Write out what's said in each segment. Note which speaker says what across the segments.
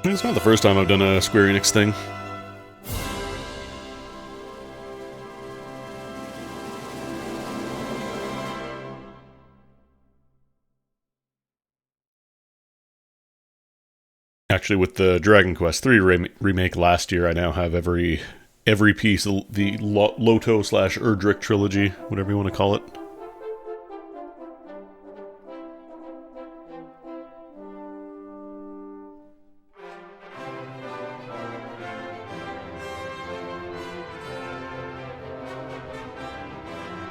Speaker 1: It's not the first time I've done a Square Enix thing. Actually, with the Dragon Quest III remake last year, I now have every piece of the Loto slash Erdrick trilogy, whatever you want to call it.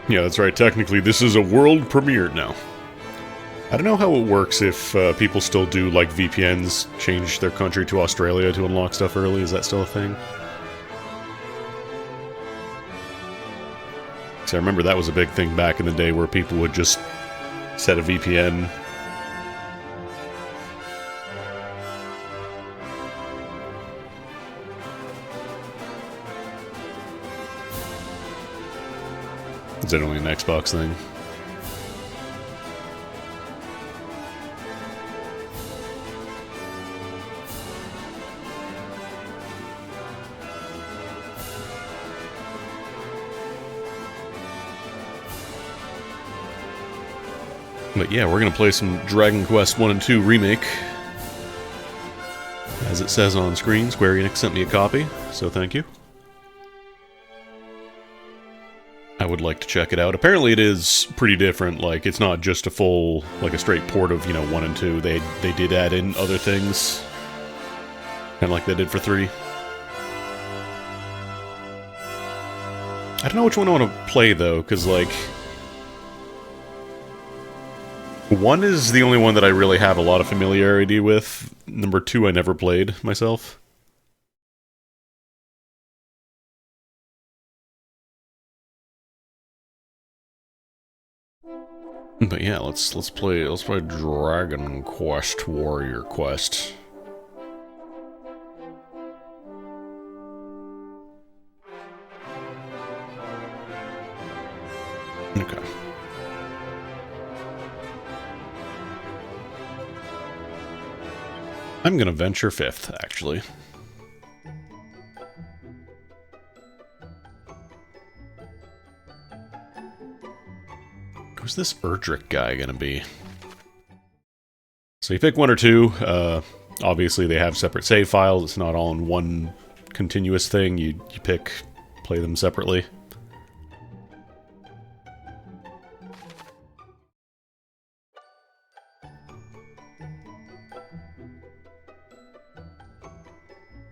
Speaker 1: Yeah, that's right. Technically, this is a world premiere now. I don't know how it works if people still do, like, VPNs, change their country to Australia to unlock stuff early. Is that still a thing? So I remember that was a big thing back in the day where people would just set a VPN. Is that only an Xbox thing? But yeah, we're going to play some Dragon Quest 1 and 2 Remake. As it says on screen, Square Enix sent me a copy, so thank you. I would like to check it out. Apparently it is pretty different. Like, it's not just a full, like a straight port of, 1 and 2. They did add in other things. Kind of like they did for 3. I don't know which one I want to play, though, because, like... 1 is the only one that I really have a lot of familiarity with. Number 2 I never played myself. But yeah, let's play Dragon Quest Warrior Quest. Okay. I'm gonna venture 5th, actually. Who's this Erdrick guy gonna be? So you pick 1 or 2. Obviously they have separate save files. It's not all in one continuous thing. You play them separately.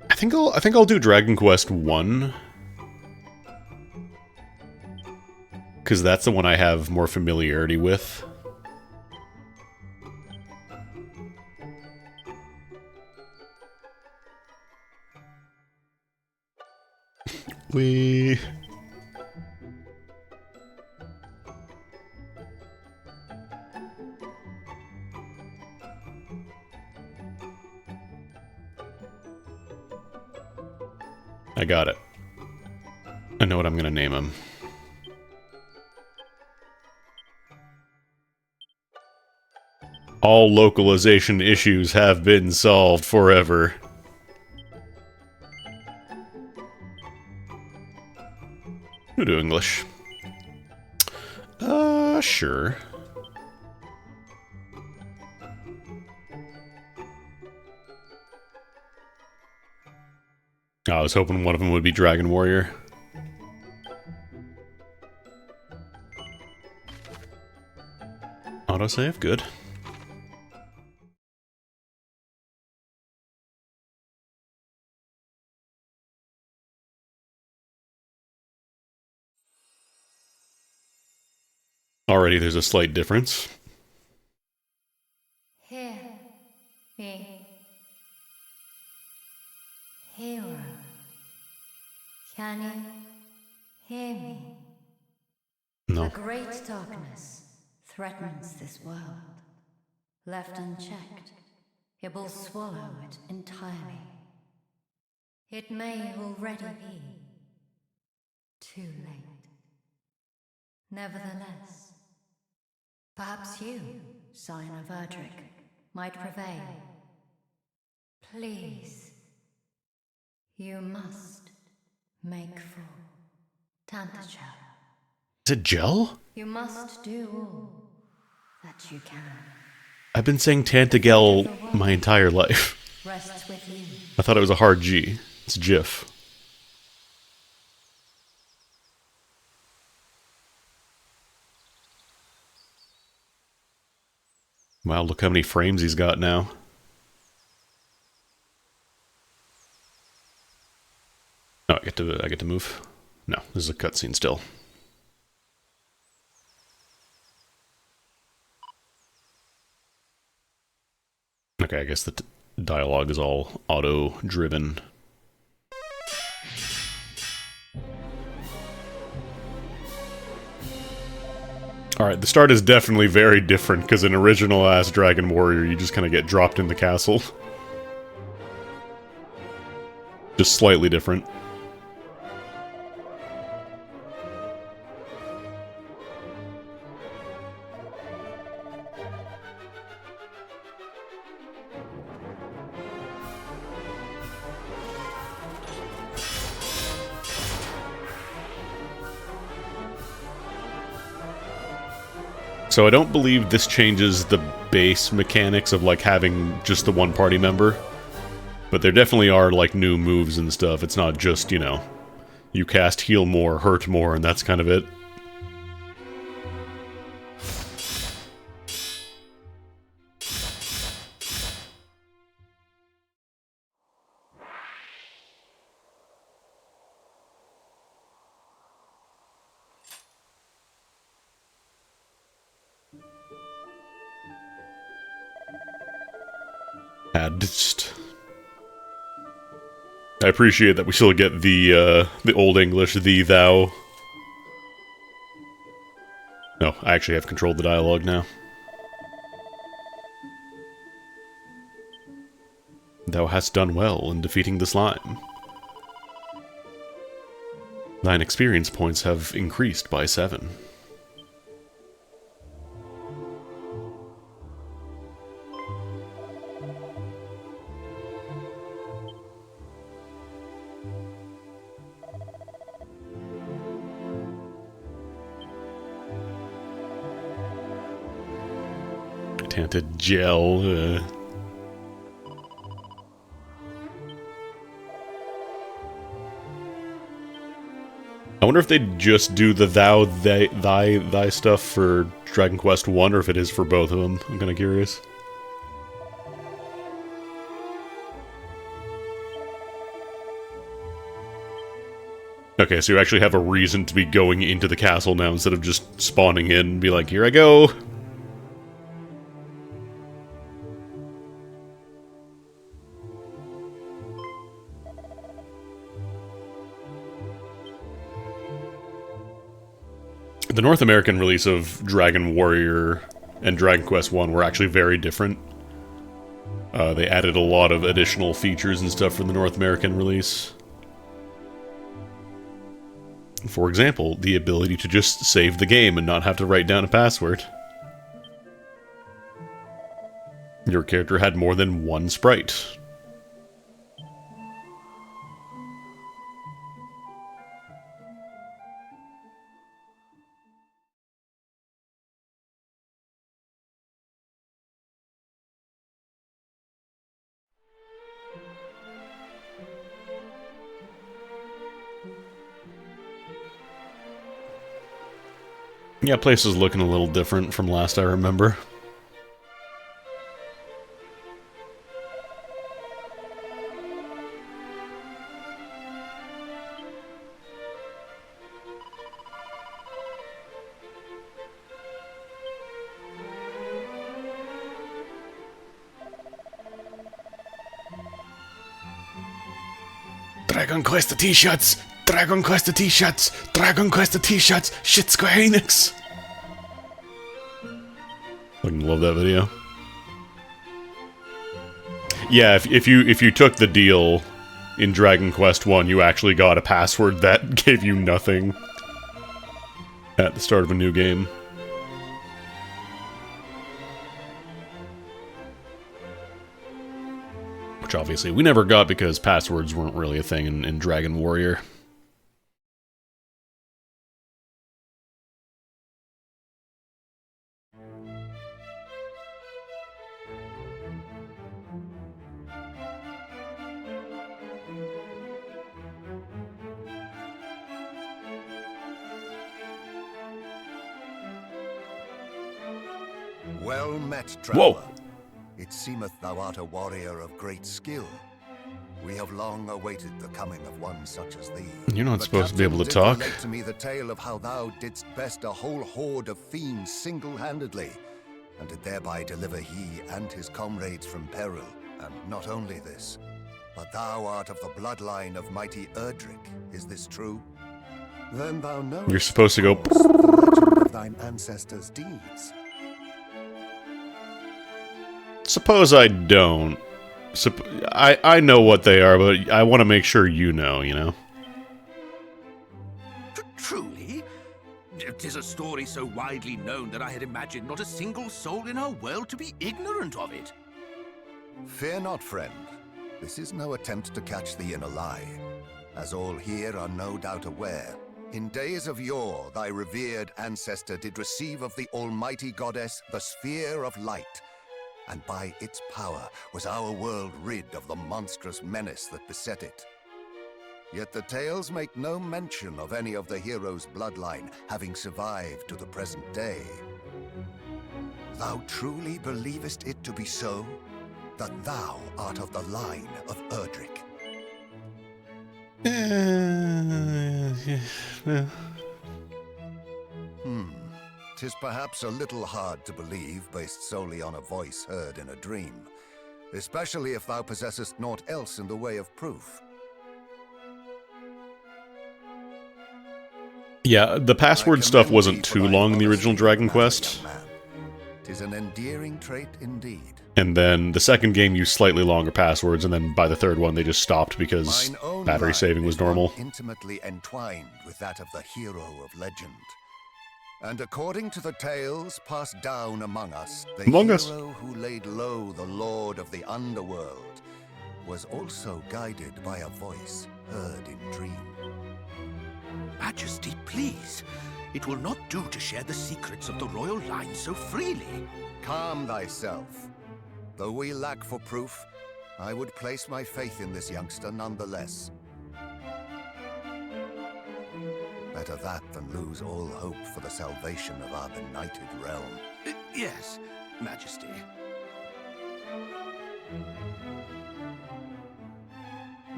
Speaker 1: I think I'll do Dragon Quest 1. Because that's the one I have more familiarity with. We... I got it. I know what I'm gonna name him. All localization issues have been solved forever. We'll do English. Sure. I was hoping one of them would be Dragon Warrior. Autosave, good. Already there's a slight difference.
Speaker 2: Hear me, hero. Can you hear me?
Speaker 1: No.
Speaker 2: A great darkness threatens this world. Left unchecked, it will swallow it entirely. It may already be too late. Nevertheless, perhaps you, Sign of Erdrick, might prevail. Please, you must make for Tantagel.
Speaker 1: Is it Gel?
Speaker 2: You must do all that you can.
Speaker 1: I've been saying Tantagel my entire life.
Speaker 2: Rests with you.
Speaker 1: I thought it was a hard G. It's GIF. Wow, look how many frames he's got now. Oh, I get to move? No, this is a cutscene still. Okay, I guess the dialogue is all auto-driven. Alright, the start is definitely very different, because in original-ass Dragon Warrior, you just kind of get dropped in the castle. Just slightly different. So I don't believe this changes the base mechanics of, like, having just the one party member. But there definitely are, like, new moves and stuff. It's not just, you know, you cast heal more, hurt more, and that's kind of it. I appreciate that we still get the Old English, thee, thou. No, I actually have controlled the dialogue now. Thou hast done well in defeating the slime. Thine experience points have increased by 7. Tantagel. I wonder if they just do the thou, thy stuff for Dragon Quest 1, or if it is for both of them. I'm kind of curious. Okay, so you actually have a reason to be going into the castle now instead of just spawning in and be like, here I go! The North American release of Dragon Warrior and Dragon Quest 1 were actually very different. They added a lot of additional features and stuff for the North American release. For example, the ability to just save the game and not have to write down a password. Your character had more than one sprite. Yeah, place is looking a little different from last I remember. Dragon Quest t-shirts! Dragon Quest t-shirts! Dragon Quest t-shirts! Shit, Square Enix! Fucking love that video. Yeah, if you took the deal in Dragon Quest 1, you actually got a password that gave you nothing at the start of a new game. Which obviously we never got because passwords weren't really a thing in Dragon Warrior.
Speaker 3: Well met, traveler.
Speaker 1: Whoa!
Speaker 3: It seemeth thou art a warrior of great skill. We have long awaited the coming of one such as thee.
Speaker 1: You're not
Speaker 3: The
Speaker 1: supposed to be able to
Speaker 3: captain
Speaker 1: talk.
Speaker 3: did relate to me the tale of how thou didst best a whole horde of fiends single-handedly, and did thereby deliver he and his comrades from peril. And not only this, but thou art of the bloodline of mighty Erdrick. Is this true? Then thou knowest.
Speaker 1: You're supposed to go.
Speaker 3: of course, the legend of thine ancestors' deeds.
Speaker 1: Suppose I don't. I know what they are, but I want to make sure you know, you know?
Speaker 4: Truly? 'Tis a story so widely known that I had imagined not a single soul in our world to be ignorant of it.
Speaker 3: Fear not, friend. This is no attempt to catch thee in a lie. As all here are no doubt aware, in days of yore thy revered ancestor did receive of the almighty goddess the sphere of light, and by its power was our world rid of the monstrous menace that beset it. Yet the tales make no mention of any of the heroes' bloodline having survived to the present day. Thou truly believest it to be so? That thou art of the line of Erdrick? Tis perhaps a little hard to believe based solely on a voice heard in a dream, especially if thou possessest naught else in the way of proof.
Speaker 1: Yeah, the password
Speaker 3: I
Speaker 1: stuff
Speaker 3: commend
Speaker 1: wasn't
Speaker 3: thee for
Speaker 1: too
Speaker 3: thy
Speaker 1: long in the
Speaker 3: honesty
Speaker 1: original
Speaker 3: and
Speaker 1: Dragon
Speaker 3: manner,
Speaker 1: Quest.
Speaker 3: young man. 'Tis an endearing trait indeed.
Speaker 1: And then the second game used slightly longer passwords, and then by the third one they just stopped because
Speaker 3: Mine own
Speaker 1: battery
Speaker 3: line
Speaker 1: saving was
Speaker 3: is one
Speaker 1: normal.
Speaker 3: intimately entwined with that of the hero of legend. And according to the tales passed down among us, the hero who laid low the lord of the underworld was also guided by a voice heard in dream.
Speaker 4: Majesty, please. It will not do to share the secrets of the royal line so freely.
Speaker 3: Calm thyself. Though we lack for proof, I would place my faith in this youngster nonetheless. Better that than lose all hope for the salvation of our benighted realm.
Speaker 4: Yes, Majesty.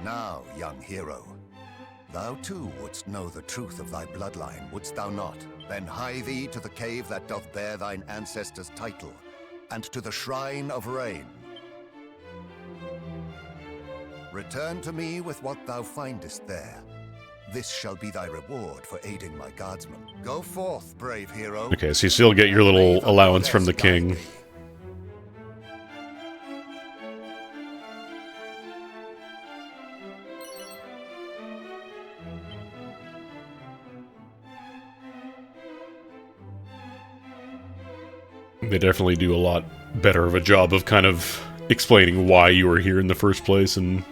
Speaker 3: Now, young hero, thou too wouldst know the truth of thy bloodline, wouldst thou not? Then hie thee to the cave that doth bear thine ancestors' title, and to the Shrine of Rain. Return to me with what thou findest there. This shall be thy reward for aiding my guardsmen. Go forth, brave hero.
Speaker 1: Okay, so you still get your little allowance from the king. They definitely do a lot better of a job of kind of explaining why you were here in the first place and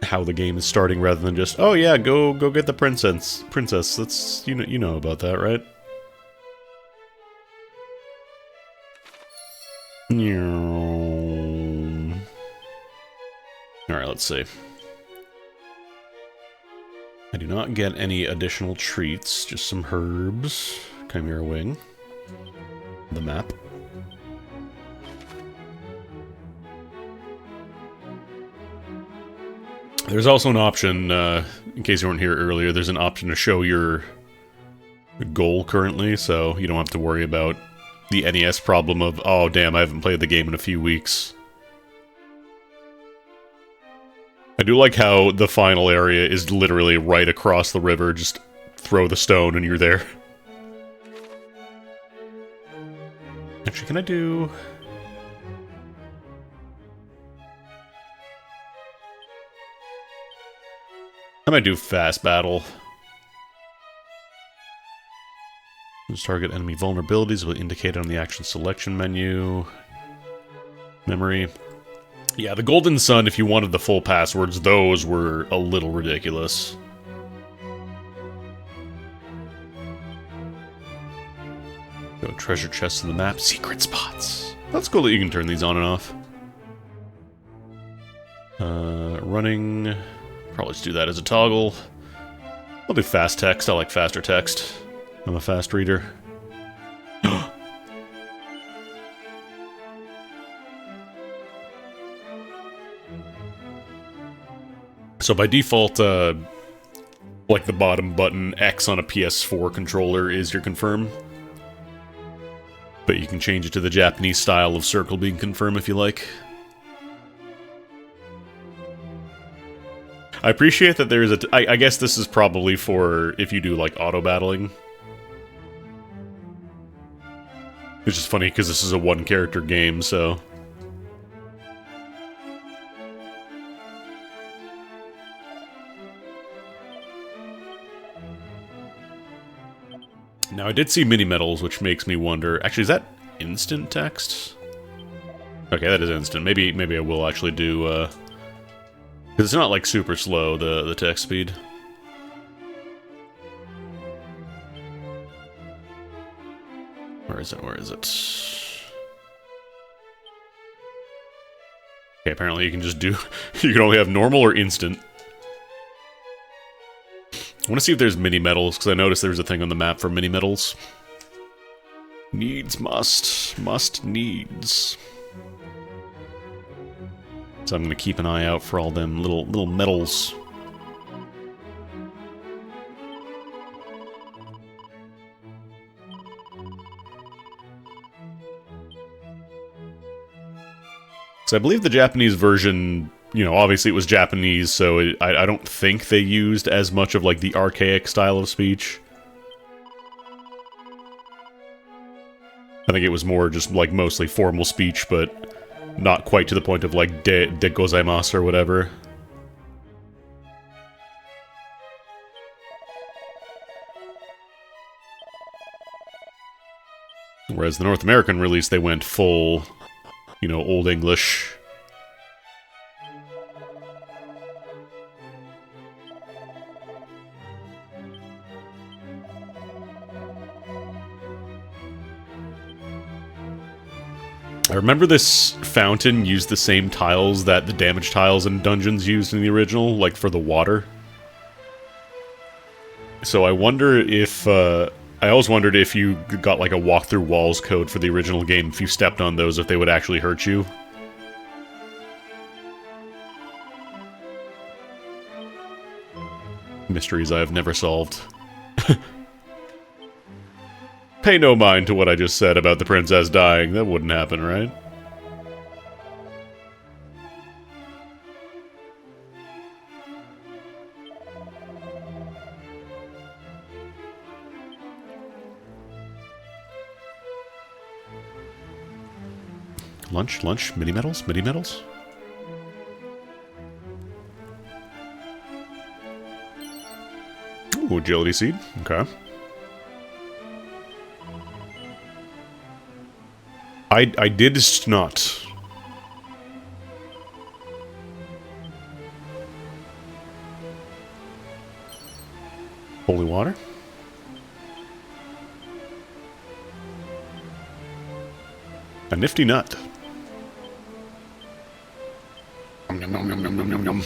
Speaker 1: how the game is starting, rather than just, oh yeah, go get the princess. That's, you know about that, right? Alright, let's see. I do not get any additional treats, just some herbs. Chimera Wing. The map. There's also an option, in case you weren't here earlier, there's an option to show your goal currently, so you don't have to worry about the NES problem of, oh damn, I haven't played the game in a few weeks. I do like how the final area is literally right across the river, just throw the stone and you're there. Actually, can I do... I might do fast battle. Just target enemy vulnerabilities will indicate on the action selection menu. Memory. Yeah, the Golden Sun, if you wanted the full passwords, those were a little ridiculous. Go treasure chests in the map. Secret spots. That's cool that you can turn these on and off. Running. Probably just do that as a toggle. I'll do fast text. I like faster text. I'm a fast reader. So by default, like the bottom button, X on a PS4 controller is your confirm. But you can change it to the Japanese style of circle being confirm if you like. I appreciate that there's I guess this is probably for if you do like auto battling. It's just funny because this is a one character game, so. Now I did see mini medals, which makes me wonder. Actually, is that instant text? Okay, that is instant. Maybe I will actually do. Because it's not like super slow the text speed. Where is it? Where is it? Okay, apparently you can just do. You can only have normal or instant. I want to see if there's mini medals, because I noticed there's a thing on the map for mini medals. Needs must needs. So I'm gonna keep an eye out for all them little medals. So I believe the Japanese version, you know, obviously it was Japanese, so I don't think they used as much of, like, the archaic style of speech. I think it was more just, like, mostly formal speech, but not quite to the point of, like, de gozaimasu or whatever. Whereas the North American release, they went full, you know, Old English. I remember this fountain used the same tiles that the damage tiles in Dungeons used in the original, like for the water. So I wonder if, I always wondered if you got like a walk-through walls code for the original game, if you stepped on those, if they would actually hurt you. Mysteries I have never solved. Pay no mind to what I just said about the princess dying. That wouldn't happen, right? Lunch, mini medals. Ooh, agility seed. Okay. I did not. Holy water? A nifty nut. Nom, nom, nom, nom, nom, nom, nom.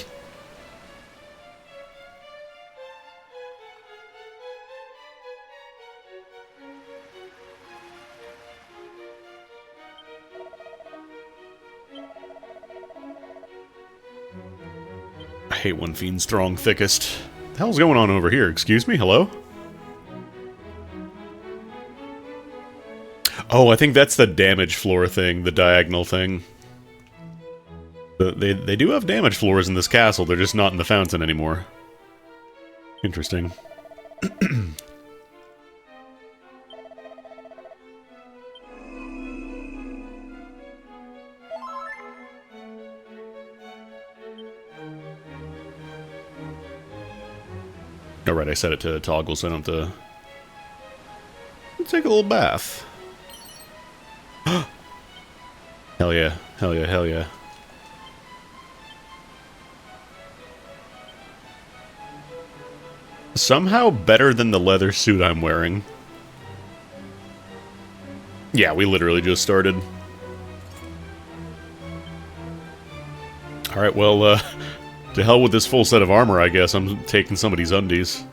Speaker 1: I hate when fiends throng thickest. What the hell's going on over here? Excuse me? Hello? Oh, I think that's the damage floor thing, the diagonal thing. They do have damage floors in this castle, they're just not in the fountain anymore. Interesting. Alright, I set it to toggle so I don't have to take a little bath. Hell yeah, hell yeah, hell yeah. Somehow better than the leather suit I'm wearing. Yeah, we literally just started. Alright, well, to hell with this full set of armor, I guess. I'm taking somebody's undies.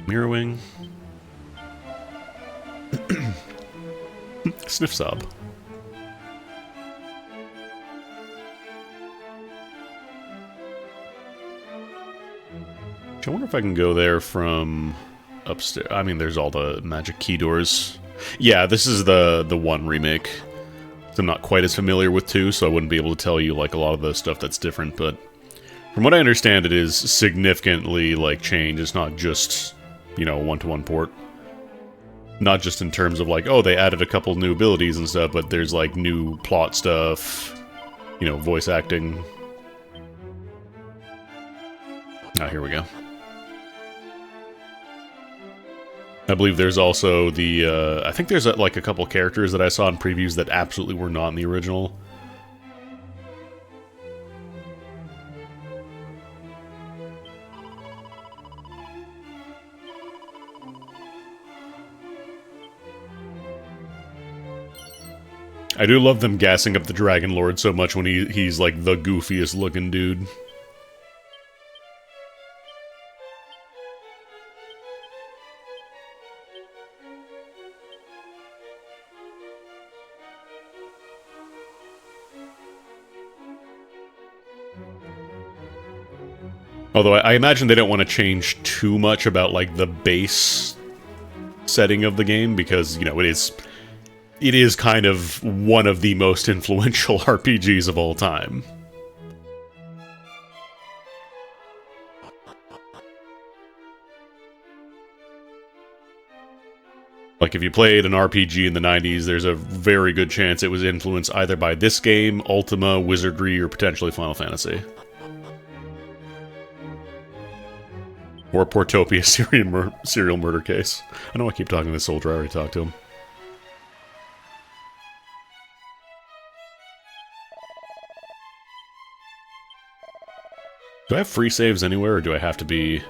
Speaker 1: Mirror wing. Sniff sob. I wonder if I can go there from upstairs. I mean, there's all the magic key doors. Yeah, this is the 1 remake. I'm not quite as familiar with 2, so I wouldn't be able to tell you, like, a lot of the stuff that's different, but from what I understand, it is significantly, like, changed. It's not just, you know, a one-to-one port. Not just in terms of, like, oh, they added a couple new abilities and stuff, but there's, like, new plot stuff, you know, voice acting. Ah, here we go. I believe there's also the, I think there's, like, a couple characters that I saw in previews that absolutely were not in the original. I do love them gassing up the Dragon Lord so much when he's, like, the goofiest looking dude. Although I imagine they don't want to change too much about, like, the base setting of the game, because, you know, it is kind of one of the most influential RPGs of all time. Like, if you played an RPG in the 90s, there's a very good chance it was influenced either by this game, Ultima, Wizardry, or potentially Final Fantasy. Or Portopia serial murder case. I know I keep talking to this soldier, I already talked to him. Do I have free saves anywhere, or do I have to be...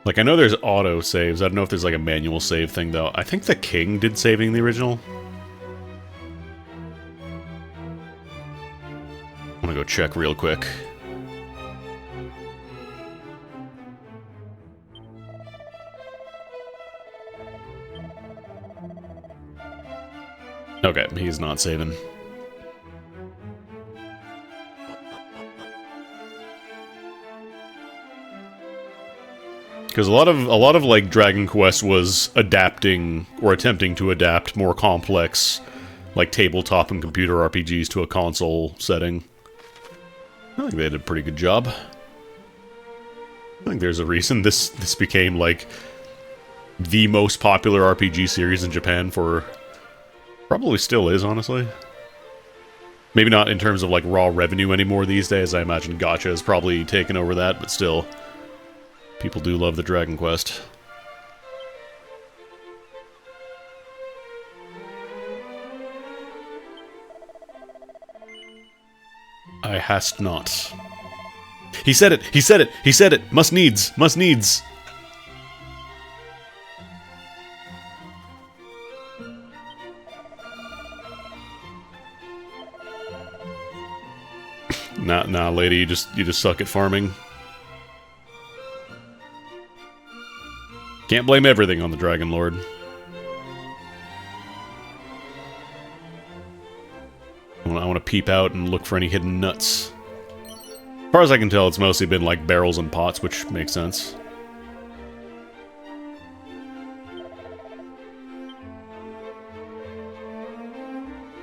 Speaker 1: Like, I know there's auto saves. I don't know if there's, like, a manual save thing, though. I think the king did saving the original. I'm gonna go check real quick. Okay, he's not saving. Because a lot of like Dragon Quest was adapting or attempting to adapt more complex, like tabletop and computer RPGs to a console setting. I think they did a pretty good job. I think there's a reason this became like the most popular RPG series in Japan for probably still is, honestly. Maybe not in terms of like raw revenue anymore these days. I imagine Gacha has probably taken over that, but still. People do love the Dragon Quest. I hast not. He said it! He said it! He said it! Must needs! Must needs! Nah, lady, you just suck at farming. Can't blame everything on the Dragon Lord. I want to peep out and look for any hidden nuts. As far as I can tell, it's mostly been like barrels and pots, which makes sense.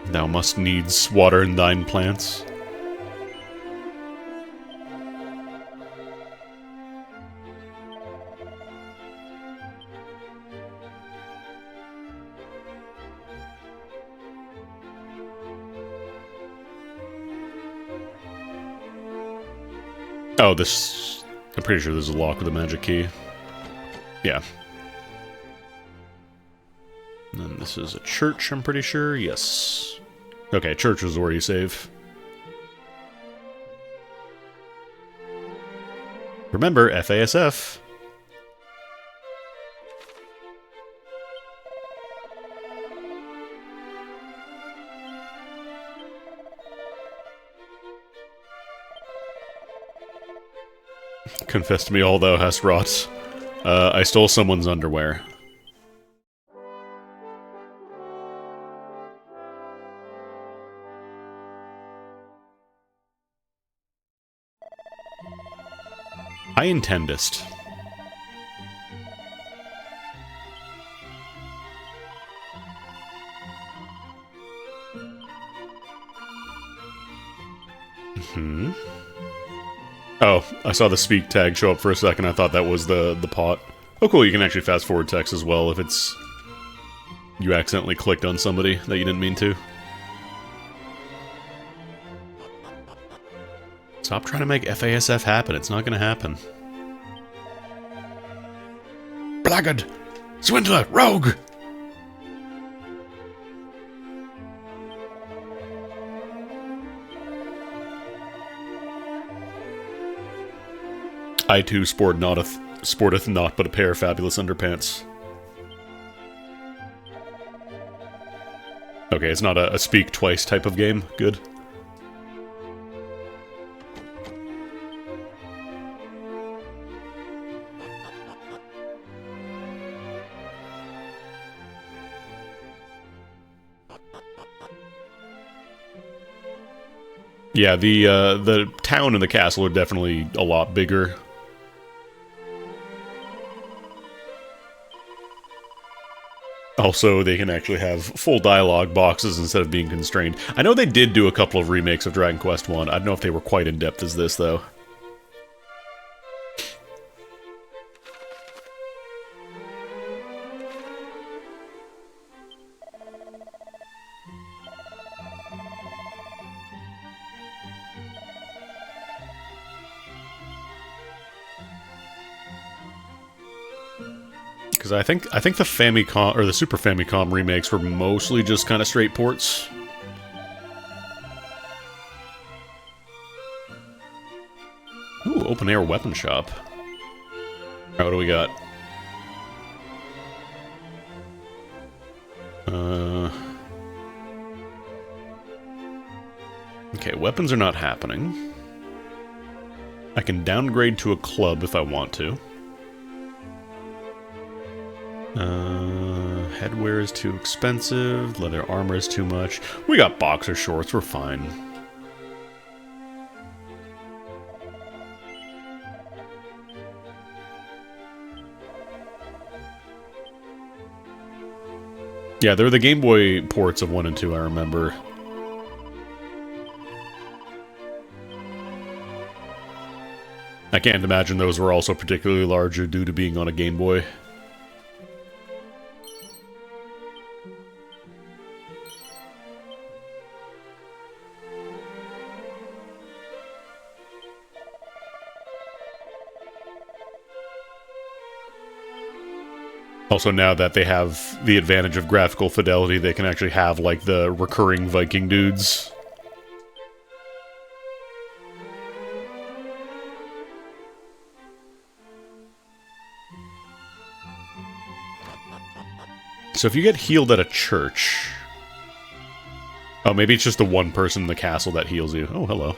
Speaker 1: Thou must needs water in thine plants. Oh, this... I'm pretty sure there's a lock with a magic key. Yeah. And then this is a church, I'm pretty sure. Yes. Okay, church is where you save. Remember, FASF. Confess to me all thou hast wrought. I stole someone's underwear. I intendest. Oh, I saw the speak tag show up for a second. I thought that was the pot. Oh, cool. You can actually fast forward text as well if it's... you accidentally clicked on somebody that you didn't mean to. Stop trying to make FASF happen. It's not going to happen. Blackguard! Swindler! Rogue! I too sporteth not but a pair of fabulous underpants. Okay, it's not a speak twice type of game. Good. Yeah, the town and the castle are definitely a lot bigger. Also, they can actually have full dialogue boxes instead of being constrained. I know they did do a couple of remakes of Dragon Quest 1. I don't know if they were quite in depth as this, though. Because I think the Famicom or the Super Famicom remakes were mostly just kind of straight ports. Ooh, open air weapon shop. Alright, what do we got? Okay, weapons are not happening. I can downgrade to a club if I want to. Headwear is too expensive. Leather armor is too much. We got boxer shorts. We're fine. Yeah, they're the Game Boy ports of 1 and 2, I remember. I can't imagine those were also particularly larger due to being on a Game Boy. Also, now that they have the advantage of graphical fidelity, they can actually have, like, the recurring Viking dudes. So if you get healed at a church... Oh, maybe it's just the one person in the castle that heals you. Oh, hello.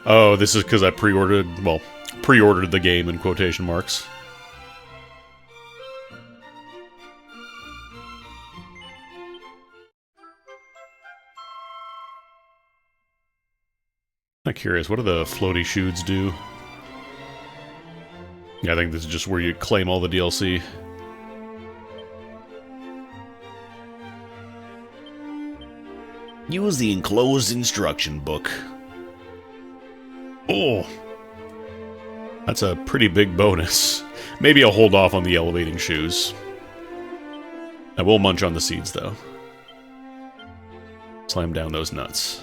Speaker 1: Oh, this is because I pre-ordered... Well, pre-ordered the game in quotation marks. I'm curious, what do the floaty shoots do? Yeah, I think this is just where you claim all the DLC. Use the enclosed instruction book. Oh! That's a pretty big bonus. Maybe I'll hold off on the elevating shoes. I will munch on the seeds, though. Slam down those nuts.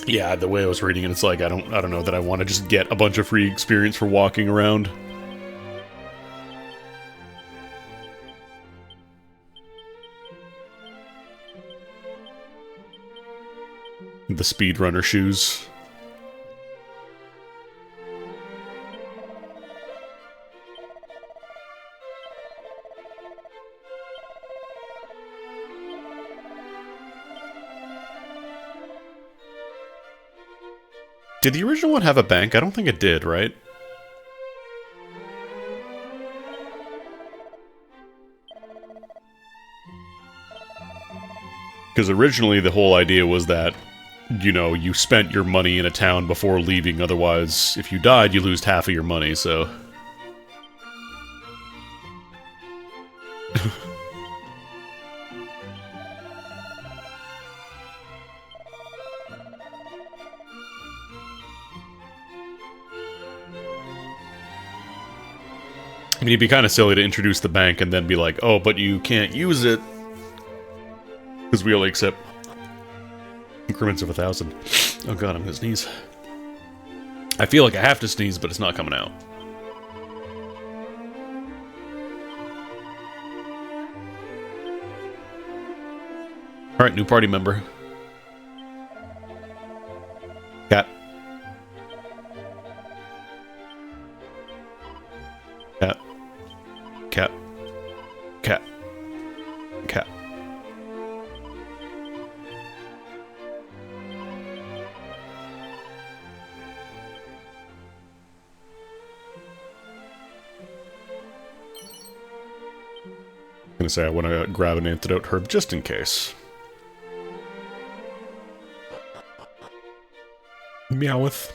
Speaker 1: Yeah, the way I was reading it, it's like I don't know that I want to just get a bunch of free experience for walking around. The speedrunner shoes. Did the original one have a bank? I don't think it did, right? Because originally the whole idea was that, you know, you spent your money in a town before leaving, otherwise, if you died, you lose half of your money, so... I mean, it'd be kind of silly to introduce the bank and then be like, oh, but you can't use it. Because we only accept increments of 1,000. Oh god, I'm gonna sneeze. I feel like I have to sneeze, but it's not coming out. Alright, new party member. Cat. Cat. Cat. Cat. Cat. I'm gonna say I want to grab an antidote herb just in case. Meowth.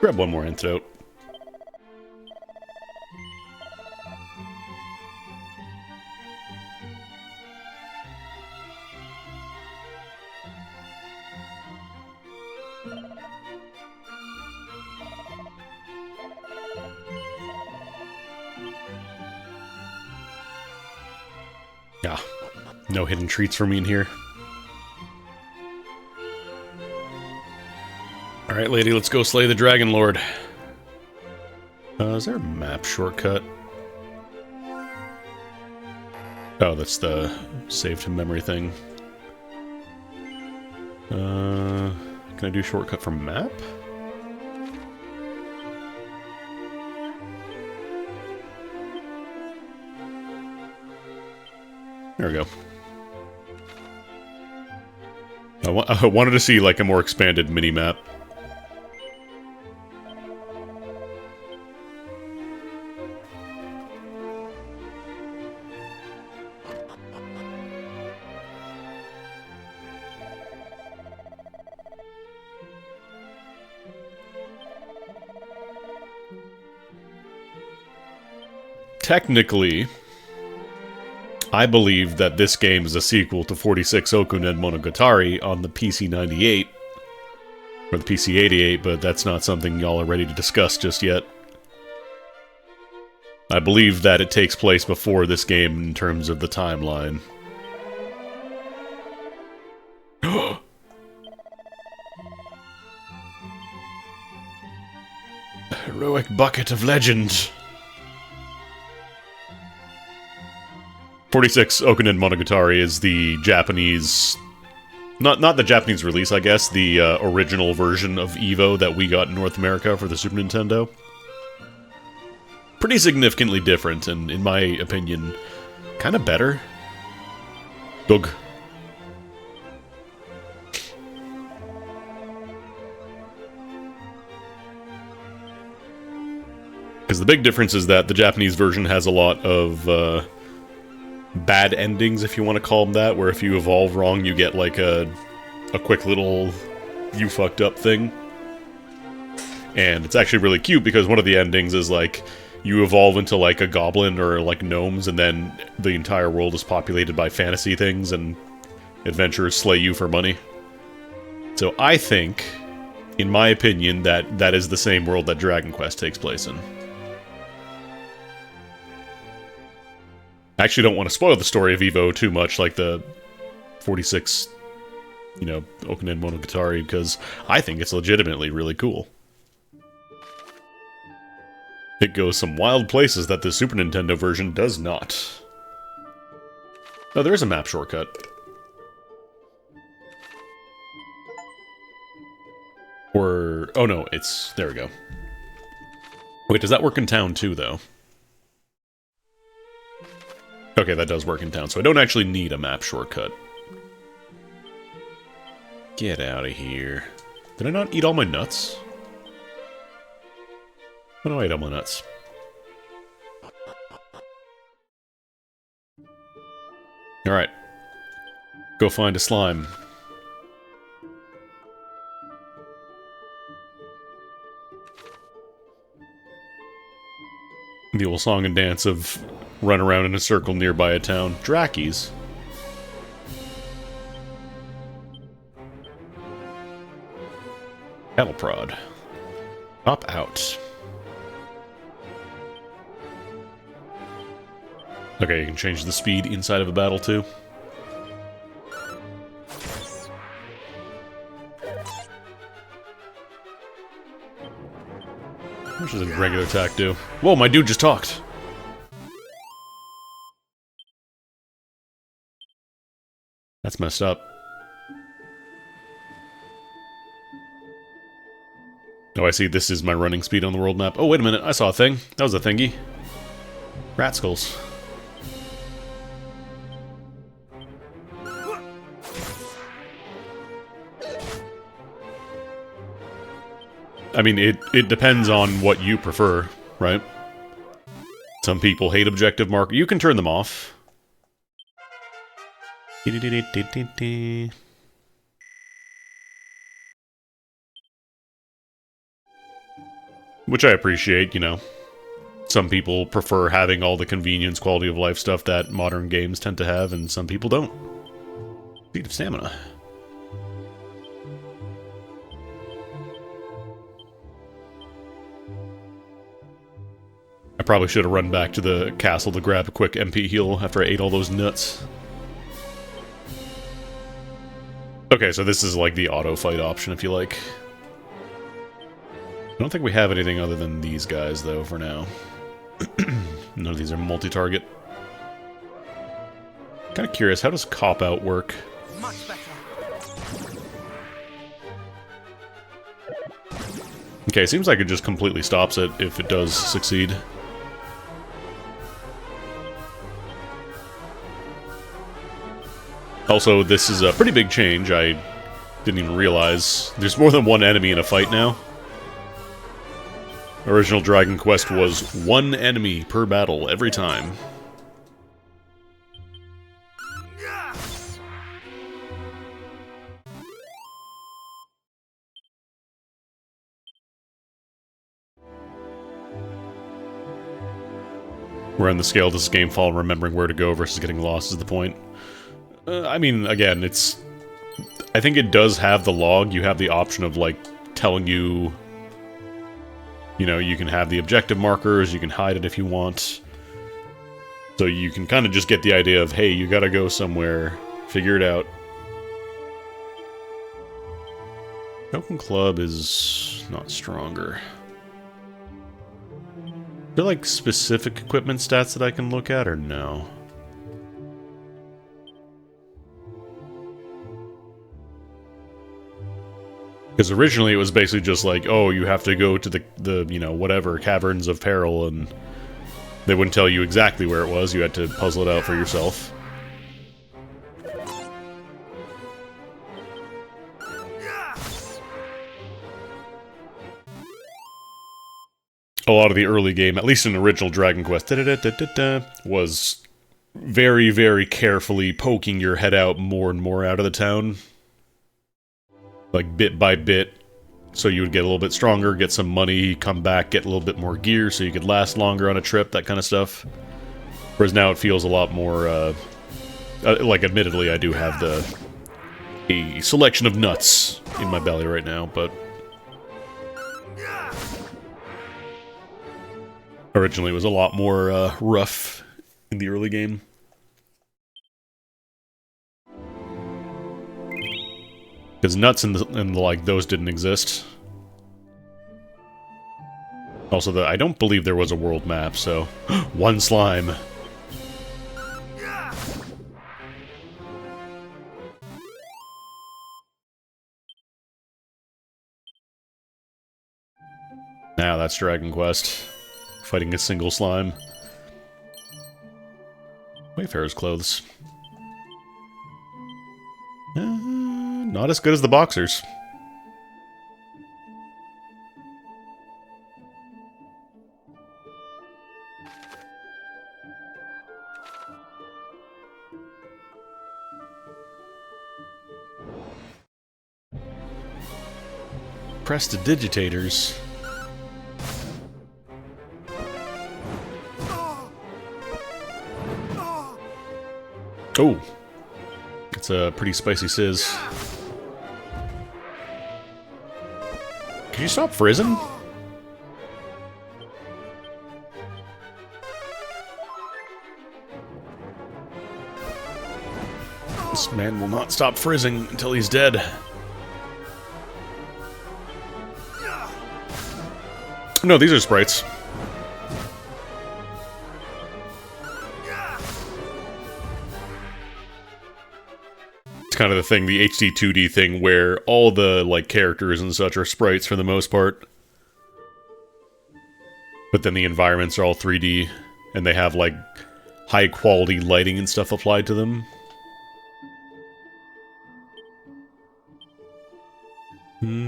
Speaker 1: Grab one more antidote. Yeah, no hidden treats for me in here. Alright, lady, let's go slay the Dragon Lord. Is there a map shortcut? Oh, that's the save to memory thing. Can I do shortcut from map? There we go. I wanted to see like a more expanded mini-map. Technically, I believe that this game is a sequel to 46 Okunen Monogatari on the PC-98, or the PC-88, but that's not something y'all are ready to discuss just yet. I believe that it takes place before this game in terms of the timeline. Heroic bucket of legend. 46 Okunin Monogatari is the Japanese... Not the Japanese release, I guess. The original version of EVO that we got in North America for the Super Nintendo. Pretty significantly different, and in my opinion, kind of better. Doug. Because the big difference is that the Japanese version has a lot of bad endings, if you want to call them that, where if you evolve wrong, you get like a quick little you fucked up thing. And it's actually really cute because one of the endings is like you evolve into like a goblin or like gnomes, and then the entire world is populated by fantasy things and adventurers slay you for money. So I think, in my opinion, that is the same world that Dragon Quest takes place in. I actually don't want to spoil the story of EVO too much, like the 46, Okunin Monogatari, because I think it's legitimately really cool. It goes some wild places that the Super Nintendo version does not. Oh, there is a map shortcut. Or... oh no, it's... there we go. Wait, does that work in town too, though? Okay, that does work in town, so I don't actually need a map shortcut. Get out of here. Did I not eat all my nuts? Oh no, I ate all my nuts. Alright. Go find a slime. The old song and dance of run around in a circle nearby a town. Drackies. Cattle prod. Hop out. Okay, you can change the speed inside of a battle too. What does a regular attack do? Whoa, my dude just talked! That's messed up. Oh, I see. This is my running speed on the world map. Oh, wait a minute. I saw a thing. That was a thingy. Rat skulls. I mean, it depends on what you prefer, right? Some people hate objective marker. You can turn them off. Which I appreciate, Some people prefer having all the convenience, quality of life stuff that modern games tend to have, and some people don't. Speed of stamina. I probably should have run back to the castle to grab a quick MP heal after I ate all those nuts. Okay, so this is like the auto fight option if you like. I don't think we have anything other than these guys though for now. None of these are multi-target. Kind of curious, how does cop out work?
Speaker 4: Much better.
Speaker 1: Okay, seems like it just completely stops it if it does succeed. Also, this is a pretty big change. I didn't even realize. There's more than one enemy in a fight now. Original Dragon Quest was one enemy per battle every time. Where on the scale does this game fall, remembering where to go versus getting lost is the point. I mean, again, it's... I think it does have the log. You have the option of, like, telling you... you can have the objective markers, you can hide it if you want. So you can kind of just get the idea of, hey, you gotta go somewhere, figure it out. Token Club is not stronger. there like specific equipment stats that I can look at, or no? Because originally it was basically just like, oh, you have to go to the you know, whatever, Caverns of Peril, and they wouldn't tell you exactly where it was. You had to puzzle it out for yourself. A lot of the early game, at least in original Dragon Quest, was very, very carefully poking your head out more and more out of the town. Like, bit by bit. So you would get a little bit stronger, get some money, come back, get a little bit more gear so you could last longer on a trip, that kind of stuff. Whereas now it feels a lot more, like, admittedly, I do have a selection of nuts in my belly right now, but originally it was a lot more rough in the early game. Because nuts and like those didn't exist. Also, I don't believe there was a world map, so one slime. Now that's Dragon Quest. Fighting a single slime. Wayfarer's clothes. Not as good as the boxers. Prestidigitators. Oh. It's a pretty spicy sizz. Can you stop frizzing? This man will not stop frizzing until he's dead. No, these are sprites. It's kind of the thing, the HD 2D thing, where all the, like, characters and such are sprites for the most part. But then the environments are all 3D, and they have, like, high-quality lighting and stuff applied to them.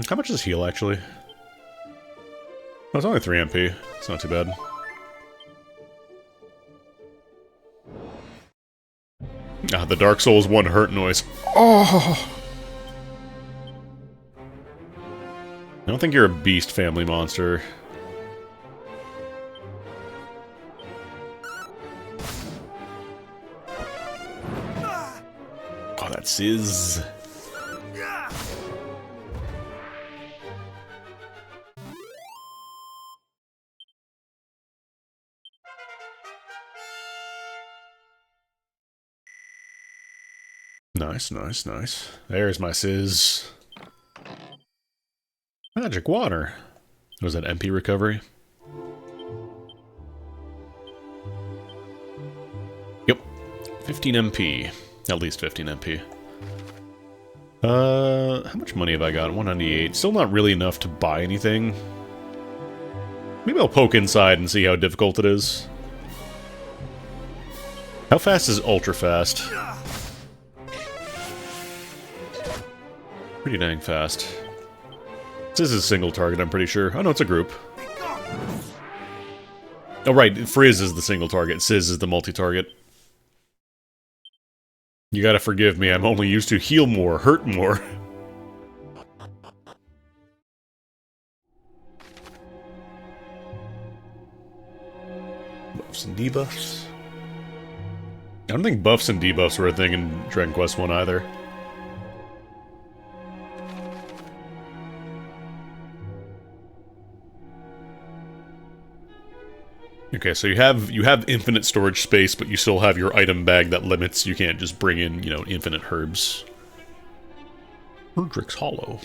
Speaker 1: How much does heal, actually? Oh, it's only 3 MP. It's not too bad. Ah, the Dark Souls 1 hurt noise. Oh! I don't think you're a beast family monster. Oh, that sizz. Nice, nice, nice. There's my sizz. Magic water. Was that MP recovery? Yep. 15 MP. At least 15 MP. How much money have I got? 198. Still not really enough to buy anything. Maybe I'll poke inside and see how difficult it is. How fast is ultra fast? Pretty dang fast. This is a single target, I'm pretty sure. Oh no, it's a group. Oh right, Frizz is the single target, Sizz is the multi-target. You gotta forgive me, I'm only used to heal more, hurt more. Buffs and debuffs? I don't think buffs and debuffs were a thing in Dragon Quest 1 either. Okay, so you have infinite storage space, but you still have your item bag that limits. You can't just bring in, you know, infinite herbs. Erdrick's Hollow.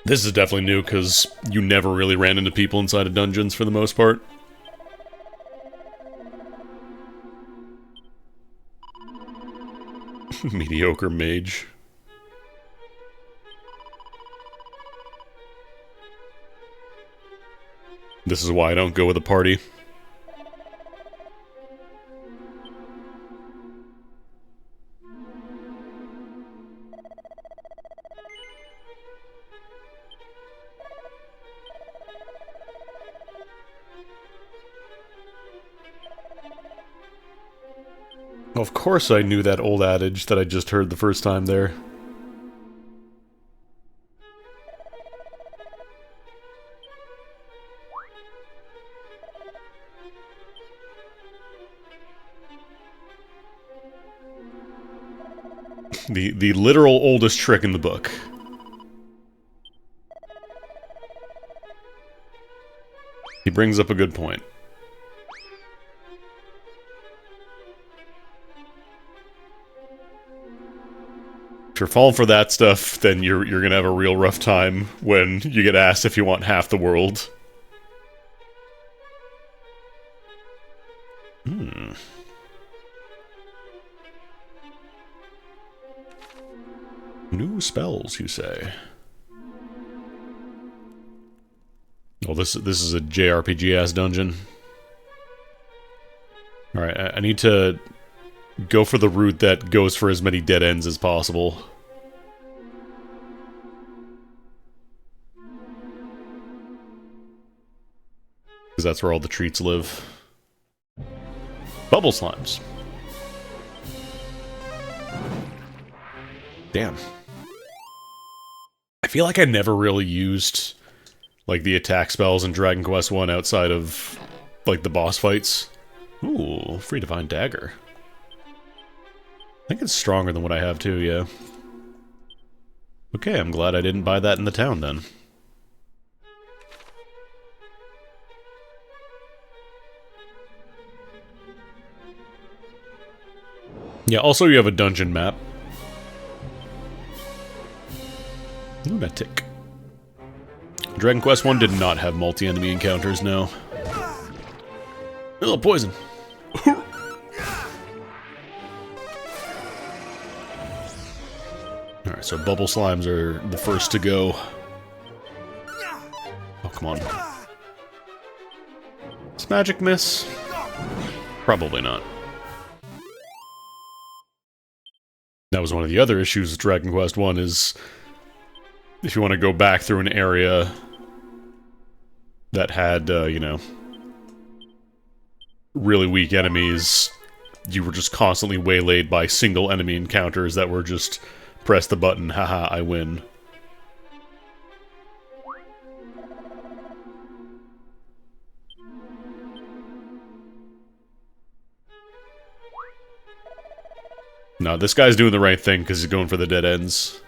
Speaker 1: This is definitely new, because you never really ran into people inside of dungeons for the most part. Mediocre mage. This is why I don't go with a party. Of course I knew that old adage that I just heard the first time there. The literal oldest trick in the book. He brings up a good point. If you're falling for that stuff, then you're gonna have a real rough time when you get asked if you want half the world. New spells, you say? Oh, this is a JRPG-ass dungeon. Alright, I need to go for the route that goes for as many dead ends as possible. Because that's where all the treats live. Bubble slimes. Damn. I feel like I never really used, like, the attack spells in Dragon Quest I outside of, like, the boss fights. Ooh, free divine dagger. I think it's stronger than what I have too, yeah. Okay, I'm glad I didn't buy that in the town then. Yeah, also you have a dungeon map. Lunatic. Dragon Quest I did not have multi-enemy encounters, no. Oh, poison. Alright, so bubble slimes are the first to go. Oh, come on. Does magic miss? Probably not. That was one of the other issues with Dragon Quest I, is if you want to go back through an area that had, you know, really weak enemies, you were just constantly waylaid by single enemy encounters that were just, press the button, haha, I win. No, this guy's doing the right thing because he's going for the dead ends.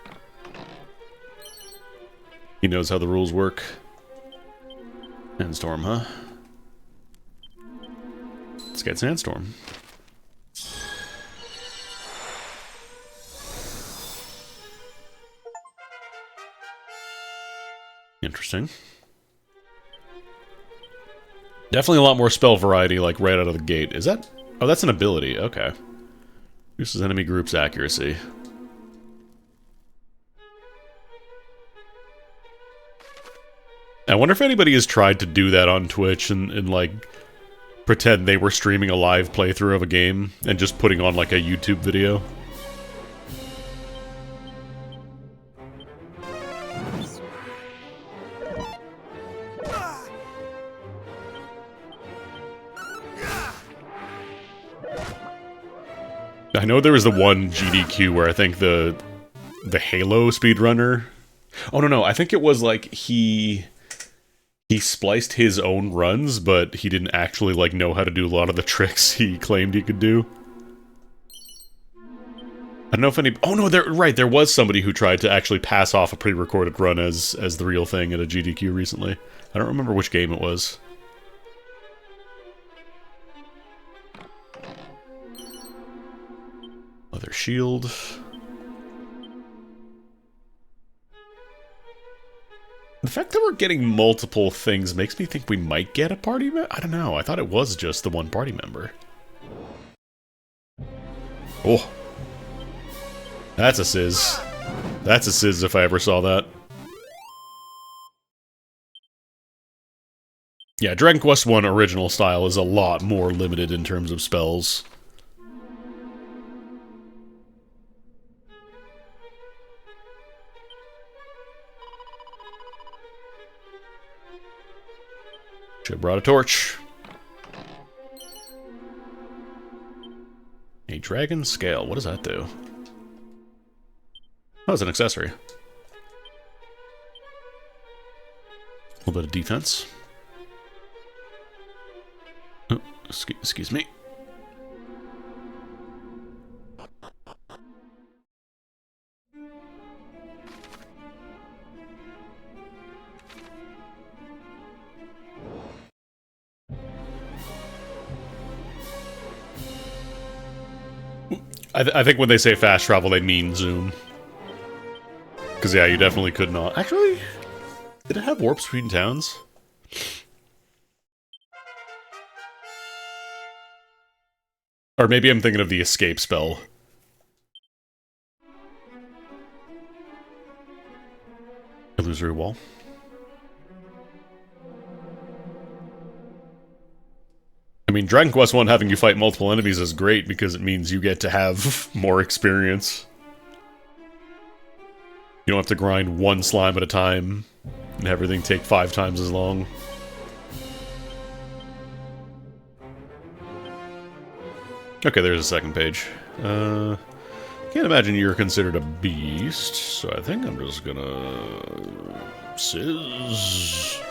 Speaker 1: He knows how the rules work. Sandstorm, huh? Let's get Sandstorm. Interesting. Definitely a lot more spell variety, like, right out of the gate. Is that... Oh, that's an ability. Okay. Reduces enemy group's accuracy. I wonder if anybody has tried to do that on Twitch and like, pretend they were streaming a live playthrough of a game and just putting on, like, a YouTube video. I know there was the one GDQ where I think the Halo speedrunner... Oh, no, I think it was, like, he spliced his own runs, but he didn't actually, like, know how to do a lot of the tricks he claimed he could do. I don't know if any... Oh, no, there was somebody who tried to actually pass off a pre-recorded run as the real thing at a GDQ recently. I don't remember which game it was. Leather shield. fact that we're getting multiple things makes me think we might get a party member. I don't know. I thought it was just the one party member. Oh. That's a sizz. That's a sizz if I ever saw that. Yeah, Dragon Quest I original style is a lot more limited in terms of spells. Should've brought a torch. A dragon scale. What does that do? Oh, it's an accessory. A little bit of defense. Oh, excuse me. I think when they say fast travel, they mean zoom. Because, yeah, you definitely could not. Actually, did it have warps between towns? Or maybe I'm thinking of the escape spell. Illusory wall. I mean, Dragon Quest I having you fight multiple enemies is great because it means you get to have more experience. You don't have to grind one slime at a time and have everything take 5 times as long. Okay, there's a second page. Can't imagine you're considered a beast, so I think I'm just gonna... Sizz.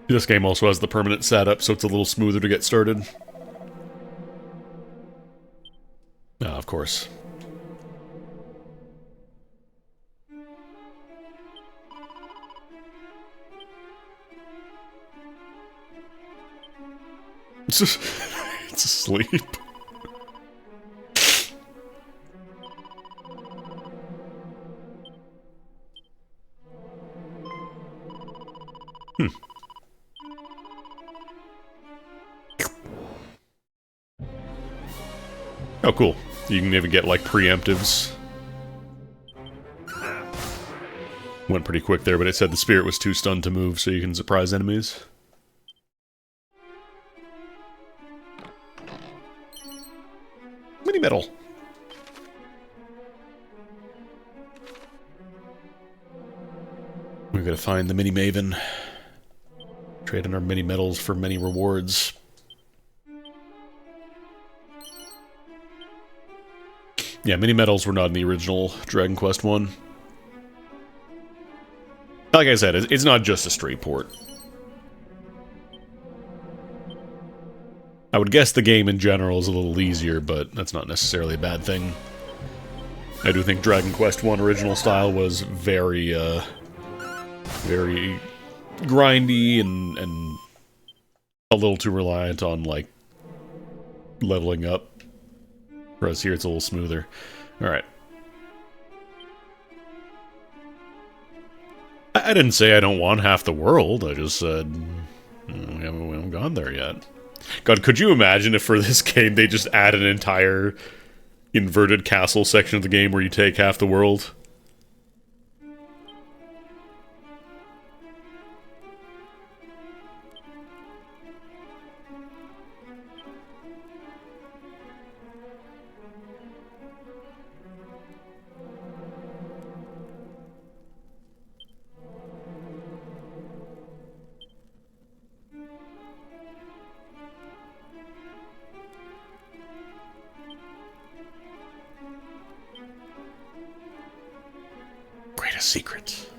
Speaker 1: This game also has the permanent setup, so it's a little smoother to get started. Ah, of course. It's asleep. Oh, cool. You can even get, like, preemptives. Went pretty quick there, but it said the spirit was too stunned to move, so you can surprise enemies. Mini medal. We've got to find the mini maven. Trade in our mini medals for many rewards. Yeah, mini medals were not in the original Dragon Quest I. Like I said, it's not just a straight port. I would guess the game in general is a little easier, but that's not necessarily a bad thing. I do think Dragon Quest I original style was very, very grindy and a little too reliant on, like, leveling up. Whereas here it's a little smoother. Alright. I didn't say I don't want half the world, I just said we haven't gone there yet. God, could you imagine if for this game they just add an entire inverted castle section of the game where you take half the world? Greatest secret.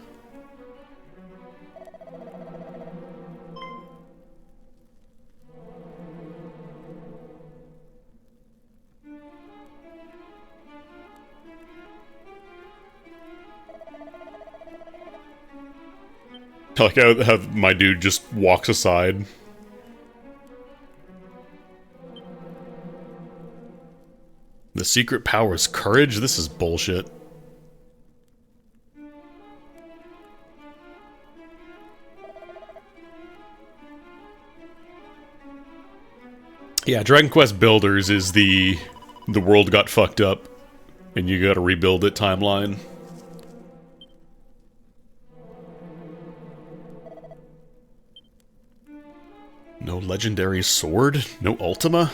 Speaker 1: I like how my dude just walks aside. The secret power is courage? This is bullshit. Yeah, Dragon Quest Builders is the world got fucked up and you gotta rebuild it timeline. No legendary sword? No Ultima?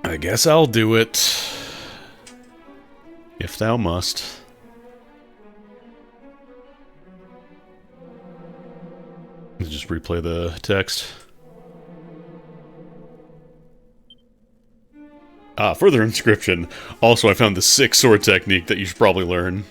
Speaker 1: I guess I'll do it. If thou must. Let's just replay the text. Ah, further inscription. Also, I found the sick sword technique that you should probably learn.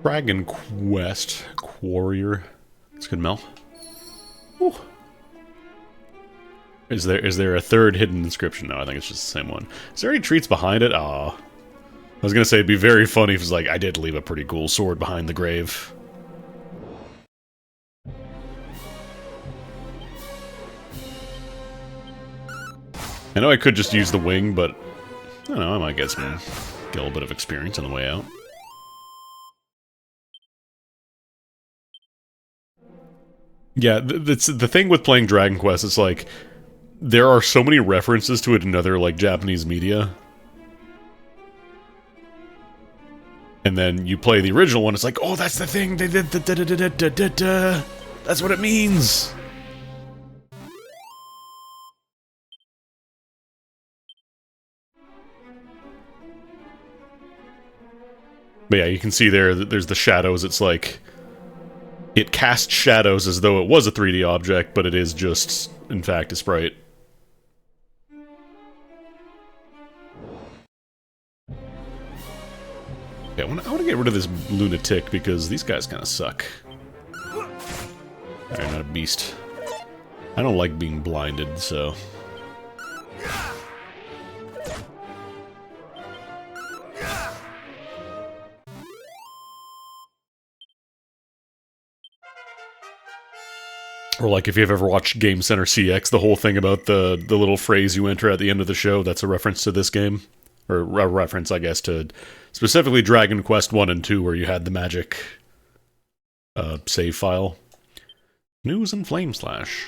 Speaker 1: Dragon Quest Warrior. That's good, Mel. Ooh. Is there a third hidden inscription? No, I think it's just the same one. Is there any treats behind it? Aw. I was gonna say it'd be very funny if it's like, I did leave a pretty cool sword behind the grave. I know I could just use the wing, but I don't know, I might get a little bit of experience on the way out. Yeah, that's the thing with playing Dragon Quest. It's like there are so many references to it in other like Japanese media, and then you play the original one. It's like, oh, that's the thing. They did. That's what it means. But yeah, you can see there that there's the shadows. It's like it casts shadows as though it was a 3D object, but it is just, in fact, a sprite. Yeah, I want to get rid of this lunatic because these guys kind of suck. Alright, not a beast. I don't like being blinded, so... Or like if you've ever watched Game Center CX, the whole thing about the little phrase you enter at the end of the show, that's a reference to this game. Or a reference, I guess, to specifically Dragon Quest 1 and 2, where you had the magic save file. News and Flame Slash.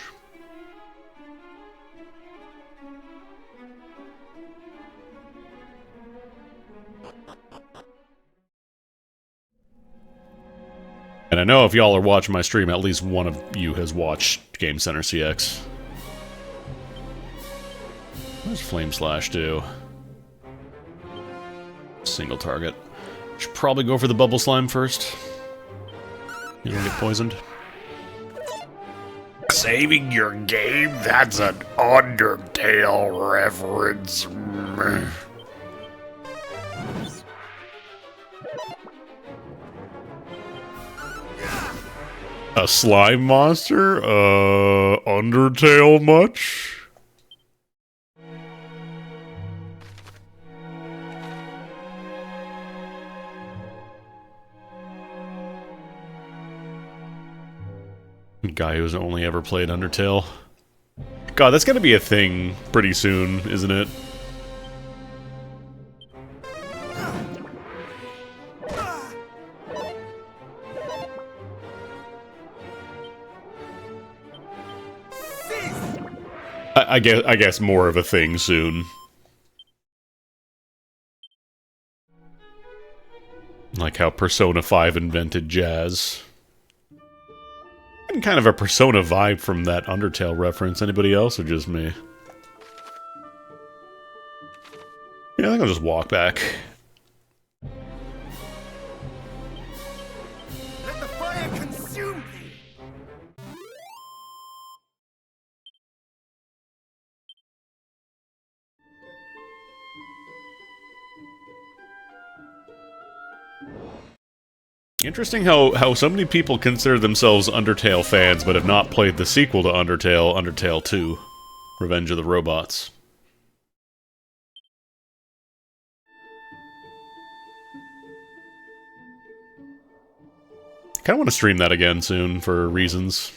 Speaker 1: And I know if y'all are watching my stream, at least one of you has watched Game Center CX. What does Flame Slash do? Single target. Should probably go for the bubble slime first. You don't get poisoned. Saving your game? That's an Undertale reference. A slime monster? Undertale much? Guy who's only ever played Undertale. God, that's gonna be a thing pretty soon, isn't it? I guess more of a thing soon. Like how Persona 5 invented jazz. getting kind of a Persona vibe from that Undertale reference. Anybody else, or just me? Yeah, I think I'll just walk back.
Speaker 4: Let the fire consume thee!
Speaker 1: Interesting how so many people consider themselves Undertale fans, but have not played the sequel to Undertale, Undertale 2, Revenge of the Robots. I kind of want to stream that again soon for reasons.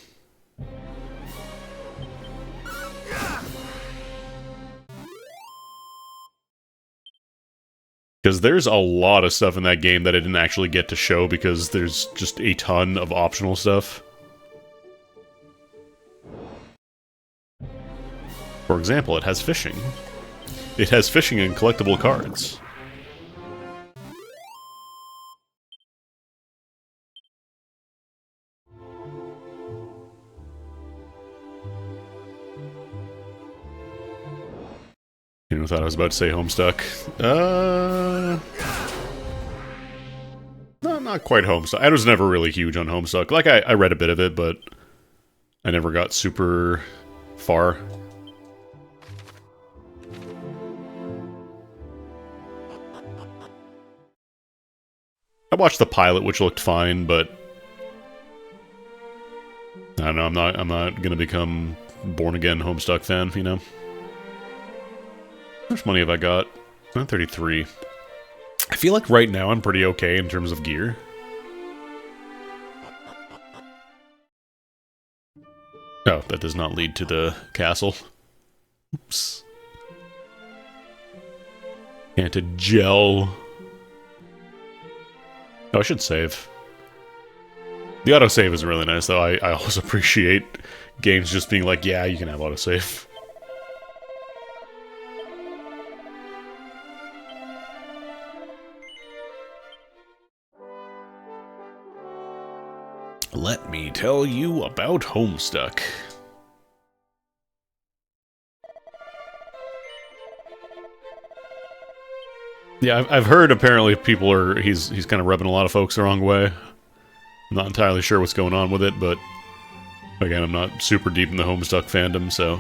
Speaker 1: Because there's a lot of stuff in that game that I didn't actually get to show because there's just a ton of optional stuff. For example, it has fishing. It has fishing and collectible cards. You know, thought I was about to say Homestuck. No, not quite Homestuck. I was never really huge on Homestuck. Like, I read a bit of it, but I never got super far. I watched the pilot, which looked fine, but I don't know. I'm not gonna become born again Homestuck fan. You know. How much money have I got? 133. I feel like right now I'm pretty okay in terms of gear. Oh, that does not lead to the castle. Oops. And to gel. Oh, I should save. The autosave is really nice, though. I also appreciate games just being like, yeah, you can have autosave. Let me tell you about Homestuck. Yeah, I've heard apparently people are he's kind of rubbing a lot of folks the wrong way. I'm not entirely sure what's going on with it, but again, I'm not super deep in the Homestuck fandom, so.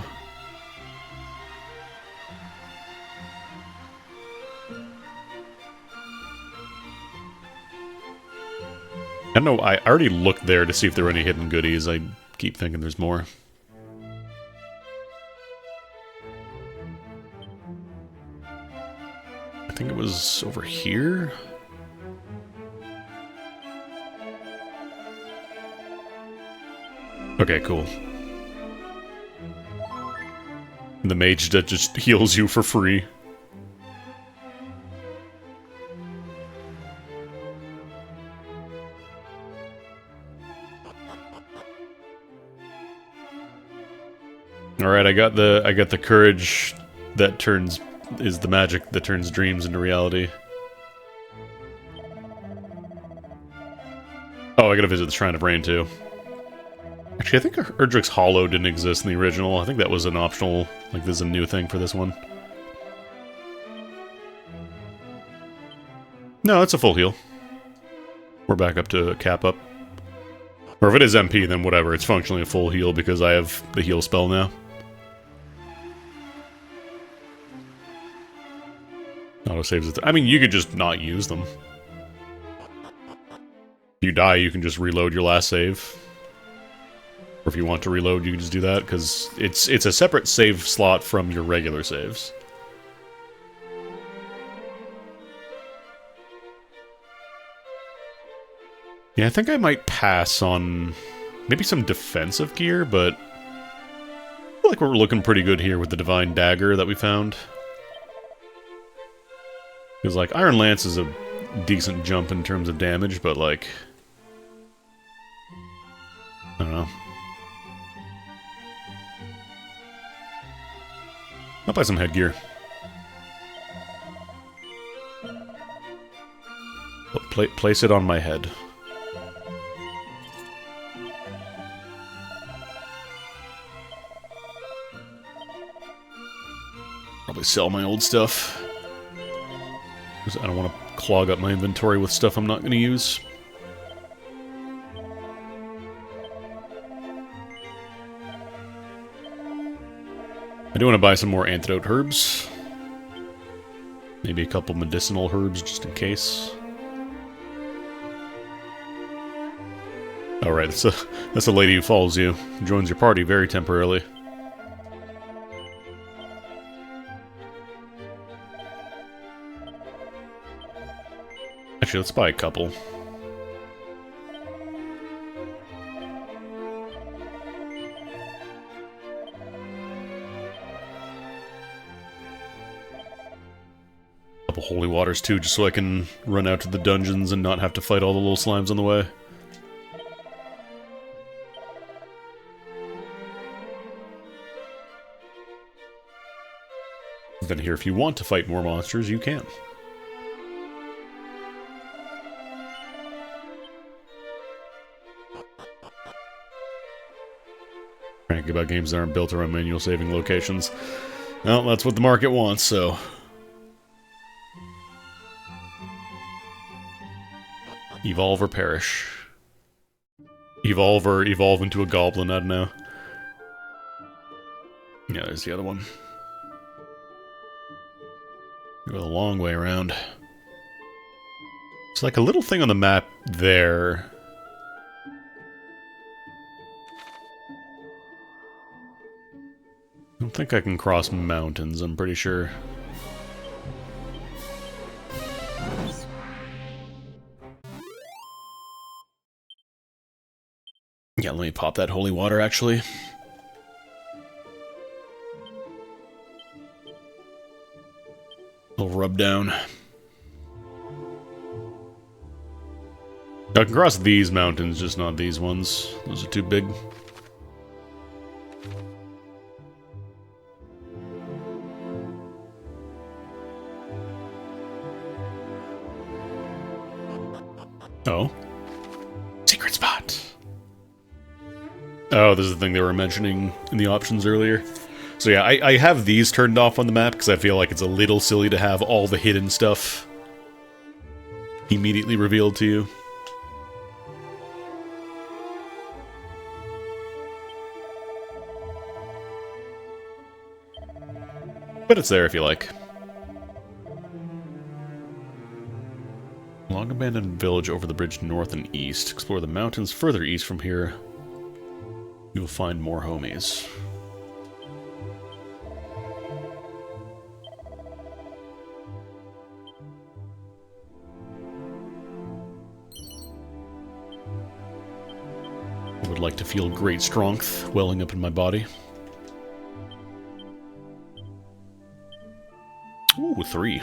Speaker 1: I don't know, I already looked there to see if there were any hidden goodies. I keep thinking there's more. I think it was over here? Okay, cool. The mage that just heals you for free. Alright, I got the courage that is the magic that turns dreams into reality. Oh, I gotta visit the Shrine of Rain too. Actually, I think Erdrick's Hollow didn't exist in the original. I think that was an optional, like this is a new thing for this one. No, it's a full heal. We're back up to cap up. Or if it is MP, then whatever, it's functionally a full heal because I have the heal spell now. Autosaves it. I mean, you could just not use them. If you die, you can just reload your last save. Or if you want to reload, you can just do that, because it's a separate save slot from your regular saves. Yeah, I think I might pass on maybe some defensive gear, but I feel like we're looking pretty good here with the Divine Dagger that we found. Because, like, Iron Lance is a decent jump in terms of damage, but, like, I don't know. I'll buy some headgear. Place it on my head. Probably sell my old stuff. 'Cause I don't want to clog up my inventory with stuff I'm not going to use. I do want to buy some more antidote herbs. Maybe a couple medicinal herbs just in case. Alright, that's a lady who follows you. Joins your party very temporarily. Actually, let's buy a couple. Couple holy waters too, just so I can run out to the dungeons and not have to fight all the little slimes on the way. Then here, if you want to fight more monsters, you can. Cranky about games that aren't built around manual saving locations. Well, that's what the market wants, so... Evolve or perish. Evolve or evolve into a goblin, I don't know. Yeah, there's the other one. Go the long way around. It's like a little thing on the map there. I don't think I can cross mountains, I'm pretty sure. Yeah, let me pop that holy water, actually. Little rub down. I can cross these mountains, just not these ones. Those are too big. Oh. Secret spot! Oh, this is the thing they were mentioning in the options earlier. So yeah, I have these turned off on the map because I feel like it's a little silly to have all the hidden stuff immediately revealed to you. But it's there if you like. Long abandoned village over the bridge north and east. Explore the mountains further east from here. You will find more homies. I would like to feel great strength welling up in my body. Ooh, 3.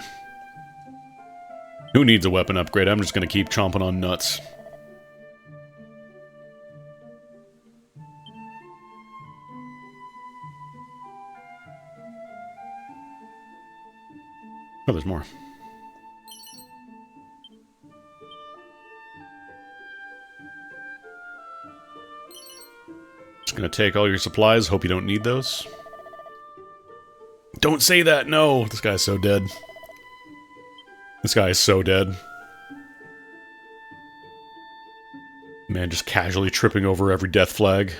Speaker 1: Who needs a weapon upgrade? I'm just gonna keep chomping on nuts. Oh, there's more. Just gonna take all your supplies, hope you don't need those. Don't say that, no! This guy's so dead. This guy is so dead. Man, just casually tripping over every death flag.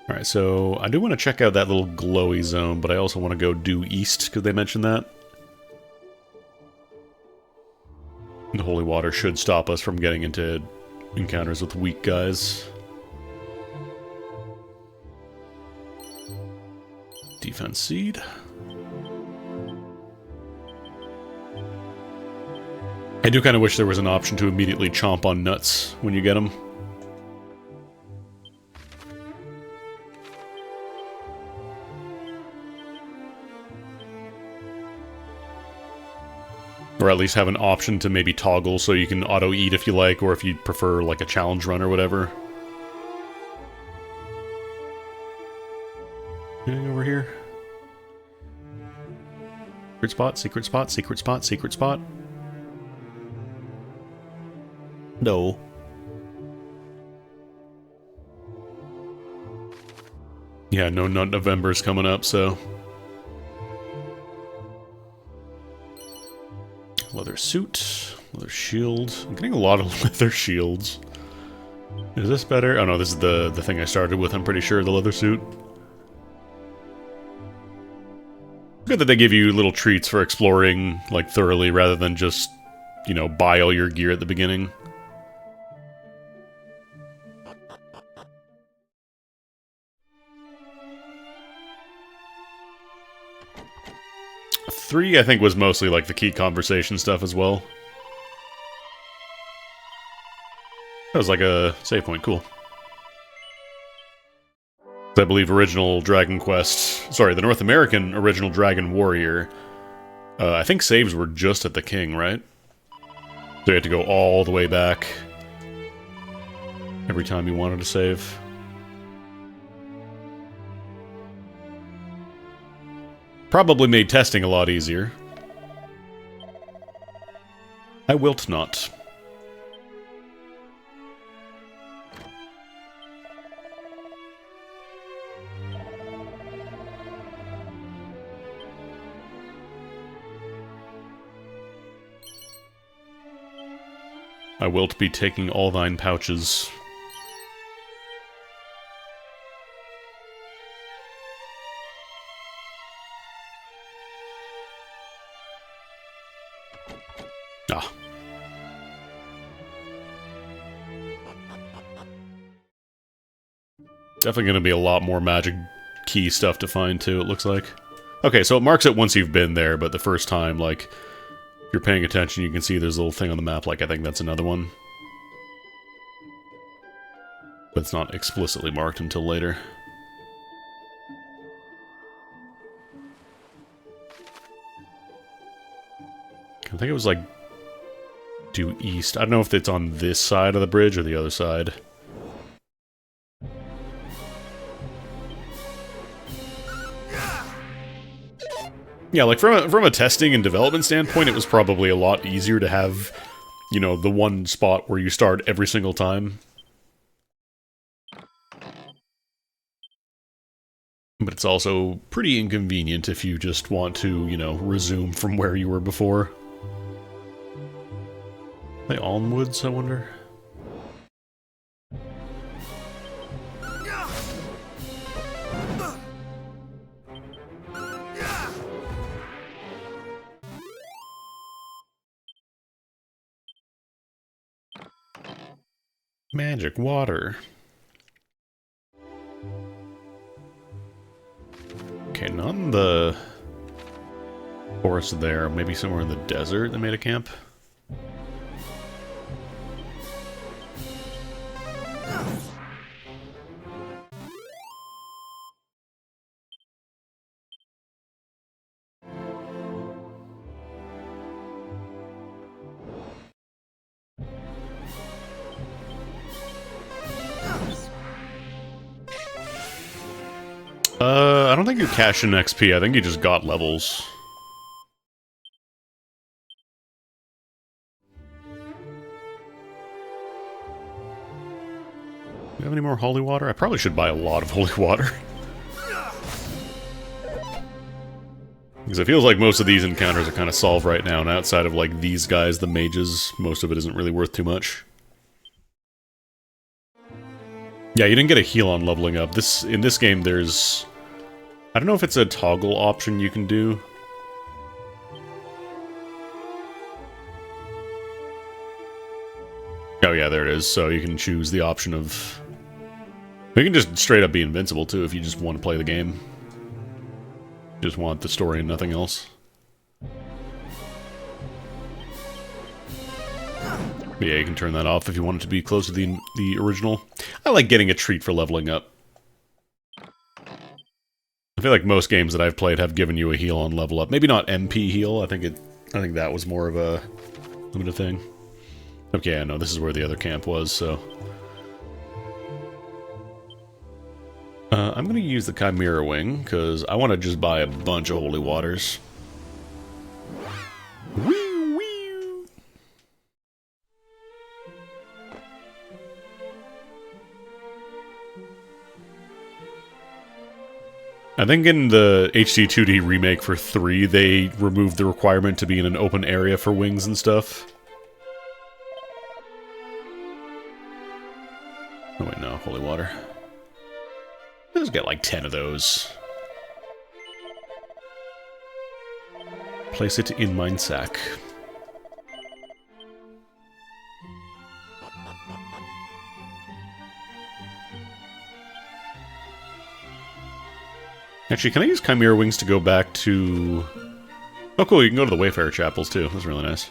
Speaker 1: Alright, so I do want to check out that little glowy zone, but I also want to go due east, because they mentioned that. The holy water should stop us from getting into encounters with weak guys. Defense seed. I do kind of wish there was an option to immediately chomp on nuts when you get them. Or at least have an option to maybe toggle so you can auto-eat if you like, or if you prefer like a challenge run or whatever. Anything over here? Secret spot, secret spot, secret spot, secret spot. No. Yeah, no Nut November's coming up, so... leather suit, leather shield. I'm getting a lot of leather shields. Is this better? Oh no, this is the thing I started with, I'm pretty sure, the leather suit. Good that they give you little treats for exploring, like, thoroughly, rather than just, you know, buy all your gear at the beginning. Three, I think, was mostly, like, the key conversation stuff as well. That was like a save point, cool. I believe original Dragon Quest... Sorry, the North American original Dragon Warrior... I think saves were just at the king, right? So you had to go all the way back every time you wanted to save. Probably made testing a lot easier. I wilt not. I wilt be taking all thine pouches. Ah. Definitely going to be a lot more magic key stuff to find, too, it looks like. Okay, so it marks it once you've been there, but the first time, like, if you're paying attention, you can see there's a little thing on the map, like, I think that's another one. But it's not explicitly marked until later. I think it was, like, due east. I don't know if it's on this side of the bridge or the other side. Yeah, like, from a testing and development standpoint, it was probably a lot easier to have, you know, the one spot where you start every single time. But it's also pretty inconvenient if you just want to, you know, resume from where you were before. Are they Almwoods, I wonder? Magic water. Okay, not in the forest there. Maybe somewhere in the desert they made a camp. I don't think you're cashing XP. I think you just got levels. Do you have any more holy water? I probably should buy a lot of holy water. Because it feels like most of these encounters are kind of solved right now, and outside of, like, these guys, the mages, most of it isn't really worth too much. Yeah, you didn't get a heal on leveling up. In this game, there's... I don't know if it's a toggle option you can do. Oh yeah, there it is. So you can choose the option of... You can just straight up be invincible, too, if you just want to play the game. Just want the story and nothing else. But yeah, you can turn that off if you want it to be close to the original. I like getting a treat for leveling up. I feel like most games that I've played have given you a heal on level up. Maybe not MP heal. I think that was more of a limited thing. Okay, I know this is where the other camp was, so I'm gonna use the Chimera Wing because I want to just buy a bunch of holy waters. Wee wee. I think in the HD 2D remake for 3, they removed the requirement to be in an open area for wings and stuff. Oh wait, no, holy water. Let's get like 10 of those. Place it in mine sack. Actually, can I use Chimera Wings to go back to... Oh cool, you can go to the Wayfarer Chapels too. That's really nice.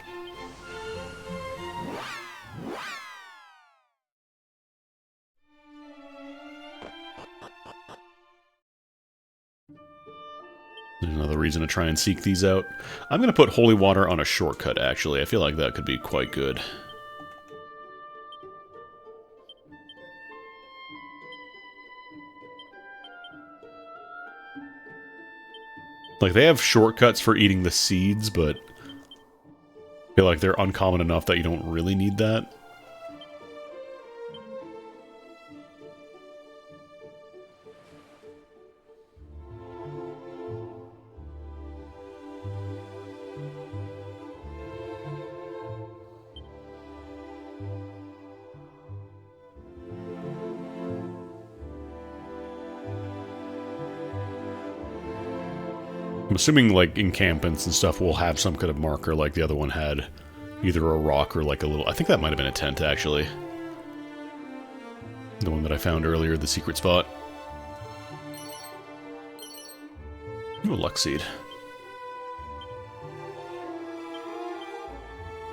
Speaker 1: There's another reason to try and seek these out. I'm going to put Holy Water on a shortcut, actually. I feel like that could be quite good. Like, they have shortcuts for eating the seeds, but I feel like they're uncommon enough that you don't really need that. I'm assuming, like, encampments and stuff will have some kind of marker like the other one had. Either a rock or, like, a little... I think that might have been a tent, actually. The one that I found earlier, the secret spot. Ooh, a luck seed.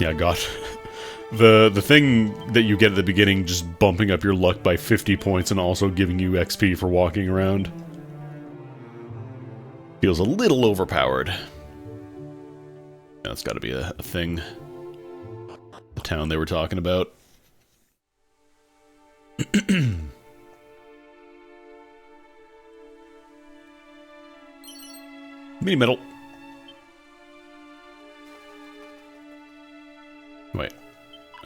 Speaker 1: Yeah, I got... the thing that you get at the beginning just bumping up your luck by 50 points and also giving you XP for walking around. Feels a little overpowered. Yeah, that's got to be a thing. The town they were talking about. Mini metal. Wait.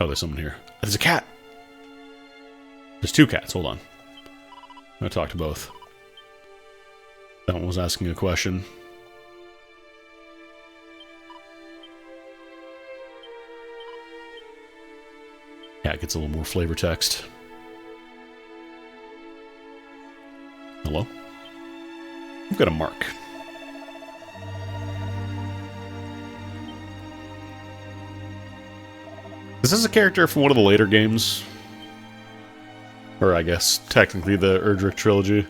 Speaker 1: Oh, there's someone here. There's a cat! There's two cats, hold on. I'm gonna talk to both. That one was asking a question. Yeah, it gets a little more flavor text. Hello? We've got a mark. Is this a character from one of the later games? Or I guess, technically the Erdrick trilogy.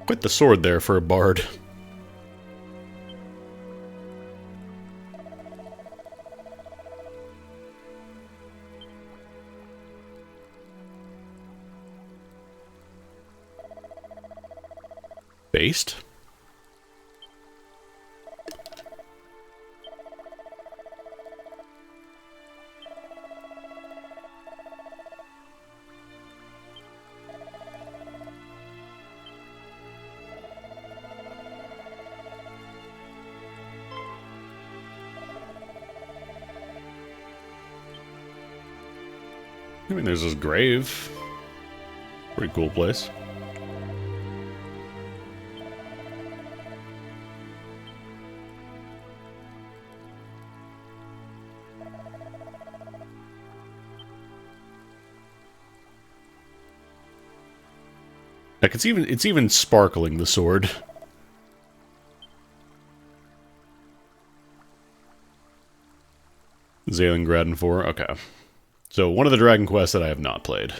Speaker 1: Quite the sword there for a bard. Based? I mean, there's this grave. Pretty cool place. Like it's even sparkling, the sword. Zalengraden 4, okay. So, one of the Dragon Quests that I have not played.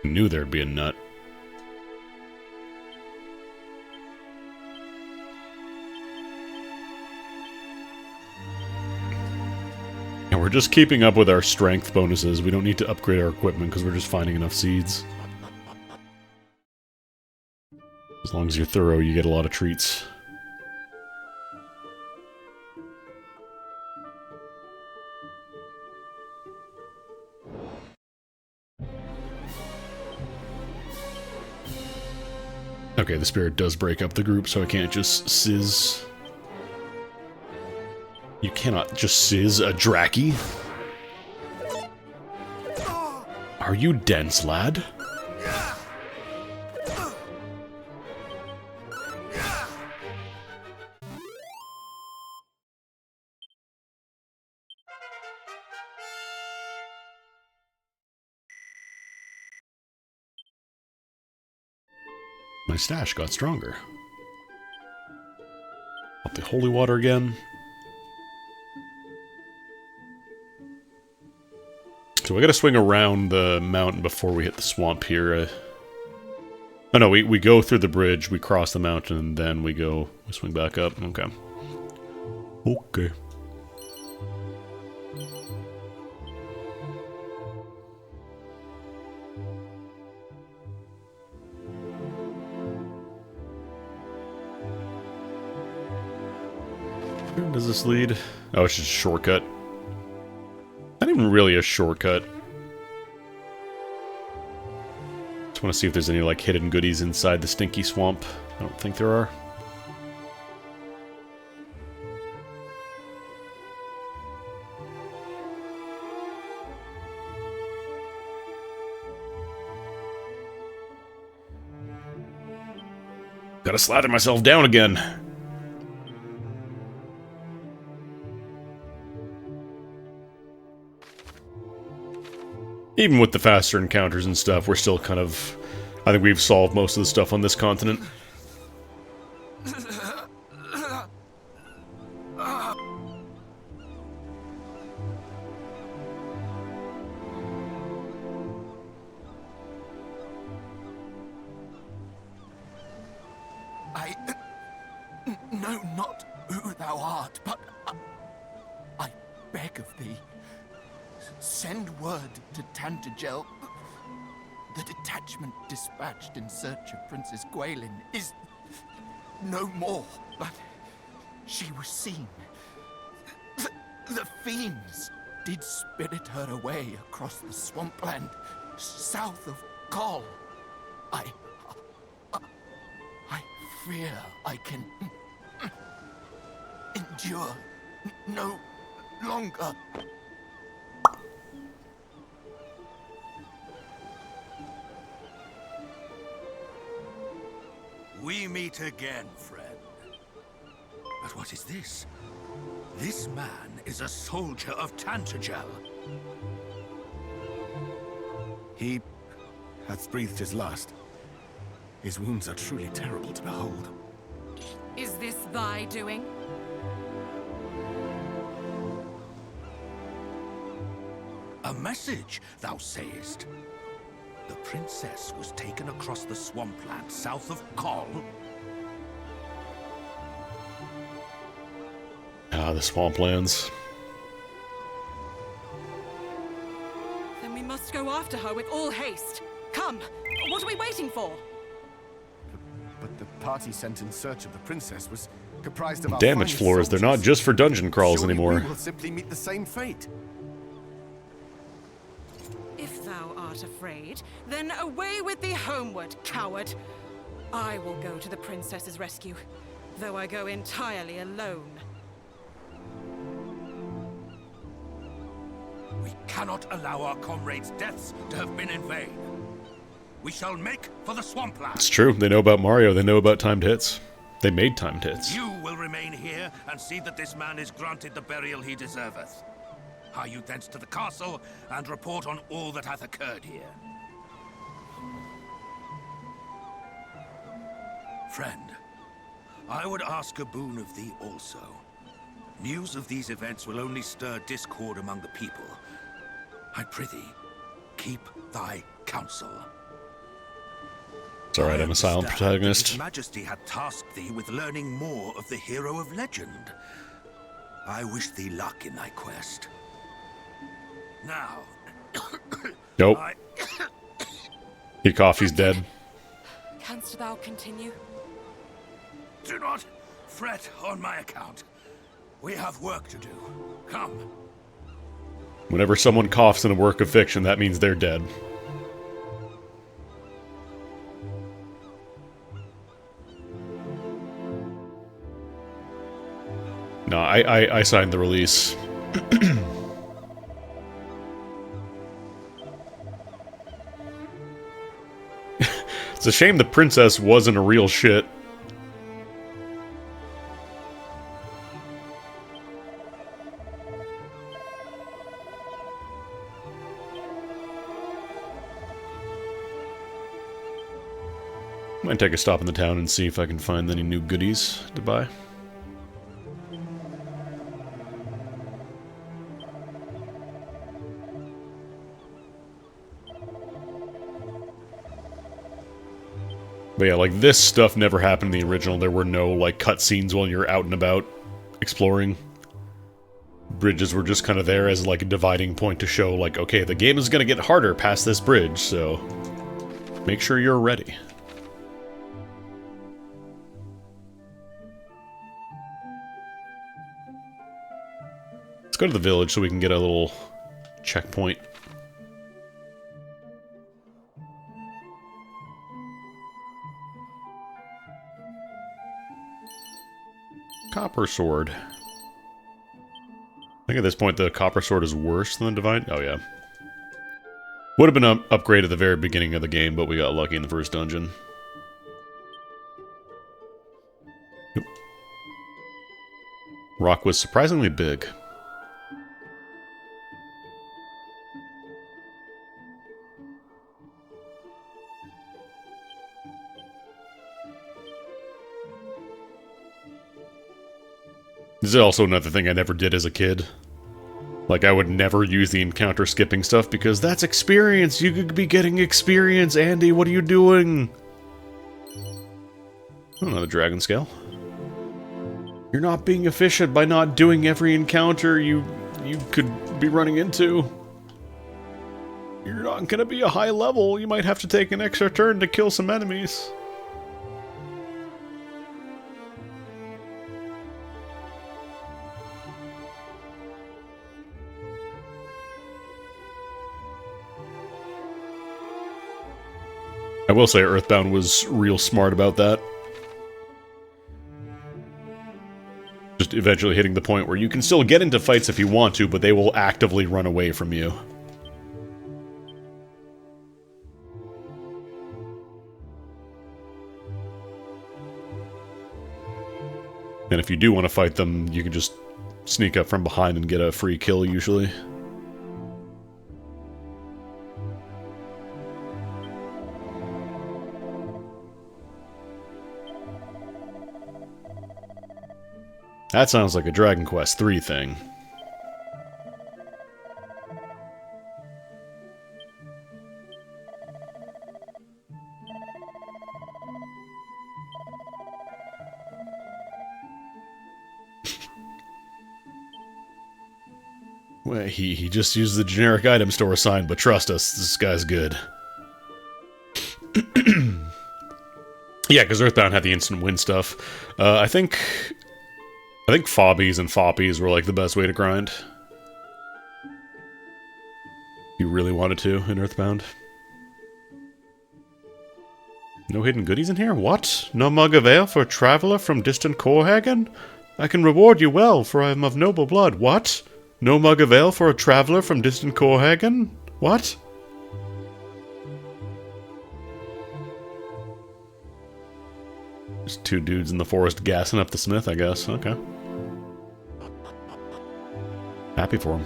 Speaker 1: Knew there'd be a nut. Yeah, we're just keeping up with our strength bonuses. We don't need to upgrade our equipment because we're just finding enough seeds. As long as you're thorough, you get a lot of treats. Okay, the spirit does break up the group, so I can't just sizz. You cannot just sizz a Draki. Are you dense, lad? My stash got stronger. Up the holy water again. So I gotta swing around the mountain before we hit the swamp here. Oh no, we go through the bridge, we cross the mountain, and then we swing back up. Okay. Okay. Where does this lead? Oh, it's just a shortcut. Not even really a shortcut. Just want to see if there's any, like, hidden goodies inside the stinky swamp. I don't think there are. Gotta slather myself down again. Even with the faster encounters and stuff, we're still kind of... I think we've solved most of the stuff on this continent.
Speaker 4: I know not who thou art, but I beg of thee, send word to Tantagel. The detachment dispatched in search of Princess Gwaelin is no more, but she was seen. The fiends did spirit her away across the swampland south of Kol. I fear I can endure no longer.
Speaker 5: We meet again, friend. But what is this? This man is a soldier of Tantagel.
Speaker 6: He hath breathed his last. His wounds are truly terrible to behold.
Speaker 7: Is this thy doing?
Speaker 5: A message, thou sayest? The princess was taken across the swampland south of Kol.
Speaker 1: Ah, the swamplands.
Speaker 7: Then we must go after her with all haste. Come! What are we waiting for?
Speaker 6: But the party sent in search of the princess was comprised of our
Speaker 1: Damage
Speaker 6: finest
Speaker 1: floors, they're not
Speaker 6: soldiers.
Speaker 1: just for dungeon crawls
Speaker 6: Surely
Speaker 1: anymore.
Speaker 6: we will simply meet the same fate.
Speaker 7: If thou art afraid, then away with thee homeward, coward. I will go to the princess's rescue, though I go entirely alone.
Speaker 5: We cannot allow our comrades' deaths to have been in vain. We shall make for the swampland.
Speaker 1: It's true, they know about Mario, they know about timed hits. They made timed hits.
Speaker 5: You will remain here and see that this man is granted the burial he deserveth. Hie you thence to the castle and report on all that hath occurred here. Friend, I would ask a boon of thee also. News of these events will only stir discord among the people. I prithee, keep thy counsel.
Speaker 1: It's alright, I'm a silent
Speaker 5: understand that
Speaker 1: protagonist.
Speaker 5: His Majesty had tasked thee with learning more of the hero of legend. I wish thee luck in thy quest. Now,
Speaker 1: Nope.
Speaker 5: I...
Speaker 1: He coughed, he's dead.
Speaker 7: Canst thou continue?
Speaker 5: Do not fret on my account. We have work to do. Come.
Speaker 1: Whenever someone coughs in a work of fiction, that means they're dead. No, I signed the release. It's a shame the princess wasn't a real shit. Might take a stop in the town and see if I can find any new goodies to buy. But yeah, like, this stuff never happened in the original. There were no, like, cutscenes while you're out and about exploring. Bridges were just kind of there as, like, a dividing point to show, like, okay, the game is gonna get harder past this bridge, so make sure you're ready. Let's go to the village so we can get a little checkpoint. Copper sword. I think at this point the copper sword is worse than the divine. Oh yeah. Would have been an upgrade at the very beginning of the game, but we got lucky in the first dungeon. Nope. Rock was surprisingly big. This is also another thing I never did as a kid. Like, I would never use the encounter skipping stuff because that's experience! You could be getting experience, Andy! What are you doing? Oh, another dragon scale. You're not being efficient by not doing every encounter you could be running into. You're not gonna be a high level. You might have to take an extra turn to kill some enemies. I will say Earthbound was real smart about that. Just eventually hitting the point where you can still get into fights if you want to, but they will actively run away from you. And if you do want to fight them, you can just sneak up from behind and get a free kill, usually. That sounds like a Dragon Quest III thing. Well, he just used the generic item store sign, but trust us, this guy's good. Yeah, because Earthbound had the instant win stuff. I think Fobbies and Foppies were like the best way to grind. You really wanted to in Earthbound. No hidden goodies in here? What? No mug of ale for a traveler from distant Korhagen? I can reward you well, for I am of noble blood. What? No mug of ale for a traveler from distant Korhagen? What? Just two dudes in the forest gassing up the smith, I guess. Okay. Happy for him.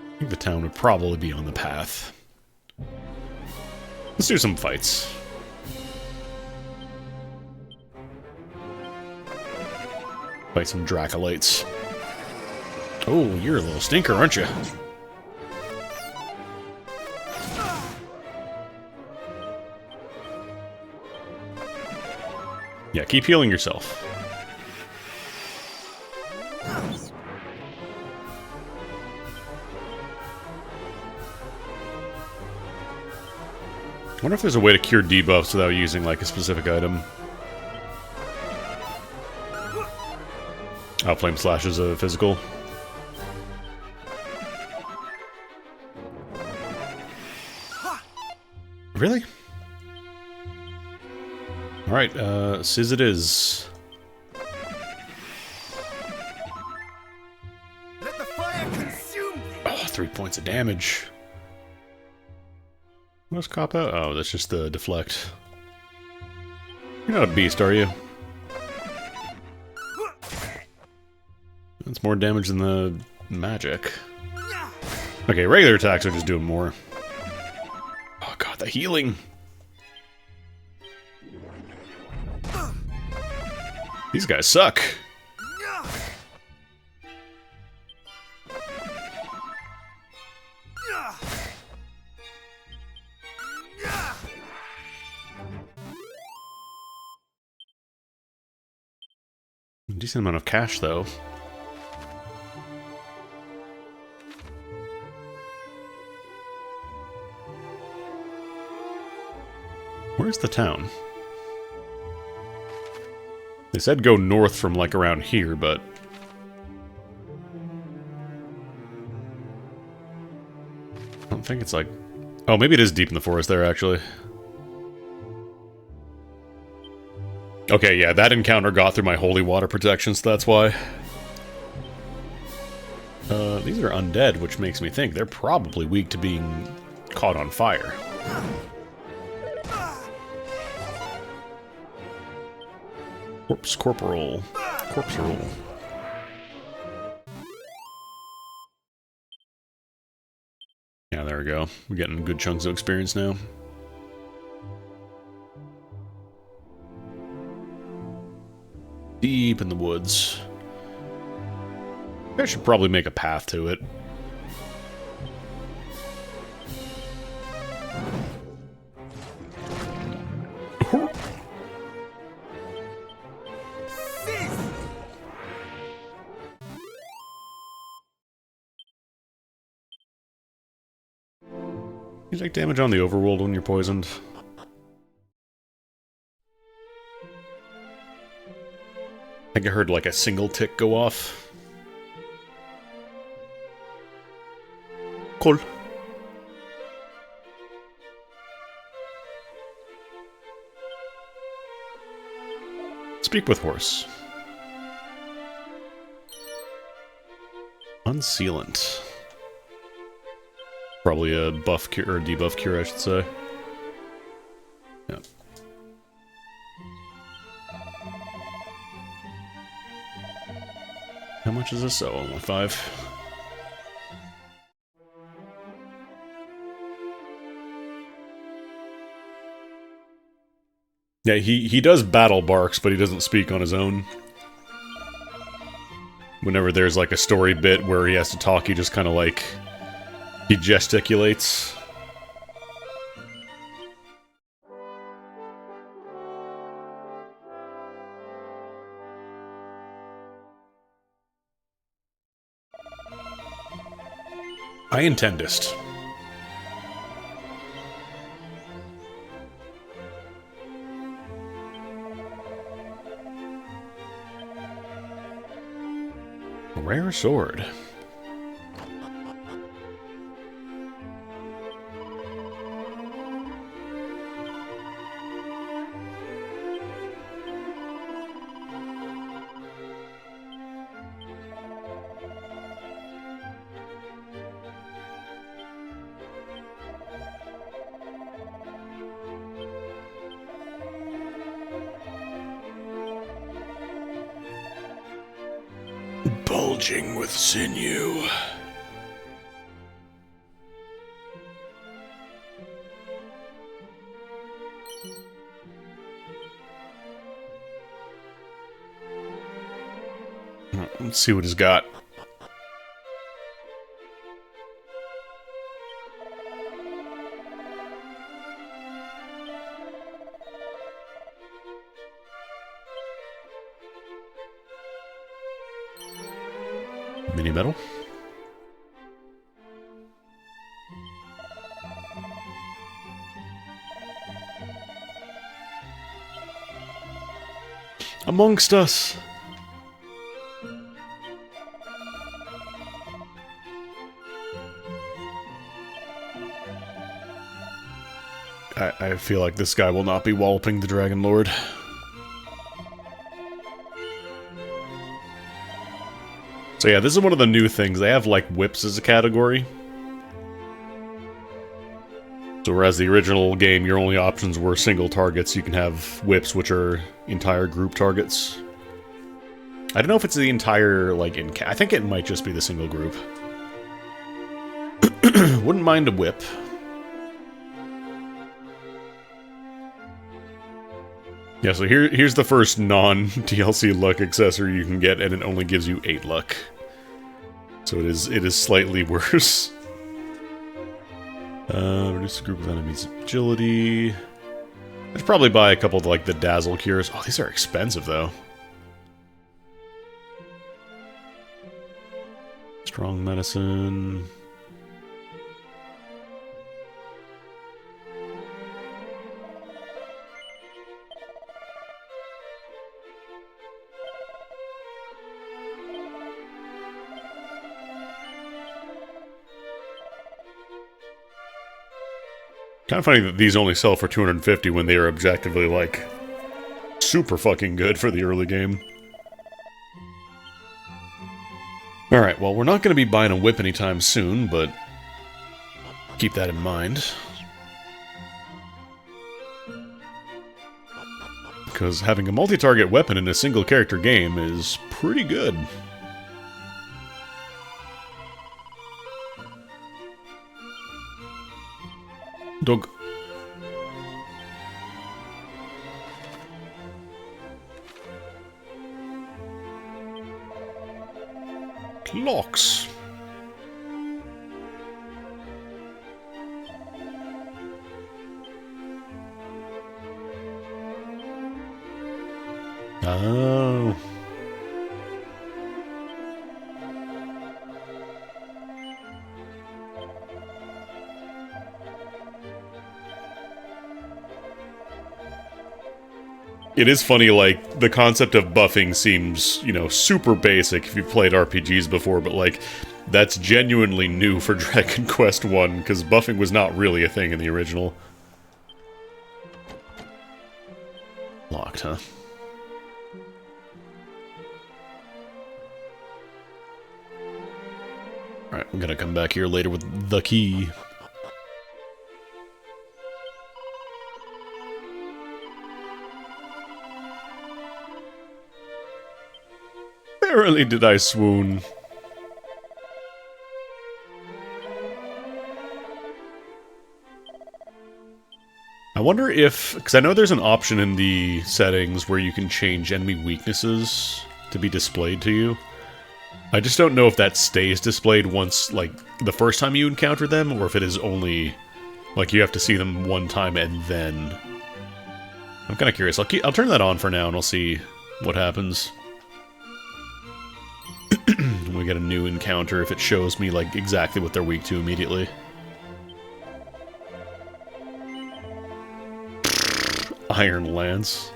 Speaker 1: I think the town would probably be on the path. Let's do some fights. Fight some Dracolites. Oh, you're a little stinker, aren't you? Yeah, keep healing yourself. I wonder if there's a way to cure debuffs without using, like, a specific item. Oh, Flame Slash is a physical. Really? Alright, Sizz it is.
Speaker 4: Let the fire consume thee!
Speaker 1: Oh, 3 points of damage. What's cop out? Oh, that's just the deflect. You're not a beast, are you? That's more damage than the magic. Okay, regular attacks are just doing more. Oh god, the healing! These guys suck! A decent amount of cash, though. Where's the town? They said go north from, like, around here, but... I don't think it's, like... Oh, maybe it is deep in the forest there, actually. Okay, yeah, that encounter got through my holy water protection, so that's why. These are undead, which makes me think they're probably weak to being caught on fire. Corporal. Yeah, there we go. We're getting good chunks of experience now. Deep in the woods. I should probably make a path to it. You take damage on the overworld when you're poisoned. I think I heard like a single tick go off. Cool. Speak with horse. Unsealant. Probably a buff cure, or debuff cure, I should say. Yeah. How much is this? Oh, only 5. Yeah, he does battle barks, but he doesn't speak on his own. Whenever there's like a story bit where he has to talk, he just kind of like... he gesticulates. I intendest. A rare sword. Bulging with sinew. Let's see what he's got. Mini medal. Amongst us. I feel like this guy will not be walloping the Dragon Lord. So yeah, this is one of the new things. They have, like, whips as a category. So whereas the original game, your only options were single targets, you can have whips, which are entire group targets. I don't know if it's the entire, like, I think it might just be the single group. Wouldn't mind a whip. Yeah, so here's the first non-DLC luck accessory you can get, and it only gives you 8 luck. So it is slightly worse. Reduce the group of enemies' agility. I should probably buy a couple of, like, the Dazzle Cures. Oh, these are expensive, though. Strong Medicine. Kind of funny that these only sell for 250 when they are objectively, like, super fucking good for the early game. Alright, well, we're not going to be buying a whip anytime soon, but keep that in mind. Because having a multi-target weapon in a single-character game is pretty good. Dog. Clocks. Oh. It is funny, like, the concept of buffing seems, you know, super basic if you've played RPGs before, but, like, that's genuinely new for Dragon Quest 1, because buffing was not really a thing in the original. Locked, huh? Alright, I'm gonna come back here later with the key. Verily did I swoon. I wonder if... because I know there's an option in the settings where you can change enemy weaknesses to be displayed to you. I just don't know if that stays displayed once, like, the first time you encounter them, or if it is only, like, you have to see them one time and then... I'm kind of curious. I'll turn that on for now and I'll see what happens. When we get a new encounter, if it shows me, like, exactly what they're weak to immediately. Iron Lance.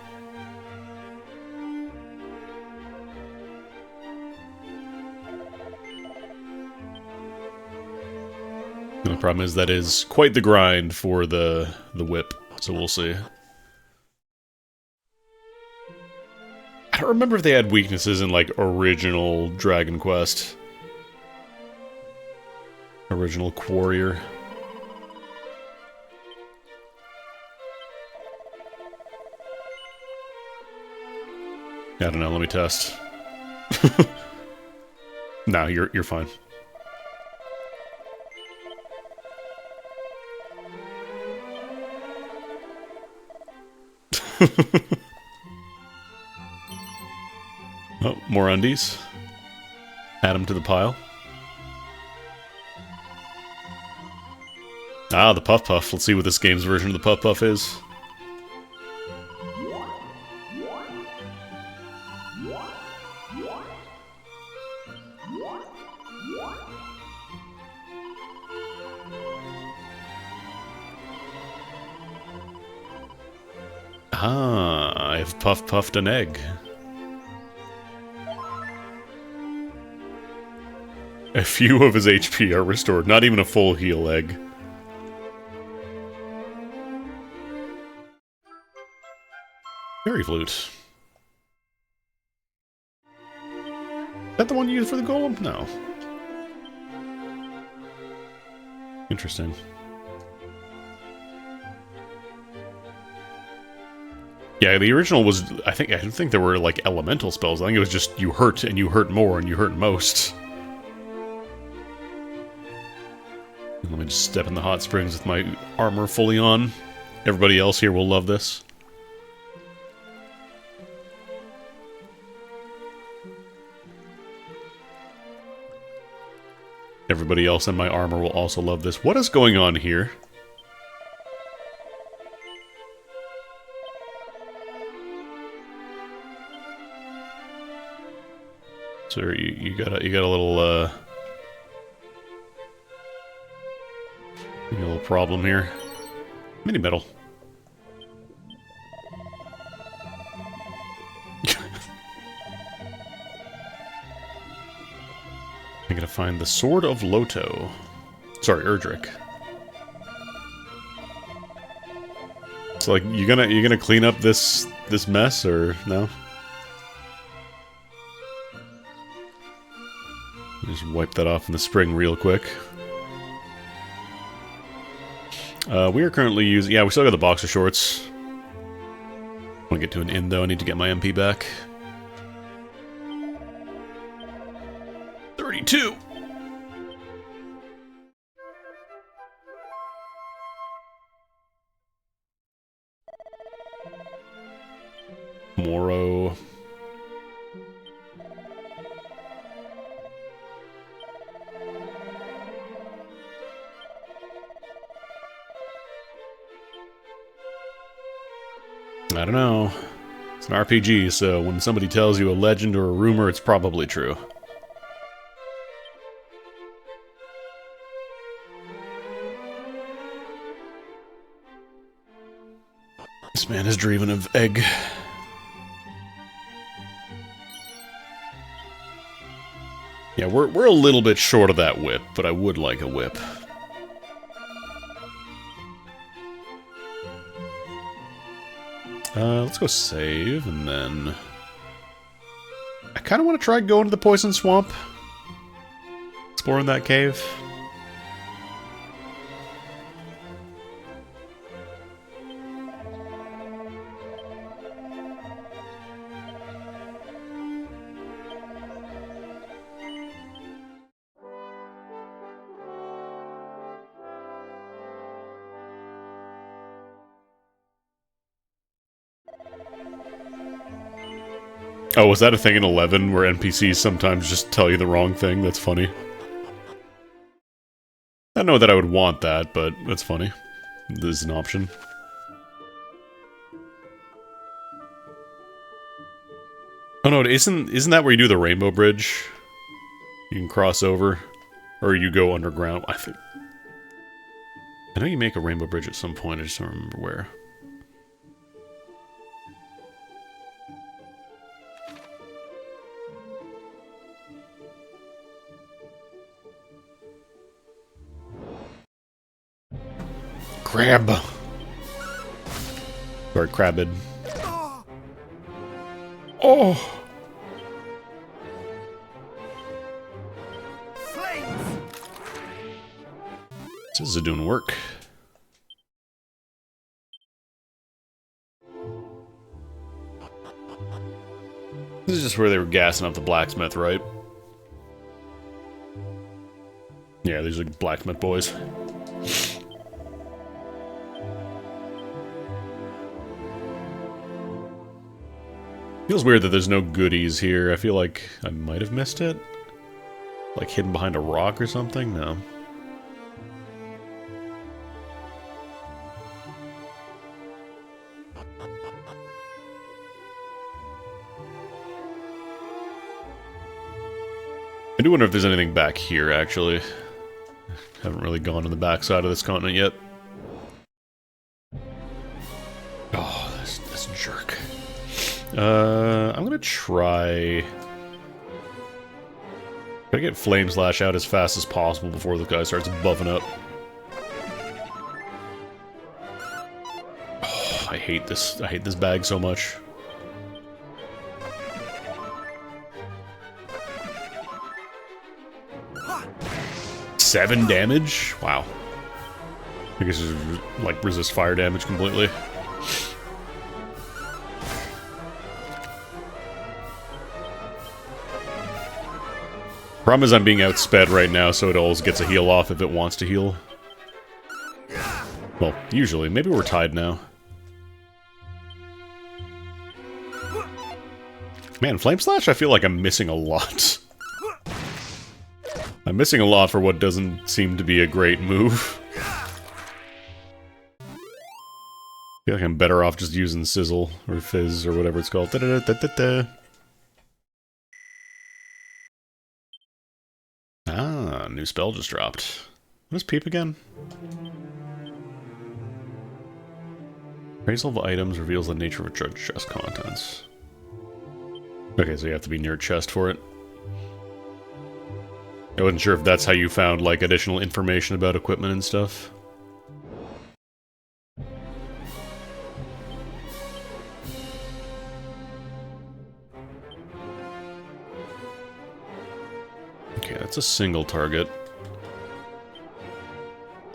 Speaker 1: The problem is that is quite the grind for the whip, so we'll see. I don't remember if they had weaknesses in, like, original Dragon Quest. Original Quarrior. I don't know, let me test. No, you're fine. Oh, more undies. Add them to the pile. Ah, the Puff Puff. Let's see what this game's version of the Puff Puff is. Ah, I've puffed an egg. A few of his HP are restored, not even a full heal egg. Fairy flute. Is that the one you used for the golem? No. Interesting. Yeah, the original was, I didn't think there were, like, elemental spells. I think it was just you hurt, and you hurt more, and you hurt most. Let me just step in the hot springs with my armor fully on. Everybody else here will love this. Everybody else in my armor will also love this. What is going on here? Sir, you got a little problem here. Mini metal. I'm gonna find the Sword of Loto. Sorry, Erdrick. So, like, you gonna clean up this mess, or no? Just wipe that off in the spring real quick. We are currently using... Yeah, we still got the boxer shorts. I want to get to an inn, though. I need to get my MP back. 32! Moro... I don't know. It's an RPG, so when somebody tells you a legend or a rumor, it's probably true. This man is dreaming of egg. Yeah, we're a little bit short of that whip, but I would like a whip. Let's go save, and then... I kind of want to try going to the Poison Swamp. Exploring that cave. Oh, was that a thing in 11 where NPCs sometimes just tell you the wrong thing? That's funny. I don't know that I would want that, but that's funny. This is an option. Oh no, isn't that where you do the Rainbow Bridge? You can cross over, or you go underground. I know you make a Rainbow Bridge at some point. I just don't remember where. Crab. Or crabbed. Oh! This is doing work. This is just where they were gassing up the blacksmith, right? Yeah, these are blacksmith boys. Feels weird that there's no goodies here. I feel like I might have missed it. Like hidden behind a rock or something? No. I do wonder if there's anything back here, actually. Haven't really gone to the backside of this continent yet. Oh, this I'm gonna try... Gotta get Flame Slash out as fast as possible before the guy starts buffing up. Oh, I hate this. I hate this bag so much. Seven damage? Wow. I guess it's like resist fire damage completely. Problem is I'm being outsped right now, so it always gets a heal off if it wants to heal. Well, usually. Maybe we're tied now. Man, Flame Slash, I feel like I'm missing a lot. I'm missing a lot for what doesn't seem to be a great move. I feel like I'm better off just using Sizzle, or Fizz, or whatever it's called. Da-da-da-da-da-da. Ah, new spell just dropped. What is Peep again? Appraisal of items reveals the nature of a treasure chest contents. Okay, so you have to be near a chest for it. I wasn't sure if that's how you found, like, additional information about equipment and stuff. Okay, that's a single target.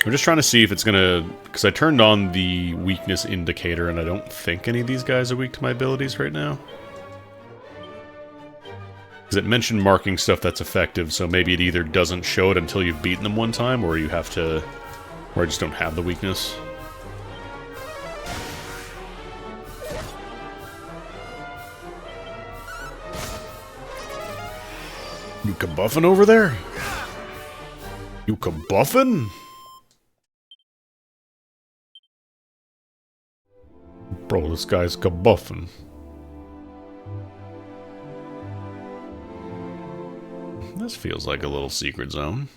Speaker 1: I'm just trying to see if it's gonna... Because I turned on the weakness indicator, and I don't think any of these guys are weak to my abilities right now. Because it mentioned marking stuff that's effective, so maybe it either doesn't show it until you've beaten them one time, or you have to... Or I just don't have the weakness. You kabuffin' over there? You kabuffin'? Bro, this guy's kabuffin'. This feels like a little secret zone.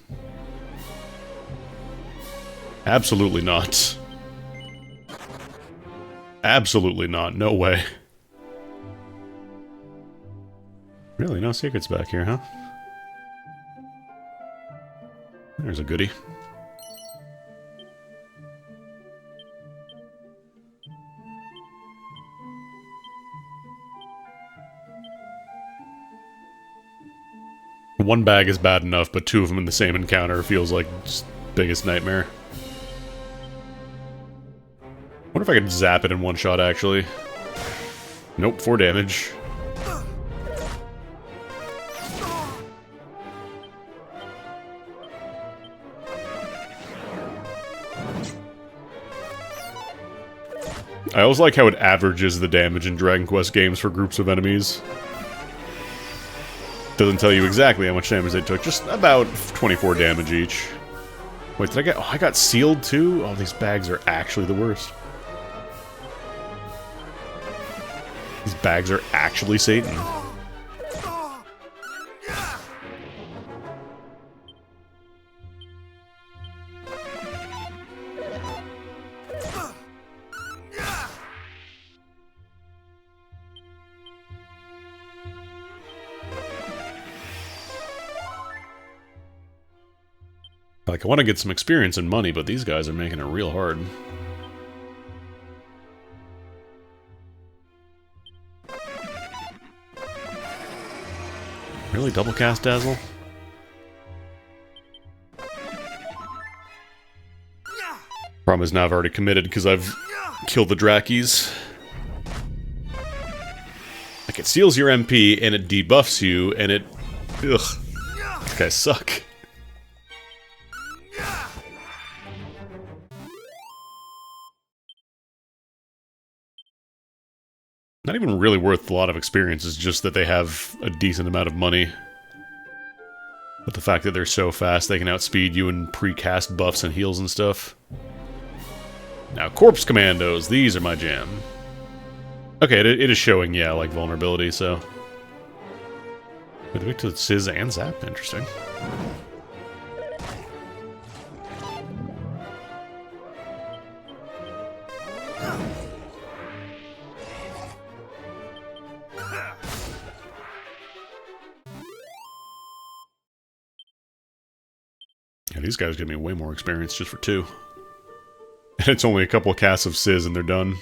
Speaker 1: Absolutely not. Absolutely not. No way. Really, no secrets back here, huh? There's a goodie. One bag is bad enough, but two of them in the same encounter feels like just biggest nightmare. Wonder if I could zap it in one shot, actually. Nope, 4 damage. I always like how it averages the damage in Dragon Quest games for groups of enemies. Doesn't tell you exactly how much damage they took, just about 24 damage each. Wait, did I get... Oh, I got sealed too? Oh, these bags are actually the worst. These bags are actually Satan. Like, I want to get some experience and money, but these guys are making it real hard. Really? Double cast Dazzle? Problem is now I've already committed because I've killed the Drakis. Like, it steals your MP, and it debuffs you, and it... Ugh. These guys suck. Not even really worth a lot of experience, it's just that they have a decent amount of money. But the fact that they're so fast, they can outspeed you in pre-cast buffs and heals and stuff. Now, Corpse Commandos, these are my jam. Okay, it is showing, yeah, like vulnerability, so... Wait, they to Sizz and Zap? Interesting. Yeah, these guys give me way more experience just for 2. And it's only a couple of casts of Sizz and they're done.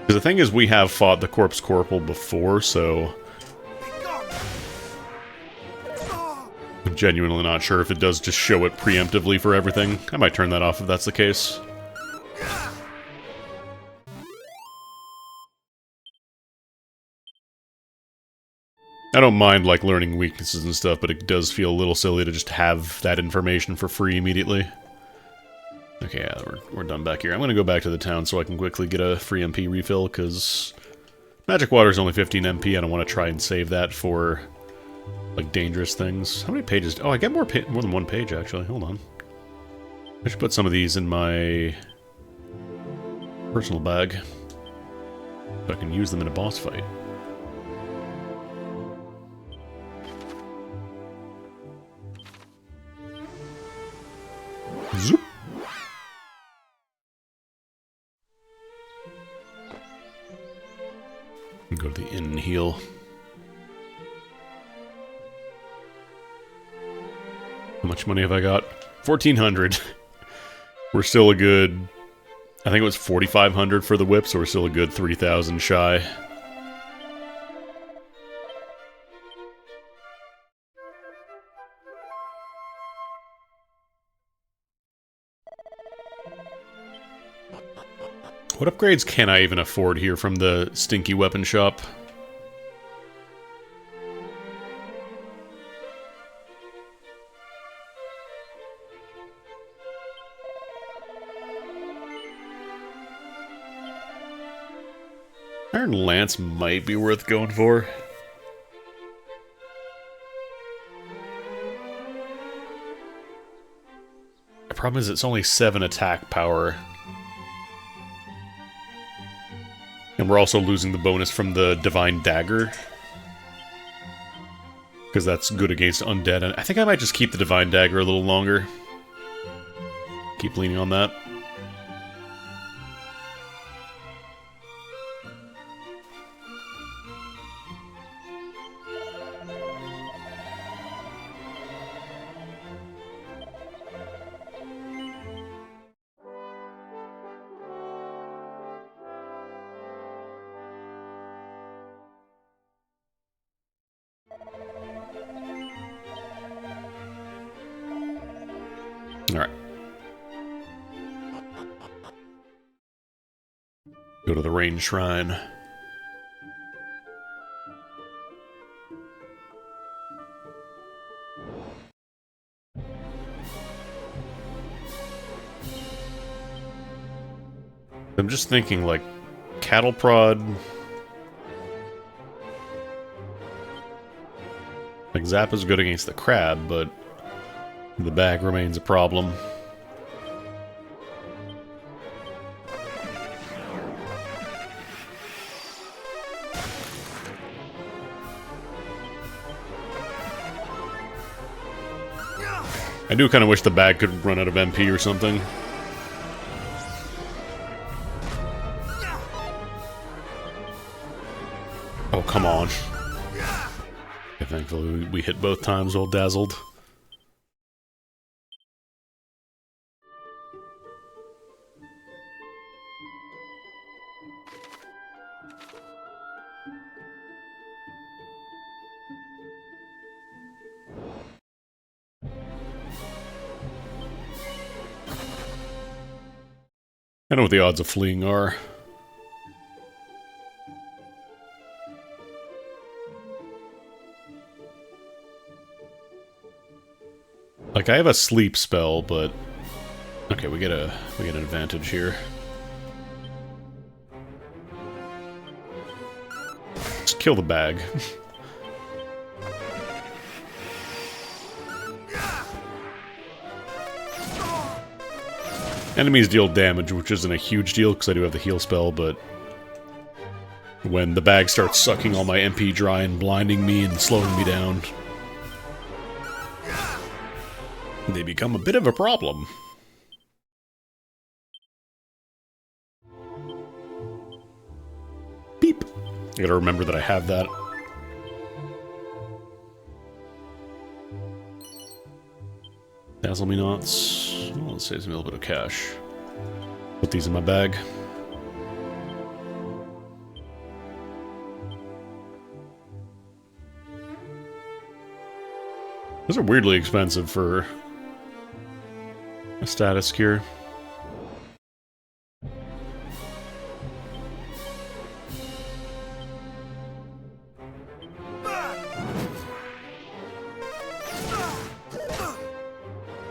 Speaker 1: The thing is, we have fought the Corpse Corporal before, so I'm genuinely not sure if it does just show it preemptively for everything. I might turn that off if that's the case. I don't mind, like, learning weaknesses and stuff, but it does feel a little silly to just have that information for free immediately. Okay, yeah, we're done back here. I'm gonna go back to the town so I can quickly get a free MP refill, because magic water is only 15 MP. I don't want to try and save that for, like, dangerous things. How many pages? Oh, I get more than 1 page, actually. Hold on. I should put some of these in my personal bag, so I can use them in a boss fight. Zoop. Go to the inn and heal. How much money have I got? 1,400. We're still a good... I think it was 4,500 for the whip, so we're still a good 3,000 shy. What upgrades can I even afford here from the stinky weapon shop? Iron Lance might be worth going for. The problem is it's only 7 attack power. And we're also losing the bonus from the Divine Dagger. Because that's good against undead. And I think I might just keep the Divine Dagger a little longer. Keep leaning on that. Alright. Go to the Rain Shrine. I'm just thinking, like, cattle prod... Like, Zappa's good against the crab, but the bag remains a problem. I do kind of wish the bag could run out of MP or something. Oh, come on. Yeah, thankfully we hit both times while dazzled. I know what the odds of fleeing are. Like, I have a sleep spell, but... Okay, we get an advantage here. Just kill the bag. Enemies deal damage, which isn't a huge deal, because I do have the heal spell, but... when the bag starts sucking all my MP dry and blinding me and slowing me down... they become a bit of a problem. I gotta remember that I have that. Dazzle me nots. Well, it saves me a little bit of cash. Put these in my bag. Those are weirdly expensive for a status cure.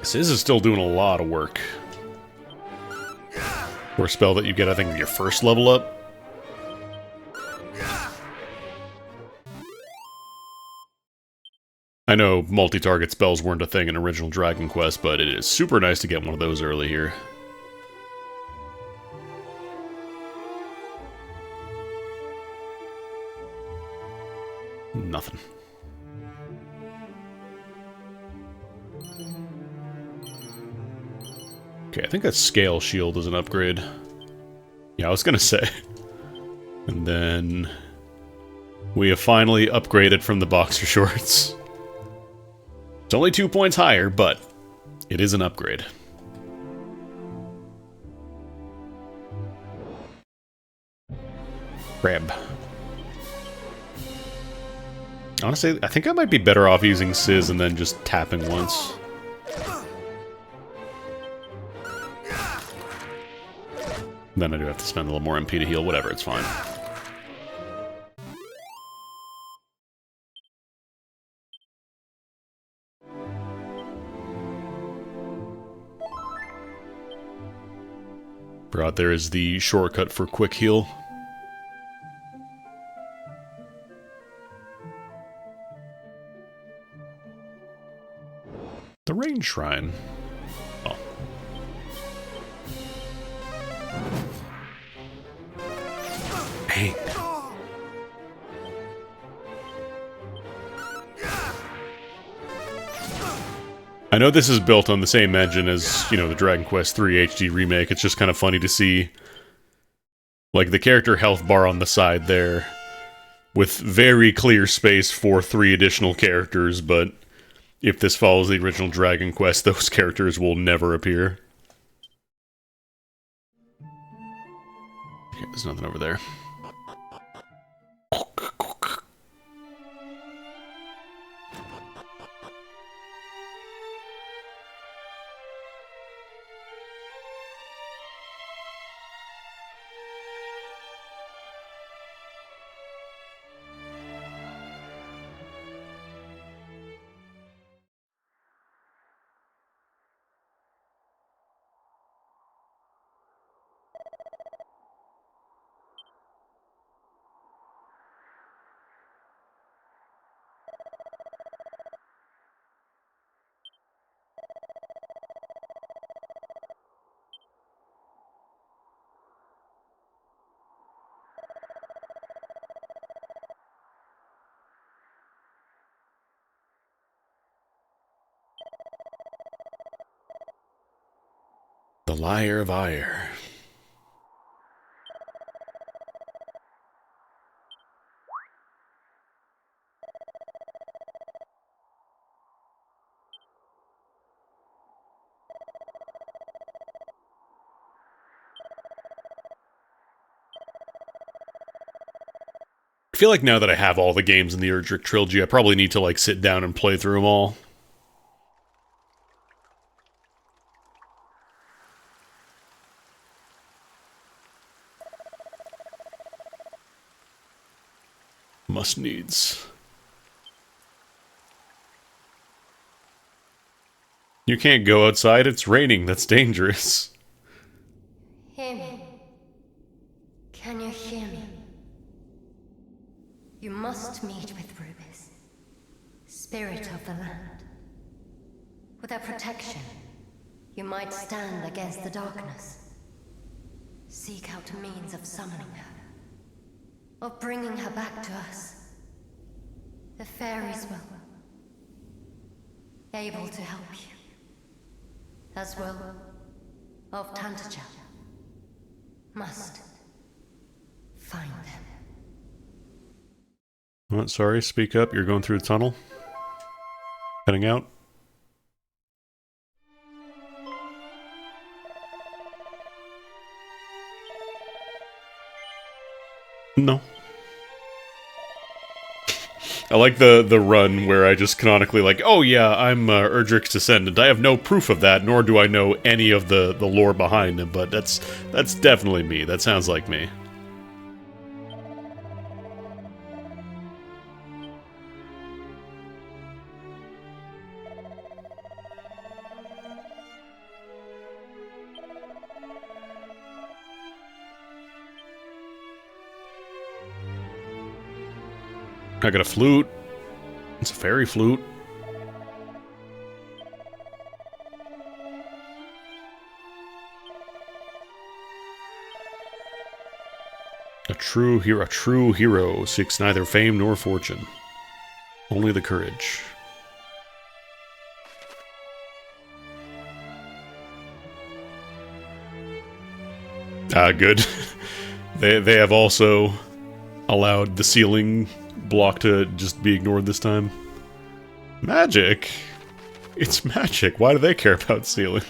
Speaker 1: Sizz is still doing a lot of work. For a spell that you get, I think, your first level up. I know multi-target spells weren't a thing in original Dragon Quest, but it is super nice to get one of those early here. Nothing. Okay, I think that Scale Shield is an upgrade. Yeah, I was gonna say. And then we have finally upgraded from the boxer shorts. It's only 2 points higher, but it is an upgrade. Grab. Honestly, I think I might be better off using Sizz and then just tapping once. Then I do have to spend a little more MP to heal. Whatever, it's fine. Forgot there is the shortcut for quick heal. The Rain Shrine. Oh. Dang. I know this is built on the same engine as, you know, the Dragon Quest III HD remake. It's just kind of funny to see, like, the character health bar on the side there, with very clear space for 3 additional characters, but if this follows the original Dragon Quest, those characters will never appear. Okay, there's nothing over there. The Liar of Ire. I feel like now that I have all the games in the Erdrick trilogy, I probably need to, like, sit down and play through them all. Must needs. You can't go outside, it's raining, that's dangerous.
Speaker 2: Hear me. Can you hear me? You must meet with Rubis, spirit of the land. With her protection, you might stand against the darkness. Seek out a means of summoning her, of bringing her back to us. The fairies will be able to help you, as will of Tantagel. Must find them.
Speaker 1: What? Sorry, speak up. You're going through the tunnel? Heading out? No. I like the run where I just canonically like, oh yeah, I'm Erdrick's descendant. I have no proof of that, nor do I know any of the lore behind him, but that's definitely me. That sounds like me. I got a flute. It's a fairy flute. A true hero seeks neither fame nor fortune, only the courage. Ah, good. They have also allowed the ceiling block to just be ignored this time. Magic? It's magic. Why do they care about ceilings?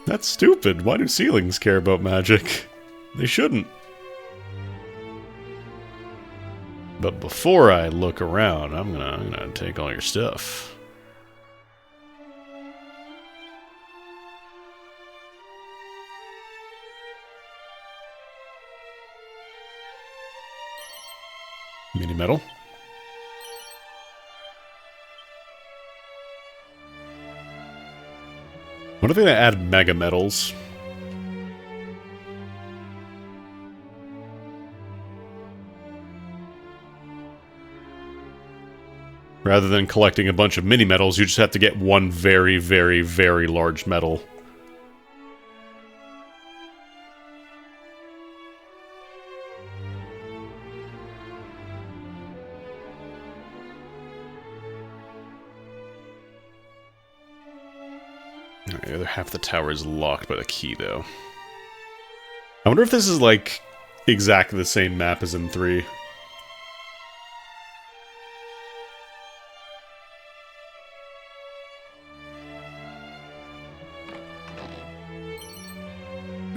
Speaker 1: That's stupid. Why do ceilings care about magic? They shouldn't. But before I look around, I'm gonna take all your stuff. Mini metal. What if they add mega metals? Rather than collecting a bunch of mini metals, you just have to get one very, very, very large metal. The other half of the tower is locked by the key, though. I wonder if this is, like, exactly the same map as in 3.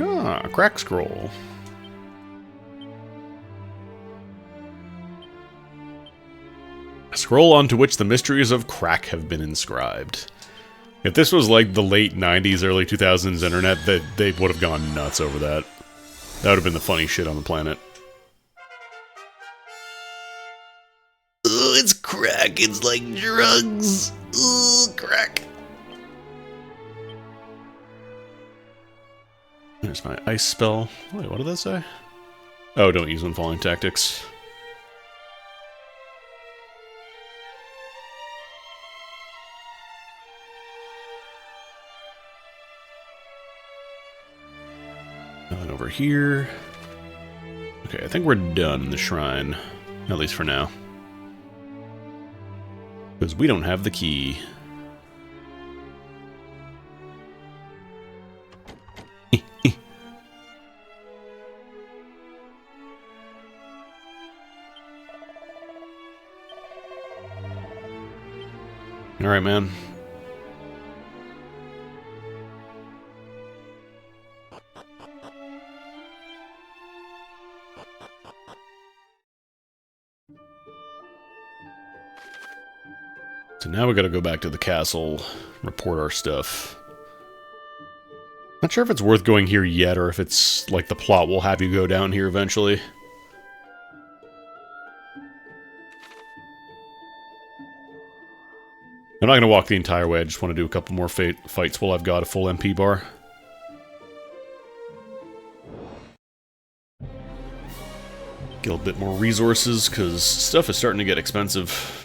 Speaker 1: Ah, crack scroll. A scroll onto which the mysteries of crack have been inscribed. If this was like the late 90s, early 2000s internet, they would have gone nuts over that. That would have been the funny shit on the planet. Ugh, it's crack. It's like drugs. Ugh, crack. There's my ice spell. Wait, what did that say? Oh, don't use when falling tactics. Nothing over here. Okay, I think we're done in the shrine. At least for now. Because we don't have the key. Alright, man. So now we gotta go back to the castle, report our stuff. Not sure if it's worth going here yet, or if it's like the plot will have you go down here eventually. I'm not gonna walk the entire way, I just want to do a couple more fights while I've got a full MP bar. Get a bit more resources, because stuff is starting to get expensive.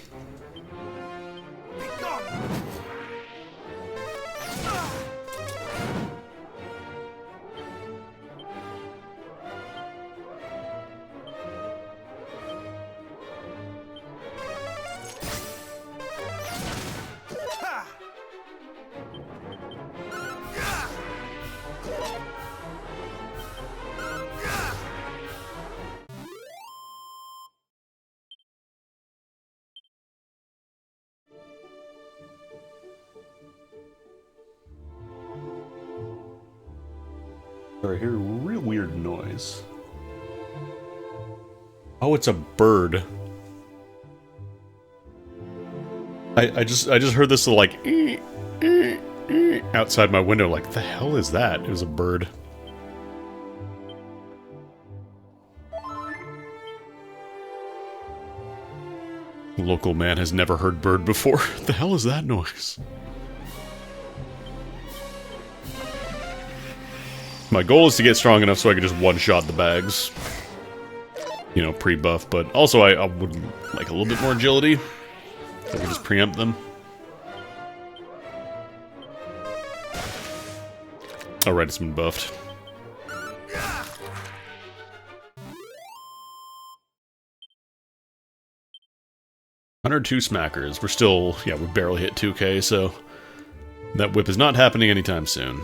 Speaker 1: Sorry, I hear a real weird noise. Oh, it's a bird. I just heard this little, like outside my window. Like, the hell is that? It was a bird. The local man has never heard bird before. The hell is that noise? My goal is to get strong enough so I can just one-shot the bags. You know, pre-buff, but also I would like a little bit more agility. So I can just preempt them. Alright, it's been buffed. "102 smackers." We're still, yeah, we barely hit 2k, so that whip is not happening anytime soon.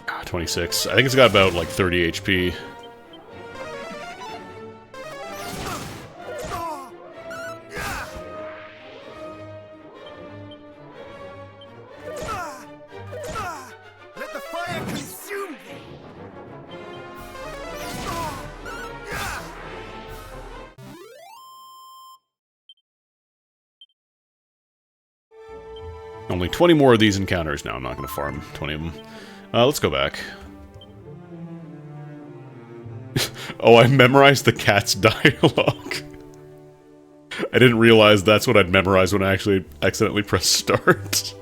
Speaker 1: Ah, 26. I think it's got about like 30 HP.
Speaker 4: Let the fire consume thee!
Speaker 1: Only 20 more of these encounters now. I'm not going to farm 20 of them. Let's go back. Oh, I memorized the cat's dialogue. I didn't realize that's what I'd memorized when I actually accidentally pressed start.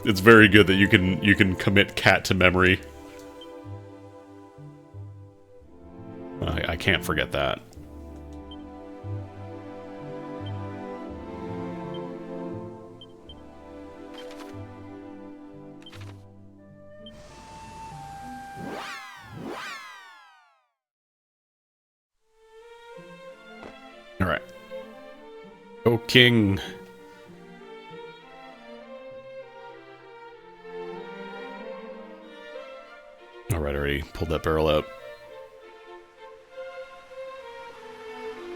Speaker 1: It's very good that you can commit cat to memory. I can't forget that. Alright. Oh, King. Alright, already pulled that barrel out.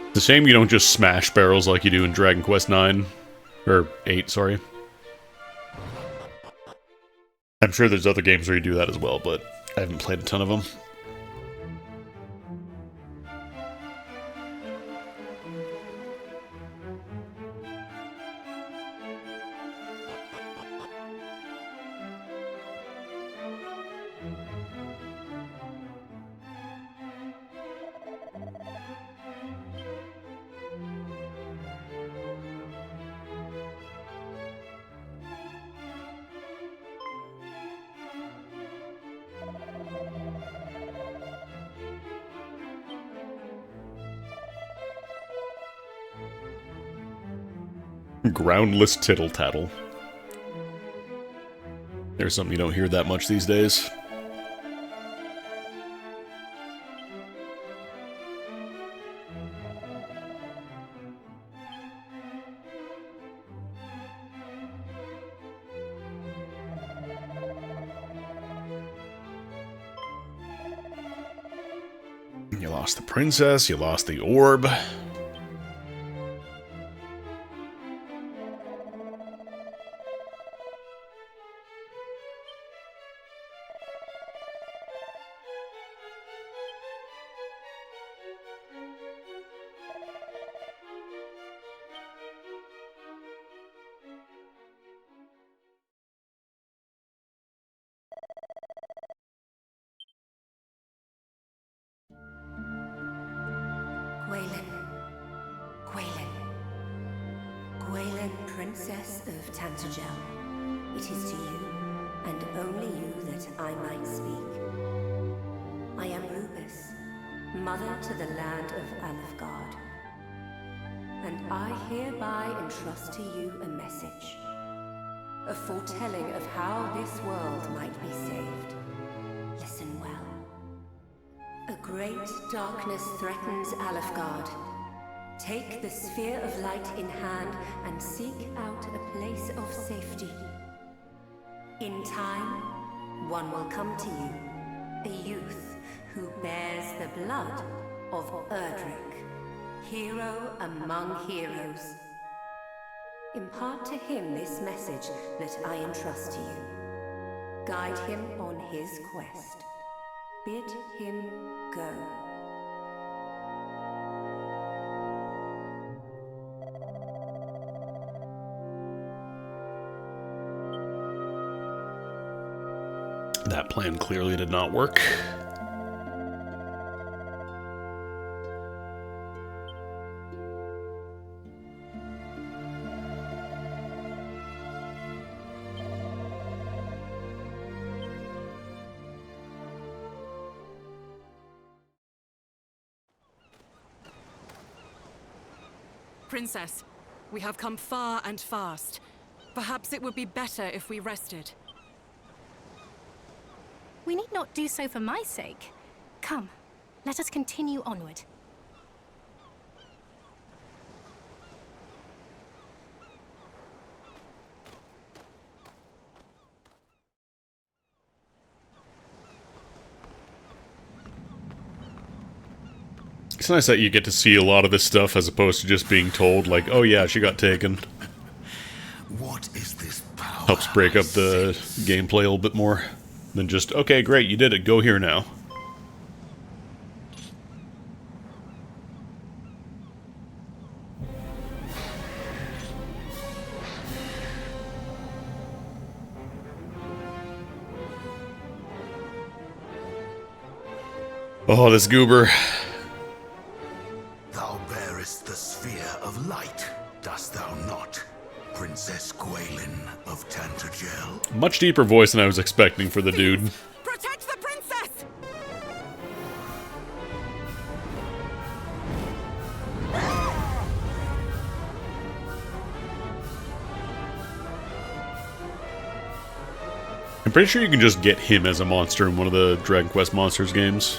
Speaker 1: It's a shame you don't just smash barrels like you do in Dragon Quest 9. Or 8, sorry. I'm sure there's other games where you do that as well, but I haven't played a ton of them. Groundless tittle-tattle. There's something you don't hear that much these days. You lost the princess, you lost the orb.
Speaker 8: Gwaelin, Princess of Tantagel, it is to you, and only you, that I might speak. I am Rubus, mother to the land of Alefgard, and I hereby entrust to you a message, a foretelling of how this world might be saved. Listen well. A great darkness threatens Alefgard. Take the sphere of light in hand and seek out a place of safety. In time, one will come to you, a youth who bears the blood of Erdrick, hero among heroes. Impart to him this message that I entrust to you. Guide him on his quest. Bid him go.
Speaker 1: That plan clearly did not work.
Speaker 7: Princess, we have come far and fast. Perhaps it would be better if we rested.
Speaker 9: We need not do so for my sake. Come, let us continue onward.
Speaker 1: It's nice that you get to see a lot of this stuff as opposed to just being told, like, oh yeah, she got taken.
Speaker 5: What is this power?
Speaker 1: Helps break up the gameplay a little bit more than just, okay, great, you did it, go here now. Oh, this goober.
Speaker 5: Thou bearest the sphere of light, dost thou not, Princess Gwaelin of Tantagel?
Speaker 1: Much deeper voice than I was expecting for the dude.
Speaker 7: Protect the princess!
Speaker 1: I'm pretty sure you can just get him as a monster in one of the Dragon Quest Monsters games.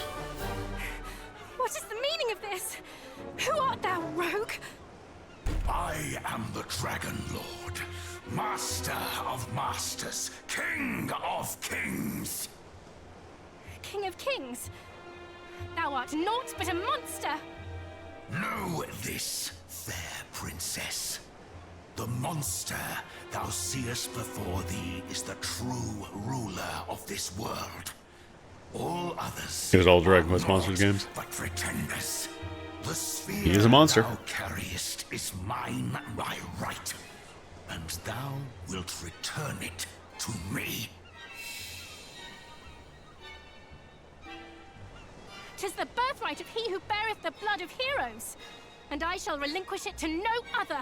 Speaker 9: What is the meaning of this? Who art thou, rogue?
Speaker 5: I am the Dragon Lord, Master of Masters, King of Kings.
Speaker 9: King of kings? Thou art naught but a monster!
Speaker 5: Know this, fair princess. The monster thou seest before thee is the true ruler of this world. All others
Speaker 1: It was all Dragon
Speaker 5: are
Speaker 1: Quest Monsters
Speaker 5: naught
Speaker 1: games.
Speaker 5: but pretenders. The sphere
Speaker 1: He is a monster.
Speaker 5: thou carriest is mine by right, and thou wilt return it to me.
Speaker 9: 'Tis the birthright of he who beareth the blood of heroes, and I shall relinquish it to no other.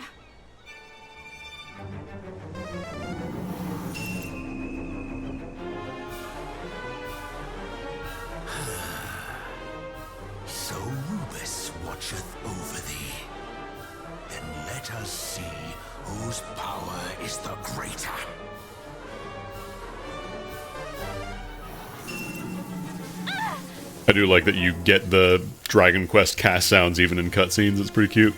Speaker 5: So Rubus watcheth over thee. Then let us see whose power is the greater.
Speaker 1: I do like that you get the Dragon Quest cast sounds even in cutscenes. It's pretty cute.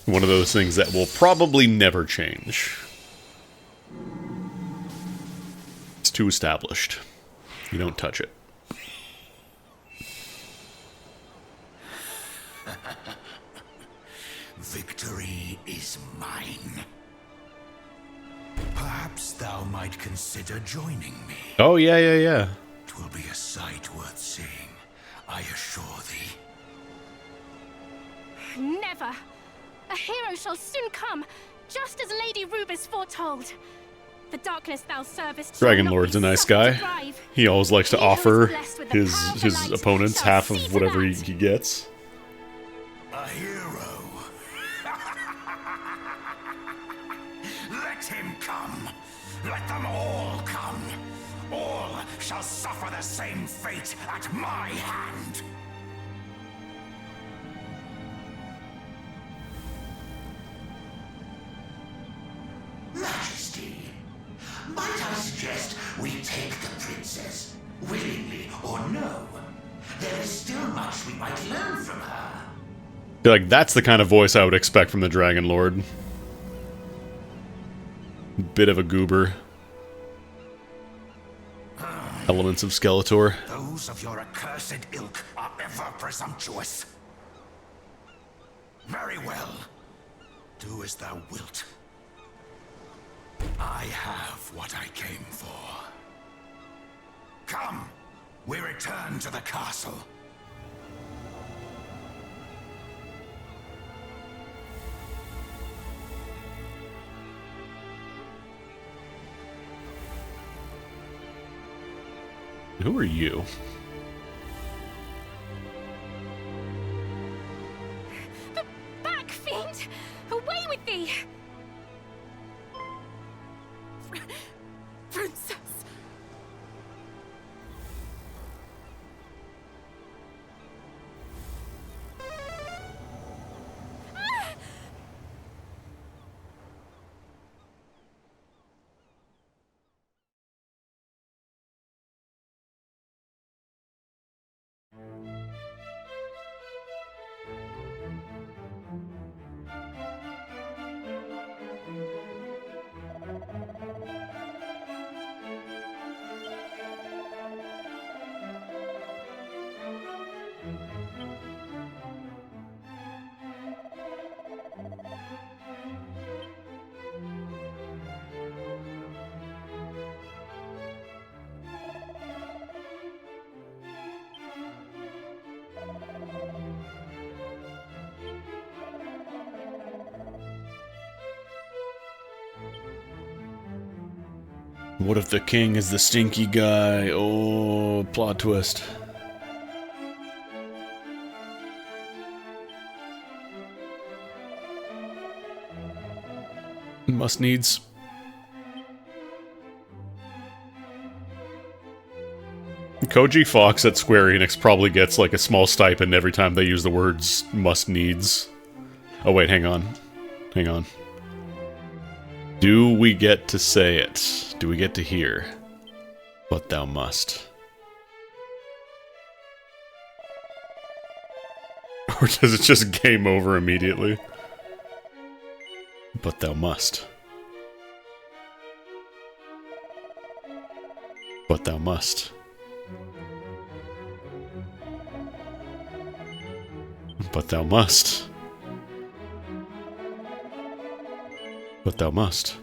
Speaker 1: One of those things that will probably never change. It's too established. You don't touch it.
Speaker 5: Victory is mine. Perhaps thou might consider joining me.
Speaker 1: Oh, yeah.
Speaker 5: 'Twill be a sight worth seeing, I assure thee.
Speaker 9: Never! A hero shall soon come, just as Lady Rubus foretold. The darkness thou servest shall
Speaker 1: Dragon
Speaker 9: not
Speaker 1: Lord's
Speaker 9: be
Speaker 1: a nice
Speaker 9: suffered to
Speaker 1: guy.
Speaker 9: thrive.
Speaker 1: He always likes to
Speaker 9: He who is
Speaker 1: offer
Speaker 9: blessed with the power of the
Speaker 1: his
Speaker 9: light
Speaker 1: opponents
Speaker 9: shall
Speaker 1: half
Speaker 9: see
Speaker 1: of
Speaker 9: to
Speaker 1: whatever
Speaker 9: that.
Speaker 1: he gets.
Speaker 5: A hero. Let him come. Let them all come. All shall suffer the same fate at my hand. Majesty, might I suggest we take the princess, willingly or no? There is still much we might learn from her.
Speaker 1: I feel like that's the kind of voice I would expect from the Dragon Lord. Bit of a goober. elements of Skeletor.
Speaker 5: Those of your accursed ilk are ever presumptuous. Very well. Do as thou wilt. I have what I came for. Come, we return to the castle.
Speaker 1: Who are you?
Speaker 9: The back fiend! Away with thee!
Speaker 7: Princess!
Speaker 1: What if the king is the stinky guy? Oh, plot twist. Must needs. Koji Fox at Square Enix probably gets like a small stipend every time they use the words must needs. Oh wait, hang on. Hang on. Do we get to say it? Do we get to hear? But thou must. Or does it just game over immediately? But thou must. But thou must. But thou must. But thou must.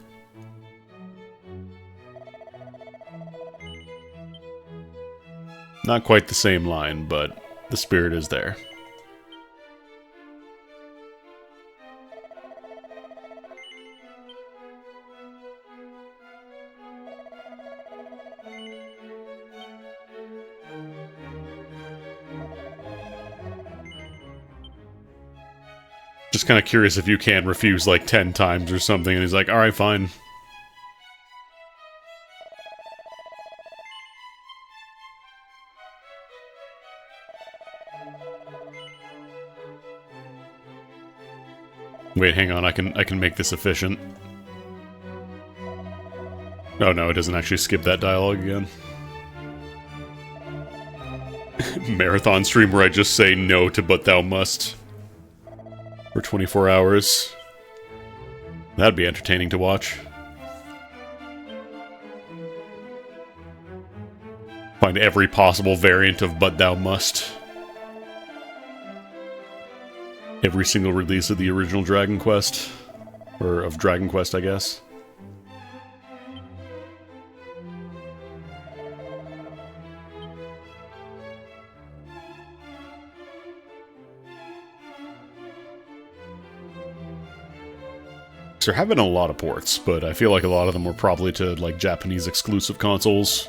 Speaker 1: Not quite the same line, but the spirit is there. Just kind of curious if you can refuse like 10 times or something, and he's like, alright, fine. Wait, hang on, I can make this efficient. Oh no, it doesn't actually skip that dialogue again. Marathon stream where I just say no to but thou must. For 24 hours. That'd be entertaining to watch. Find every possible variant of but thou must. Every single release of the original Dragon Quest. Or of Dragon Quest, I guess. They're having a lot of ports, but I feel like a lot of them were probably to, like, Japanese exclusive consoles.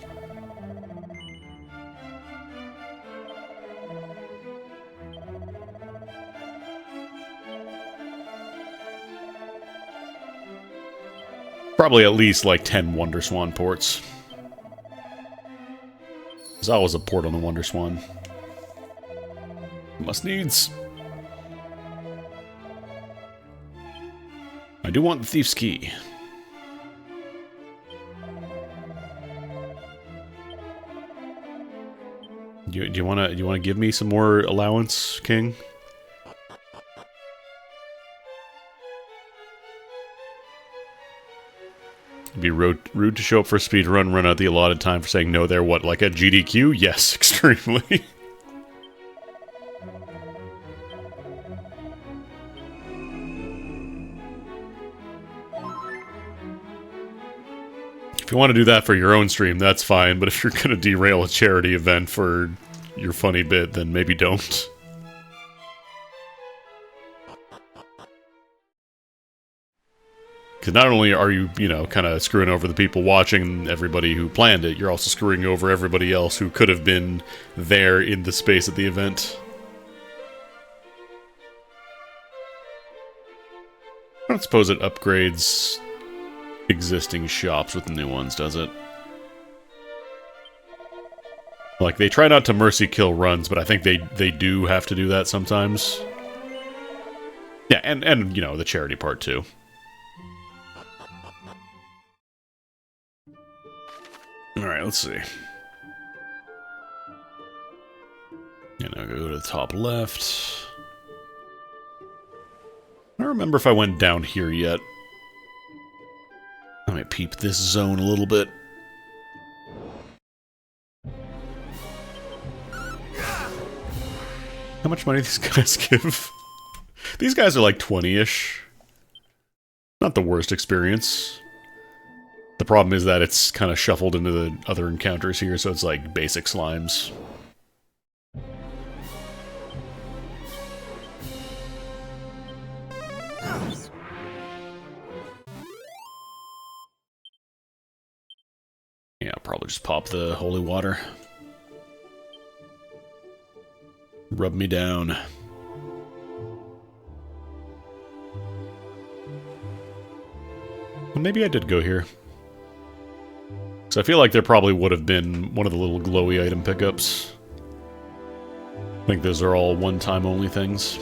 Speaker 1: Probably at least, like, 10 WonderSwan ports. There's always a port on the WonderSwan. Must needs. I do want the Thief's Key. Do you wanna give me some more allowance, King? It'd be rude to show up for a speed run out the allotted time for saying no there. What, like at GDQ? Yes, extremely. If you want to do that for your own stream, that's fine, but if you're going to derail a charity event for your funny bit, then maybe don't. Because not only are you, you know, kind of screwing over the people watching, everybody who planned it, you're also screwing over everybody else who could have been there in the space at the event. I don't suppose it upgrades existing shops with the new ones, does it? Like, they try not to mercy kill runs, but I think they do have to do that sometimes. Yeah, and you know, the charity part too. Alright, let's see. And I'll go to the top left. I don't remember if I went down here yet. Let me peep this zone a little bit. How much money these guys give? These guys are like 20-ish. Not the worst experience. The problem is that it's kind of shuffled into the other encounters here, so it's like basic slimes. Yeah, I'll probably just pop the holy water. Rub me down. Well, maybe I did go here. So I feel like there probably would have been one of the little glowy item pickups. I think those are all one-time only things.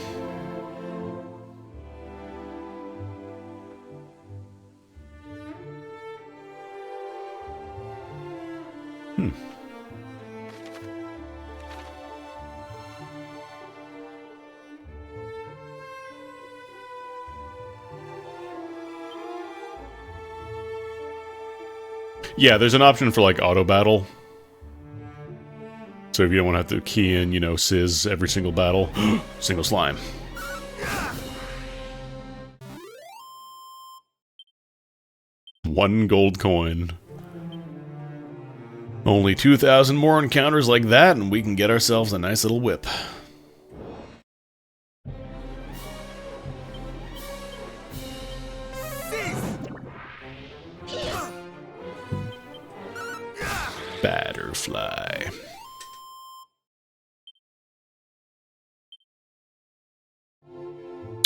Speaker 1: Yeah, there's an option for, like, auto-battle. So if you don't want to have to key in, you know, Sizz every single battle. Single slime. One gold coin. Only 2,000 more encounters like that, and we can get ourselves a nice little whip. Batterfly.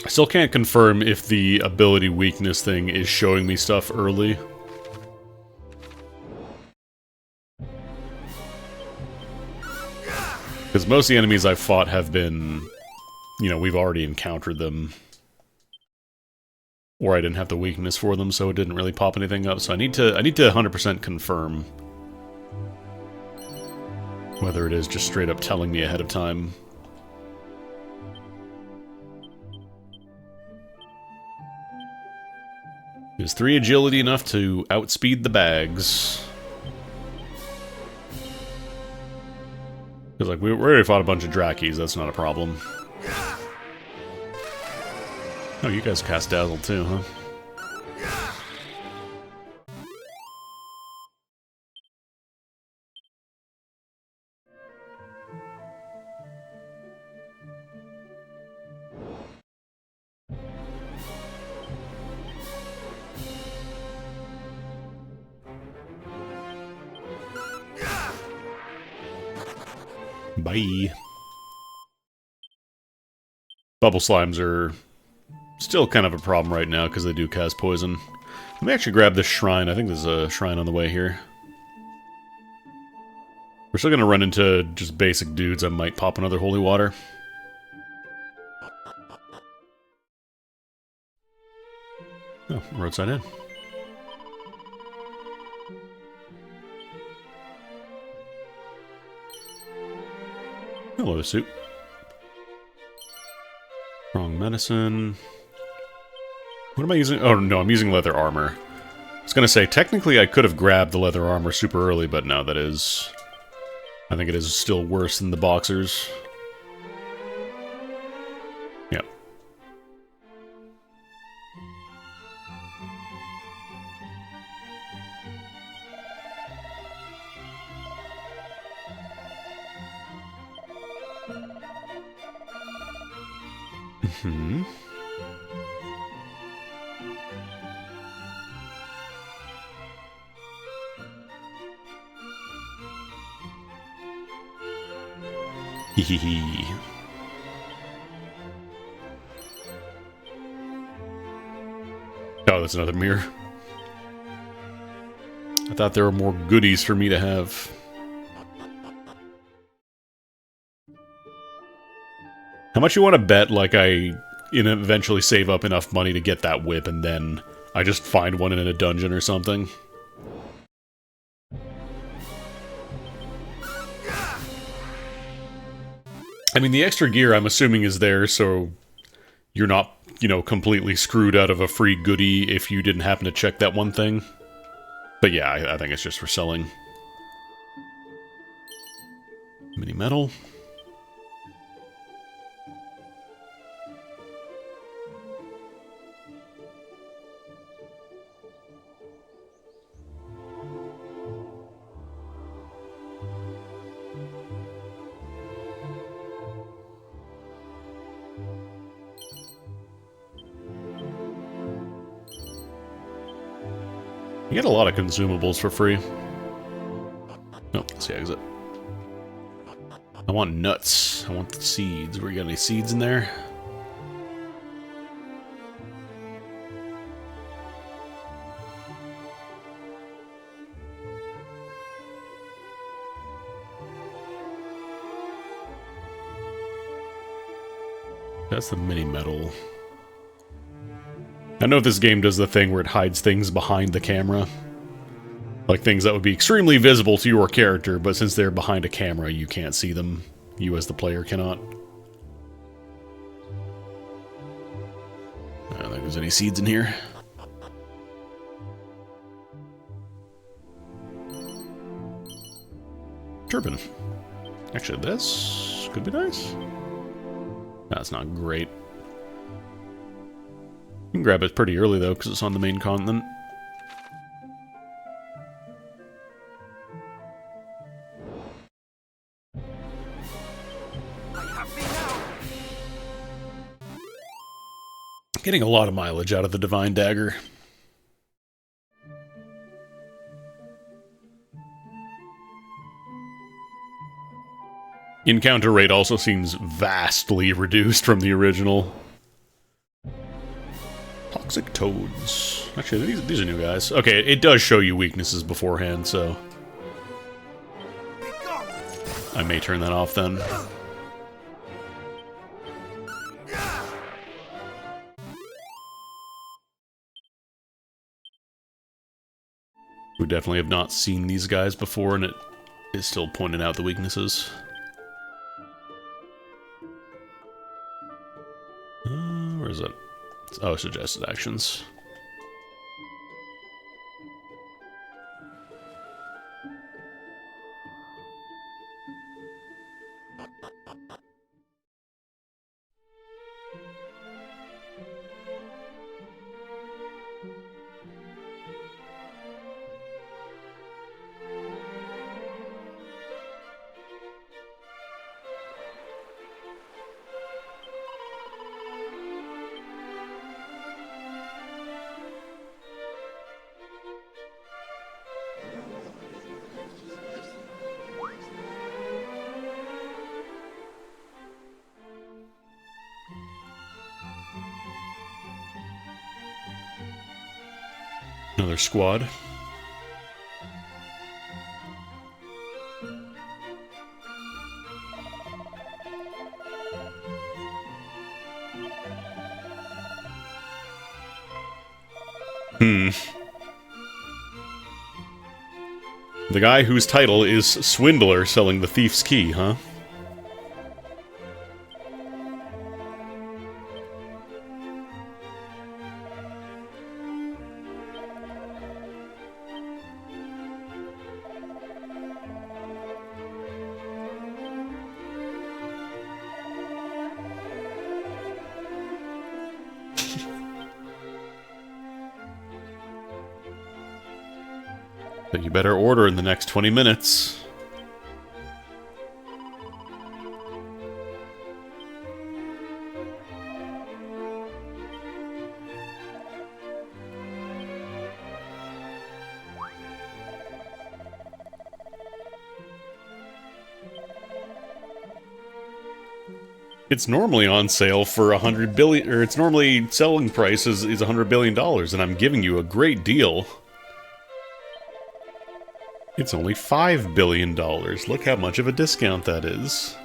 Speaker 1: I still can't confirm if the ability weakness thing is showing me stuff early. Because most of the enemies I've fought have been, you know, we've already encountered them. Or I didn't have the weakness for them, so it didn't really pop anything up. So I need to 100% confirm whether it is just straight up telling me ahead of time. Is 3 agility enough to outspeed the bags? Because, like, we already fought a bunch of Drakis, that's not a problem. Oh, you guys cast Dazzle too, huh? Bye. Bubble slimes are still kind of a problem right now because they do cast poison. Let me actually grab this shrine. I think there's a shrine on the way here. We're still going to run into just basic dudes. I might pop another holy water. Oh, roadside inn. Hello, suit. Wrong medicine. What am I using? Oh, no, I'm using leather armor. was gonna say, technically I could have grabbed the leather armor super early, but no, that is... I think it is still worse than the boxers. Yep. Mm-hmm. Hehehe. Oh, that's another mirror. I thought there were more goodies for me to have. How much you want to bet, like, I eventually save up enough money to get that whip, and then I just find one in a dungeon or something? I mean, the extra gear, I'm assuming, is there, so you're not, you know, completely screwed out of a free goodie if you didn't happen to check that one thing. But yeah, I think it's just for selling. Mini metal. You get a lot of consumables for free. Nope, that's the exit. I want nuts. I want the seeds. We got any seeds in there? That's the mini metal. I know if this game does the thing where it hides things behind the camera. Like things that would be extremely visible to your character, but since they're behind a camera, you can't see them. You as the player cannot. I don't think there's any seeds in here. Turban. Actually, this could be nice. That's not great. You can grab it pretty early, though, because it's on the main continent. Getting a lot of mileage out of the Divine Dagger. Encounter rate also seems vastly reduced from the original. Toxic toads. Actually, these are new guys. Okay, it does show you weaknesses beforehand, so... I may turn that off then. We definitely have not seen these guys before, and it is still pointing out the weaknesses. Where is it? Oh, suggested actions. Another squad. The guy whose title is Swindler selling the Thief's Key, huh? But you better order in the next 20 minutes. It's normally on sale for $100 billion, or its normally selling price is $100 billion, and I'm giving you a great deal. It's only $5 billion. Look how much of a discount that is.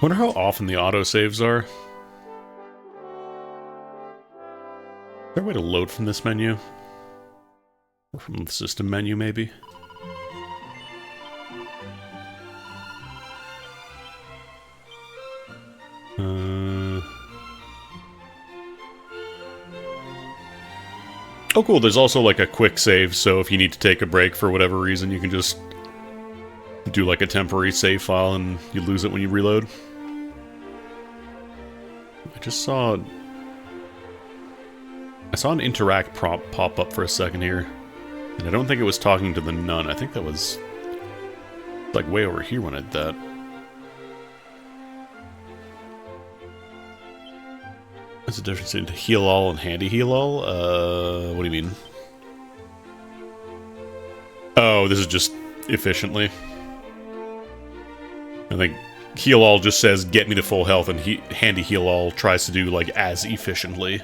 Speaker 1: Wonder how often the autosaves are. Is there a way to load from this menu? Or from the system menu, maybe? Oh cool, there's also like a quick save, so if you need to take a break for whatever reason, you can just do like a temporary save file and you lose it when you reload. I saw an interact prompt pop up for a second here, and I don't think it was talking to the nun. I think that was like way over here when I did that. What's the difference between heal all and handy heal all? What do you mean? Oh, this is just efficiently. I think heal all just says get me to full health, and handy heal all tries to do like as efficiently,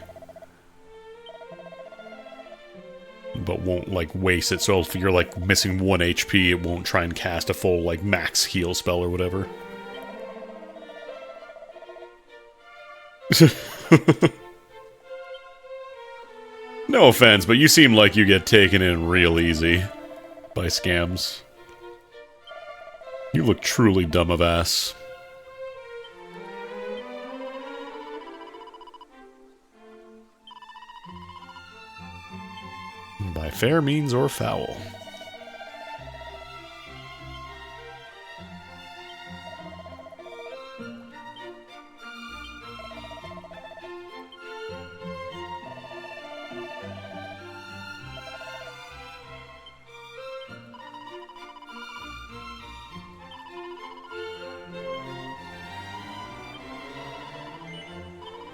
Speaker 1: but won't like waste it. So if you're like missing 1 HP, it won't try and cast a full like max heal spell or whatever. No offense, but you seem like you get taken in real easy by scams. You look truly dumb of ass. By fair means or foul.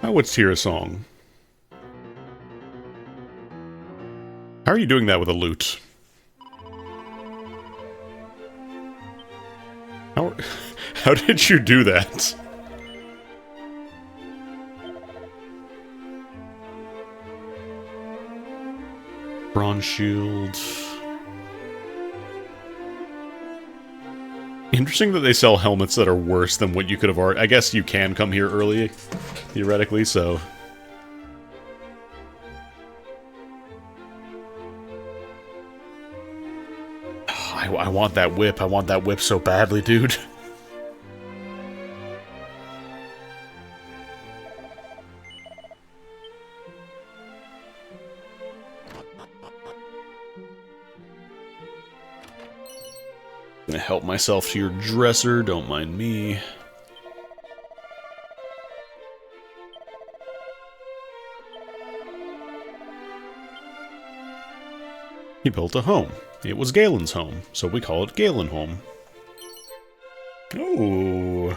Speaker 1: I would hear a song. How are you doing that with a lute? How did you do that? Bronze shield. Interesting that they sell helmets that are worse than what you could have already... I guess you can come here early, theoretically, so... I want that whip. I want that whip so badly, dude. Gonna help myself to your dresser, don't mind me. He built a home. It was Galen's home, so we call it Galen Home. Oh,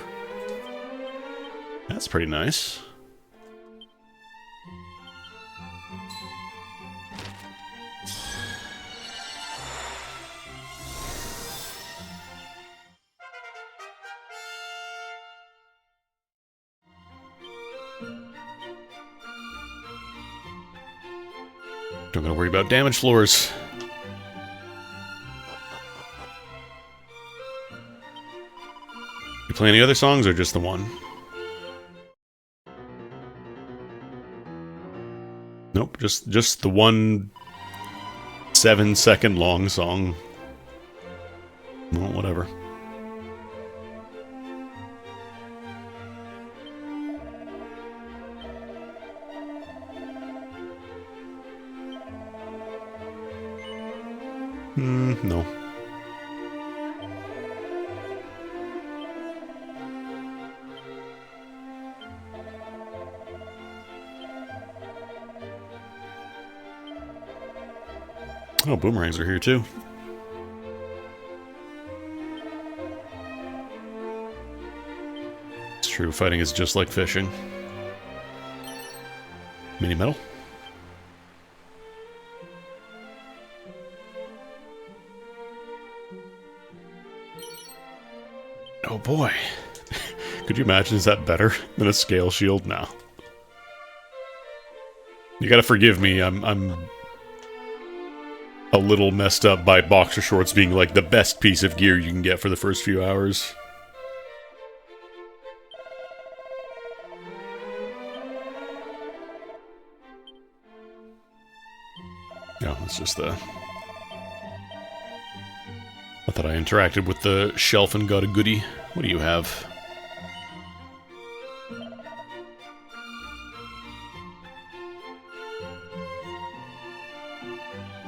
Speaker 1: that's pretty nice. Don't gotta worry about damage floors. You play any other songs or just the one? Nope, just the one 7-second long song. Well, whatever. No. Oh, boomerangs are here too. It's true, fighting is just like fishing. Mini metal. Oh boy. Could you imagine, is that better than a scale shield? No. You gotta forgive me, I'm a little messed up by boxer shorts being like the best piece of gear you can get for the first few hours. No, it's just the... I thought I interacted with the shelf and got a goodie. What do you have?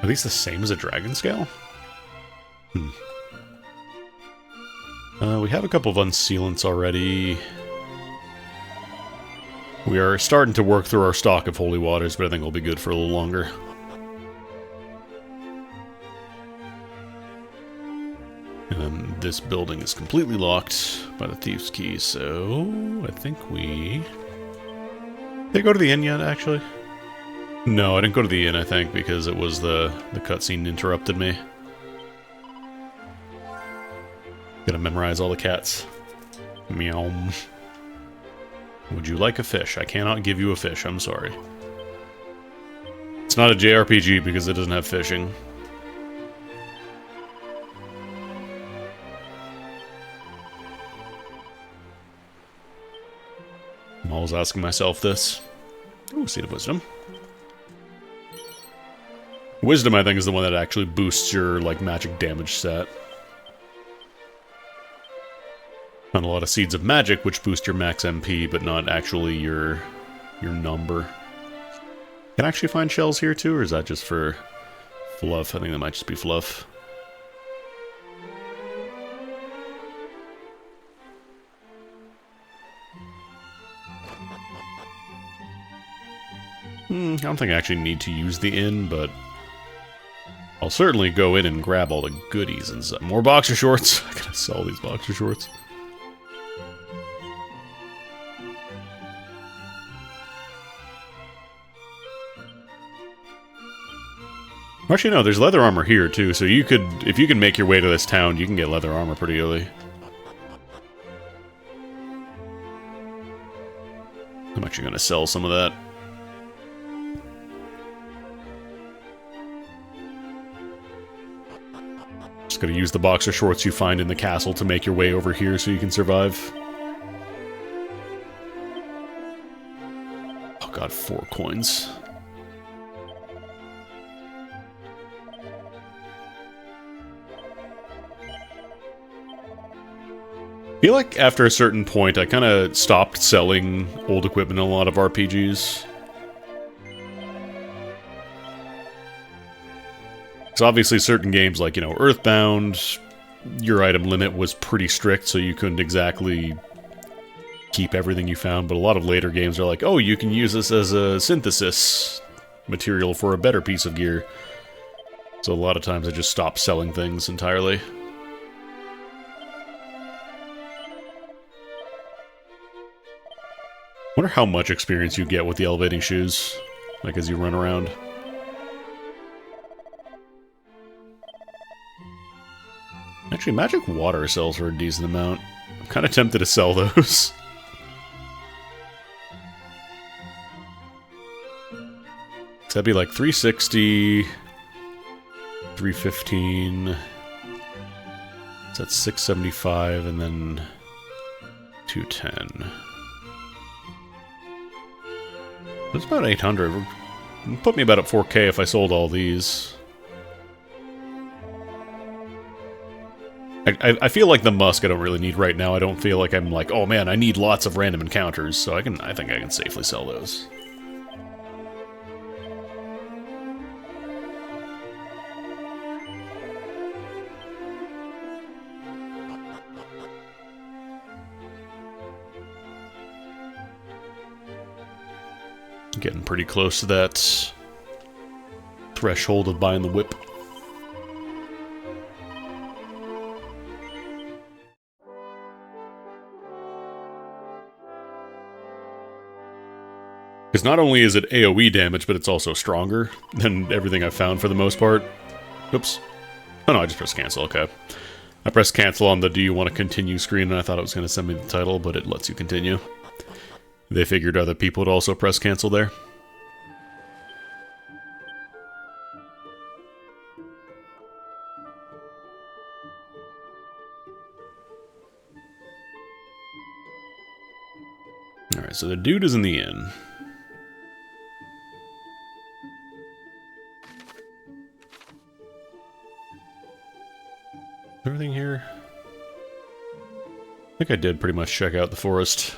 Speaker 1: Are these the same as a dragon scale? We have a couple of unsealants already. We are starting to work through our stock of holy waters, but I think we'll be good for a little longer. And then this building is completely locked by the Thief's Key, so I think we... Did I go to the inn yet, actually? No, I didn't go to the inn, I think, because it was the cutscene interrupted me. Gotta memorize all the cats. Meow. Would you like a fish? I cannot give you a fish, I'm sorry. It's not a JRPG because it doesn't have fishing. I'm always asking myself this. Ooh, Seed of Wisdom. Wisdom, I think, is the one that actually boosts your, like, magic damage stat. Not a lot of Seeds of Magic, which boost your max MP, but not actually your number. Can I actually find shells here, too, or is that just for fluff? I think that might just be fluff. I don't think I actually need to use the inn, but I'll certainly go in and grab all the goodies and stuff. More boxer shorts. I gotta sell these boxer shorts. Actually, no, there's leather armor here, too, so you could, if you can make your way to this town, you can get leather armor pretty early. I'm actually gonna sell some of that. Just gotta use the boxer shorts you find in the castle to make your way over here so you can survive. Oh god, 4 coins. I feel like after a certain point, I kind of stopped selling old equipment in a lot of RPGs. Because obviously certain games like, you know, Earthbound, your item limit was pretty strict, so you couldn't exactly keep everything you found. But a lot of later games are like, oh, you can use this as a synthesis material for a better piece of gear. So a lot of times I just stopped selling things entirely. Wonder how much experience you get with the elevating shoes, like as you run around. Actually, magic water sells for a decent amount. I'm kind of tempted to sell those. So that'd be like 360, 315. So that's 675, and then 210. It's about 800. It'd put me about at 4K if I sold all these. I feel like the Musk I don't really need right now. I don't feel like I'm like, oh man, I need lots of random encounters, so I think I can safely sell those. Getting pretty close to that threshold of buying the whip. Because not only is it AoE damage, but it's also stronger than everything I've found for the most part. Oops. Oh no, I just pressed cancel, okay. I pressed cancel on the do you want to continue screen, and I thought it was going to send me the title, but it lets you continue. They figured other people would also press cancel there. Alright, so the dude is in the inn. Everything here? I think I did pretty much check out the forest.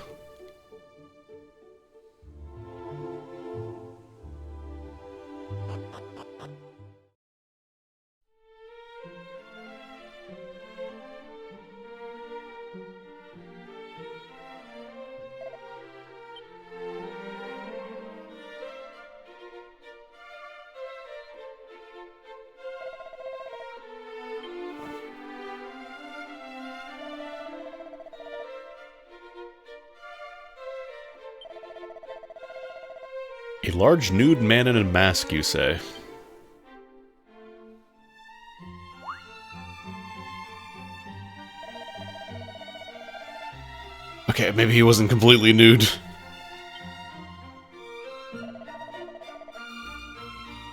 Speaker 1: A large nude man in a mask, you say? Okay, maybe he wasn't completely nude.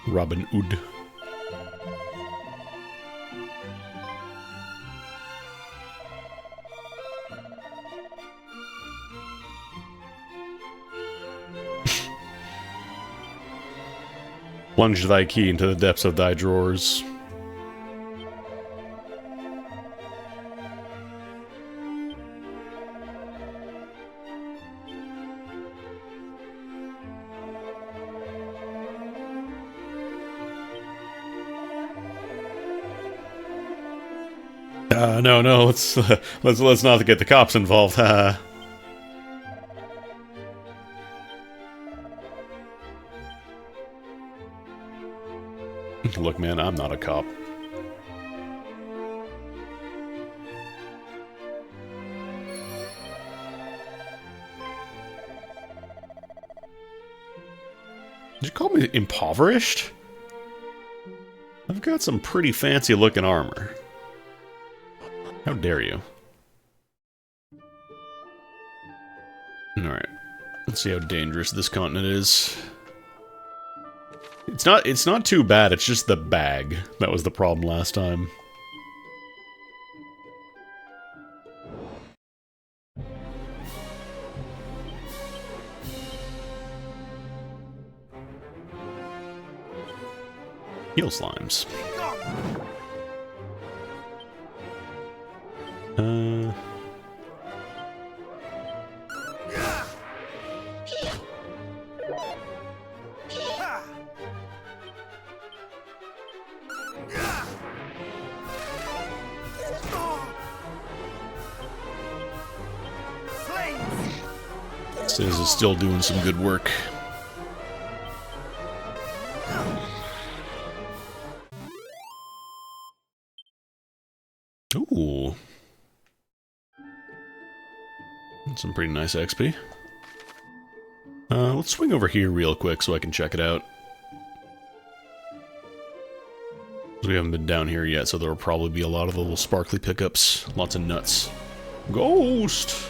Speaker 1: Robin Hood. Plunge thy key into the depths of thy drawers. No, let's not get the cops involved. Look, man, I'm not a cop. Did you call me impoverished? I've got some pretty fancy looking armor. How dare you? Alright. Let's see how dangerous this continent is. It's not too bad, it's just the bag. That was the problem last time. Heal slimes. This is still doing some good work. Ooh. That's some pretty nice XP. Let's swing over here real quick so I can check it out. We haven't been down here yet, so there will probably be a lot of little sparkly pickups. Lots of nuts. Ghost!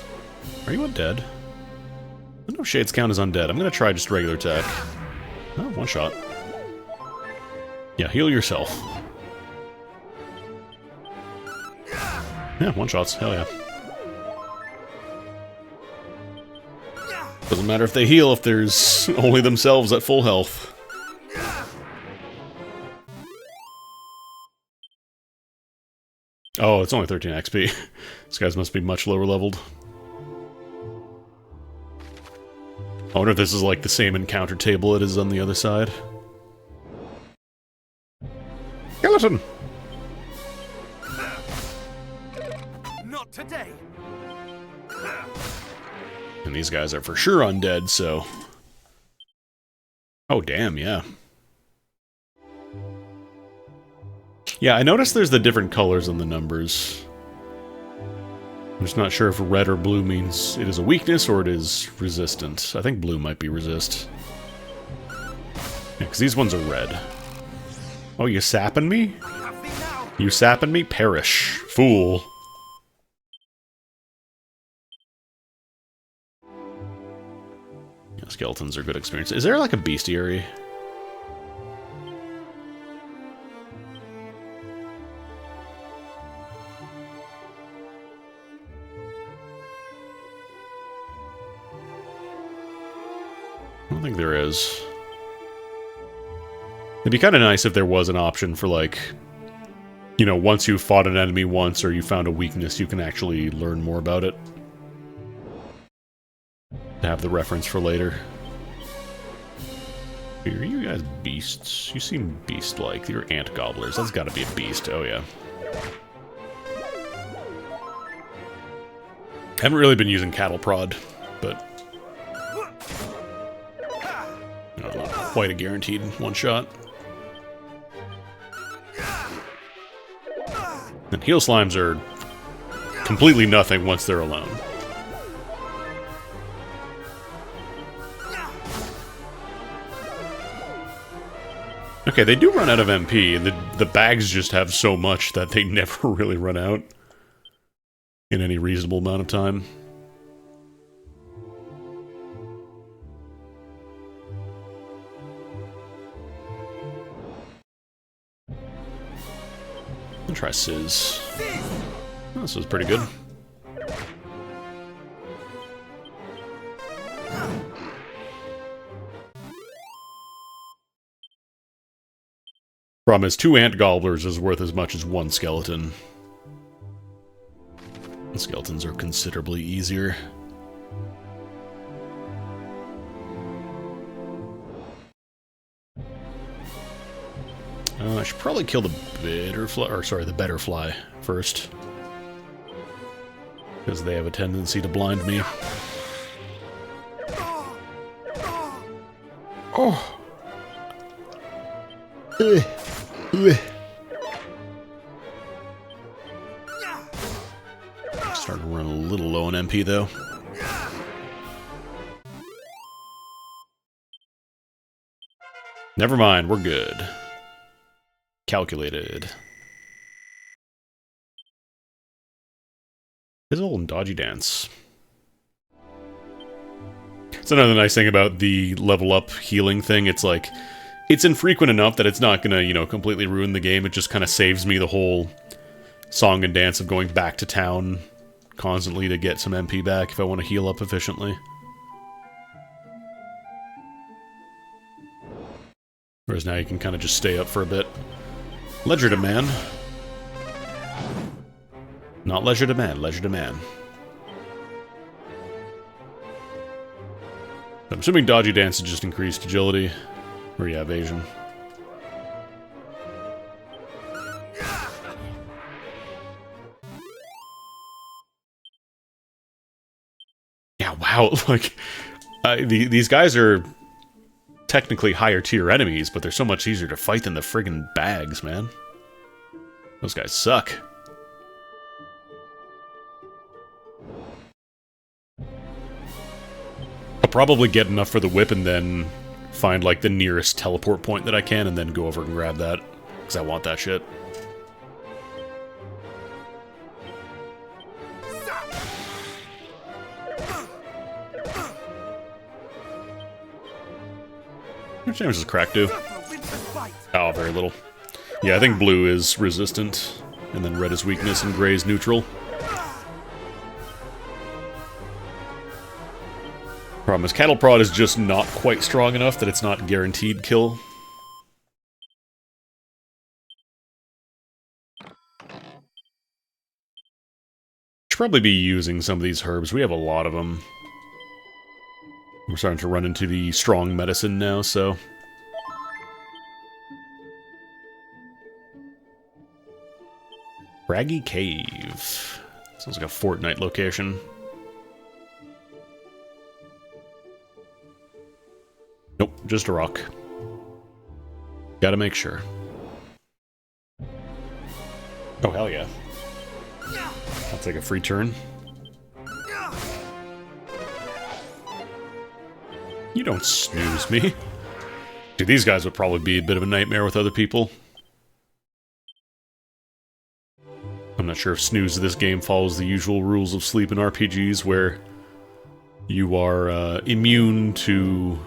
Speaker 1: Are you undead? I don't know if Shades count as undead. I'm gonna try just regular attack. Oh, one shot. Yeah, heal yourself. Yeah, one shots. Hell yeah. Doesn't matter if they heal if there's only themselves at full health. Oh, it's only 13 XP. These guys must be much lower leveled. I wonder if this is like the same encounter table it is on the other side. Skeleton!
Speaker 4: Not today.
Speaker 1: And these guys are for sure undead, so Oh, damn, yeah. Yeah, I noticed there's the different colors on the numbers. I'm just not sure if red or blue means it is a weakness or it is resistant. I think blue might be resist. Yeah, because these ones are red. Oh, you sapping me? You sapping me? Perish. Fool. Yeah, skeletons are good experience. Is there like a bestiary? I don't think there is. It'd be kind of nice if there was an option for, like, you know, once you fought an enemy once or you found a weakness, you can actually learn more about it. To have the reference for later. Are you guys beasts? You seem beast-like. You're ant gobblers. That's gotta be a beast. Oh, yeah. Haven't really been using cattle prod, but... no, not quite a guaranteed one-shot. And heal slimes are completely nothing once they're alone. Okay, they do run out of MP, and the bags just have so much that they never really run out in any reasonable amount of time. I'll try Sizz. Oh, this was pretty good. Problem is, 2 ant gobblers is worth as much as 1 skeleton. The skeletons are considerably easier. I should probably kill the better fly first. Because they have a tendency to blind me. Oh! Starting to run a little low on MP, though. Never mind, we're good. Calculated. Fizzle and dodgy dance. It's another nice thing about the level up healing thing. It's like, it's infrequent enough that it's not gonna, you know, completely ruin the game. It just kind of saves me the whole song and dance of going back to town constantly to get some MP back if I want to heal up efficiently. Whereas now you can kind of just stay up for a bit. Leisure demand. Not leisure demand, leisure demand. I'm assuming dodgy dance is just increased agility. Or yeah, evasion. Yeah, wow, like, these guys are technically higher tier enemies, but they're so much easier to fight than the friggin' bags, man. Those guys suck. I'll probably get enough for the whip and then find, like, the nearest teleport point that I can and then go over and grab that, because I want that shit. How much damage does crack do? Oh, very little. Yeah, I think blue is resistant, and then red is weakness, and gray is neutral. Problem is, cattle prod is just not quite strong enough that it's not guaranteed kill. Should probably be using some of these herbs. We have a lot of them. We're starting to run into the strong medicine now, so... Braggy Cave. Sounds like a Fortnite location. Nope, just a rock. Gotta make sure. Oh, hell yeah. I'll take a free turn. You don't snooze me. Dude, these guys would probably be a bit of a nightmare with other people. I'm not sure if snooze of this game follows the usual rules of sleep in RPGs where you are immune to...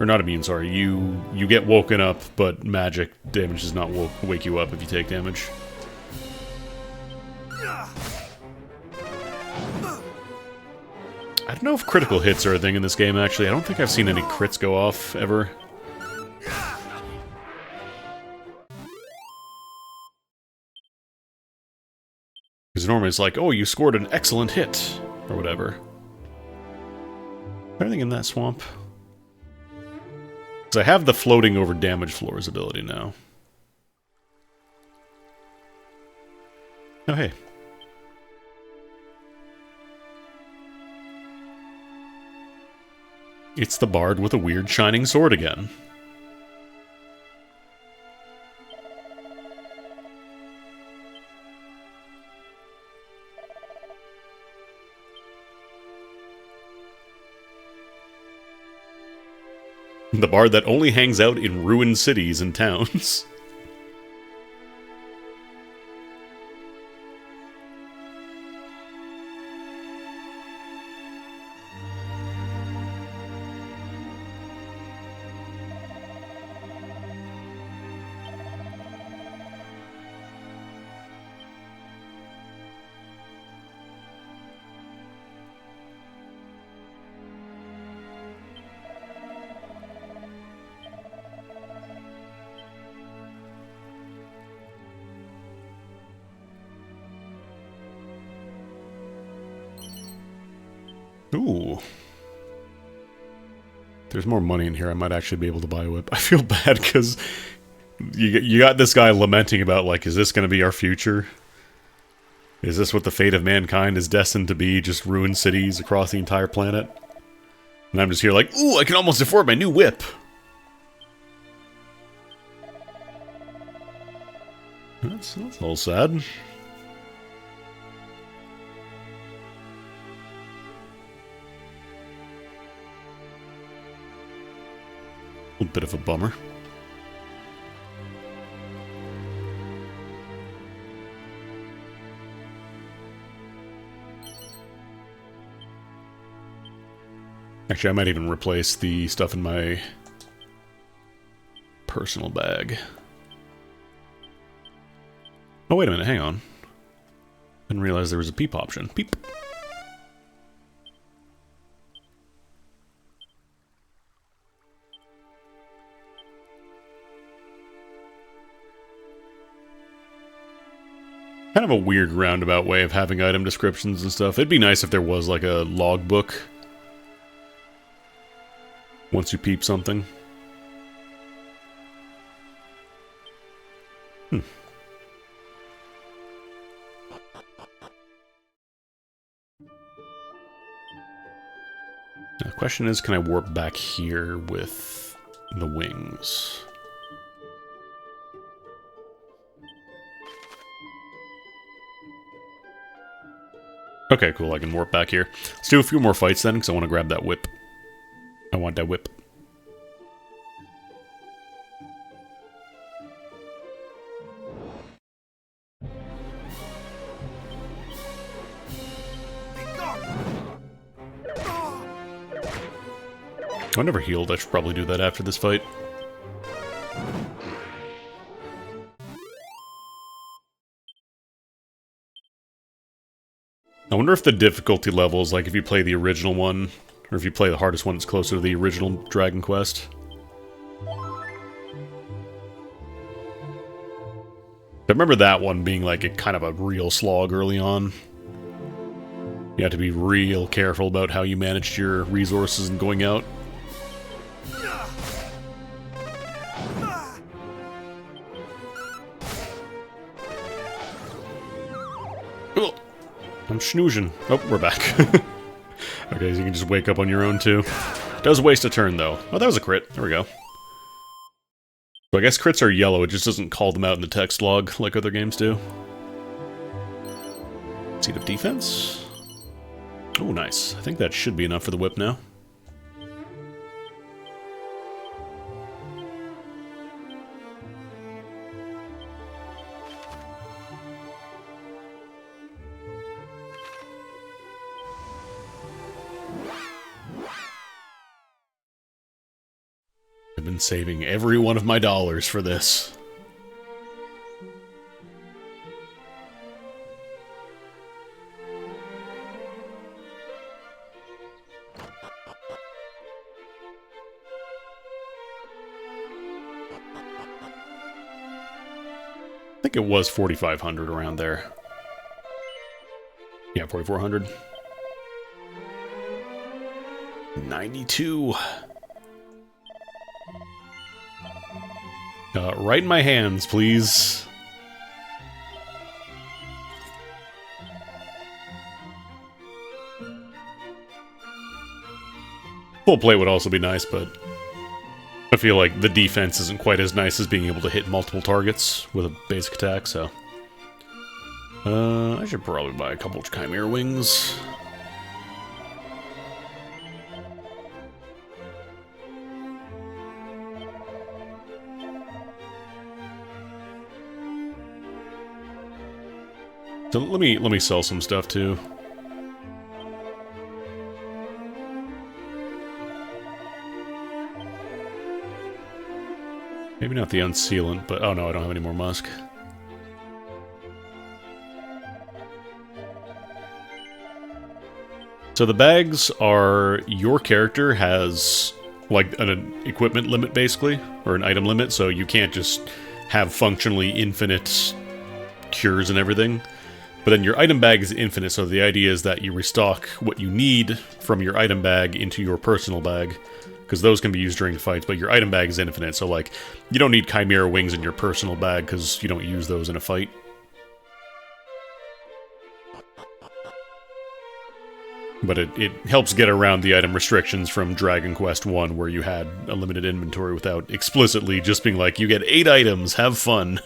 Speaker 1: Or not immune, sorry. You get woken up, but magic damage does not wake you up if you take damage. I don't know if critical hits are a thing in this game, actually. I don't think I've seen any crits go off, ever. Because normally it's like, oh, you scored an excellent hit, or whatever. Anything in that swamp? Because I have the floating over damage floors ability now. Oh, hey. It's the bard with a weird shining sword again. The bard that only hangs out in ruined cities and towns. Ooh. If there's more money in here, I might actually be able to buy a whip. I feel bad because you got this guy lamenting about, like, is this going to be our future? Is this what the fate of mankind is destined to be? Just ruined cities across the entire planet? And I'm just here like, ooh, I can almost afford my new whip. That's a little sad. A bit of a bummer. Actually, I might even replace the stuff in my personal bag. Oh, wait a minute, hang on. Didn't realize there was a peep option. Peep. Kind of a weird roundabout way of having item descriptions and stuff. It'd be nice if there was like a logbook once you peep something. The question is, can I warp back here with the wings? Okay, cool, I can warp back here. Let's do a few more fights then, because I want to grab that whip. I want that whip. I never healed, I should probably do that after this fight. I wonder if the difficulty levels, like if you play the original one, or if you play the hardest one that's closer to the original Dragon Quest. I remember that one being like a kind of a real slog early on. You had to be real careful about how you managed your resources and going out. I'm schnoozing. Oh, we're back. Okay, so you can just wake up on your own, too. Does waste a turn, though. Oh, that was a crit. There we go. So I guess crits are yellow, it just doesn't call them out in the text log like other games do. Seat of defense. Oh, nice. I think that should be enough for the whip now. I've been saving every one of my dollars for this. I think it was 4,500 around there. Yeah, 4,400. 92. Right in my hands, please. Full plate would also be nice, but I feel like the defense isn't quite as nice as being able to hit multiple targets with a basic attack, so... I should probably buy a couple of Chimera Wings. So let me sell some stuff too. Maybe not the unsealant, but oh no, I don't have any more musk. So the bags are, your character has like an equipment limit basically, or an item limit, so you can't just have functionally infinite cures and everything. But then your item bag is infinite, so the idea is that you restock what you need from your item bag into your personal bag, because those can be used during fights, but your item bag is infinite, so like, you don't need Chimera Wings in your personal bag, because you don't use those in a fight. But it helps get around the item restrictions from Dragon Quest 1, where you had a limited inventory without explicitly just being like, you get 8 items, have fun.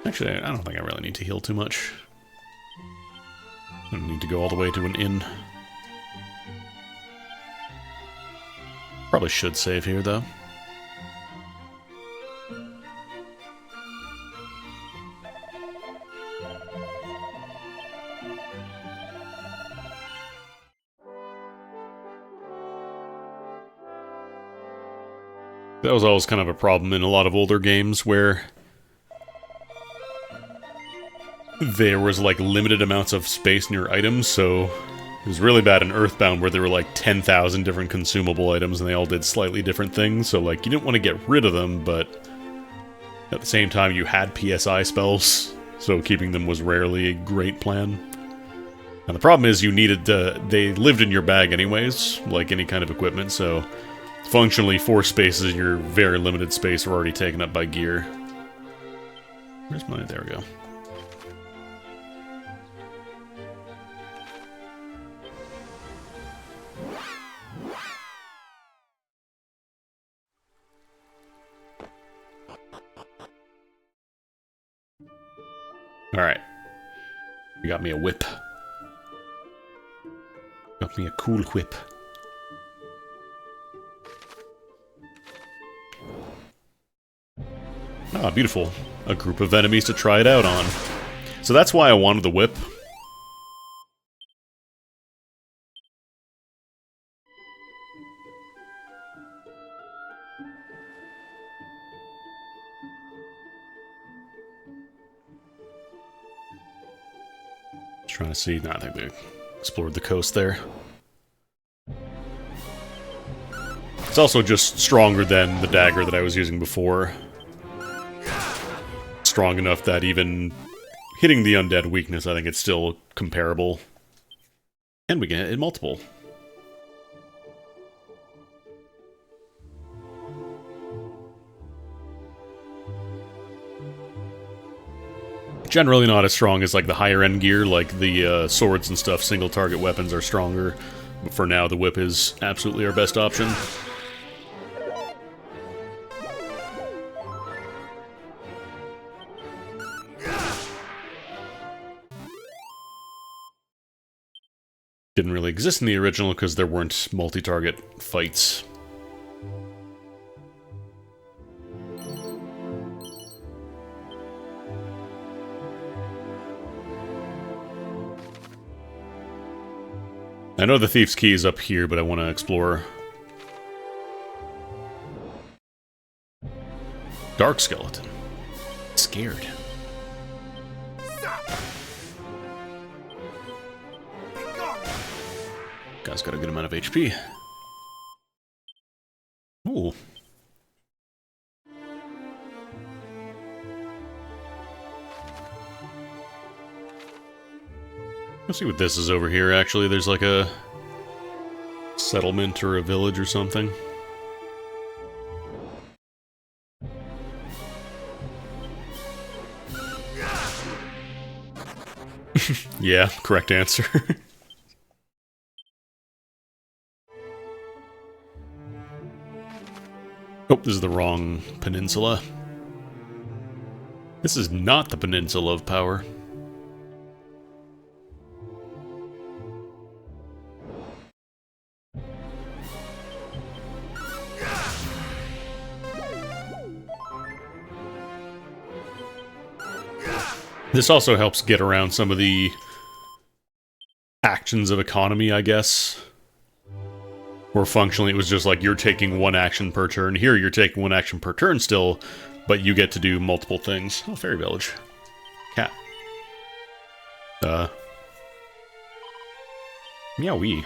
Speaker 1: Actually, I don't think I really need to heal too much. I don't need to go all the way to an inn. Probably should save here, though. That was always kind of a problem in a lot of older games, where there was like limited amounts of space in your items, so it was really bad in Earthbound where there were like 10,000 different consumable items and they all did slightly different things, so like you didn't want to get rid of them, but at the same time you had PSI spells, so keeping them was rarely a great plan. And the problem is you needed they lived in your bag anyways, like any kind of equipment, so functionally 4 spaces in your very limited space are already taken up by gear. Where's my... there we go. Alright. You got me a whip. Got me a cool whip. Ah, beautiful. A group of enemies to try it out on. So that's why I wanted the whip. Trying to see. No, I think they explored the coast there. It's also just stronger than the dagger that I was using before. Strong enough that even hitting the undead weakness, I think it's still comparable. And we get it in multiple. Generally not as strong as like the higher end gear, like the swords and stuff. Single target weapons are stronger, but for now the whip is absolutely our best option. didn't really exist in the original because there weren't multi-target fights. I know the Thief's Key is up here, but I want to explore. Dark Skeleton. Scared. Guy's got a good amount of HP. Ooh. Let's see what this is over here, actually. There's like a settlement or a village or something. Yeah, correct answer. Oh, this is the wrong peninsula. This is not the Peninsula of Power. This also helps get around some of the actions of economy, I guess. Where functionally it was just like you're taking one action per turn. Here you're taking one action per turn still, but you get to do multiple things. Oh, Fairy Village. Cat. Meowie.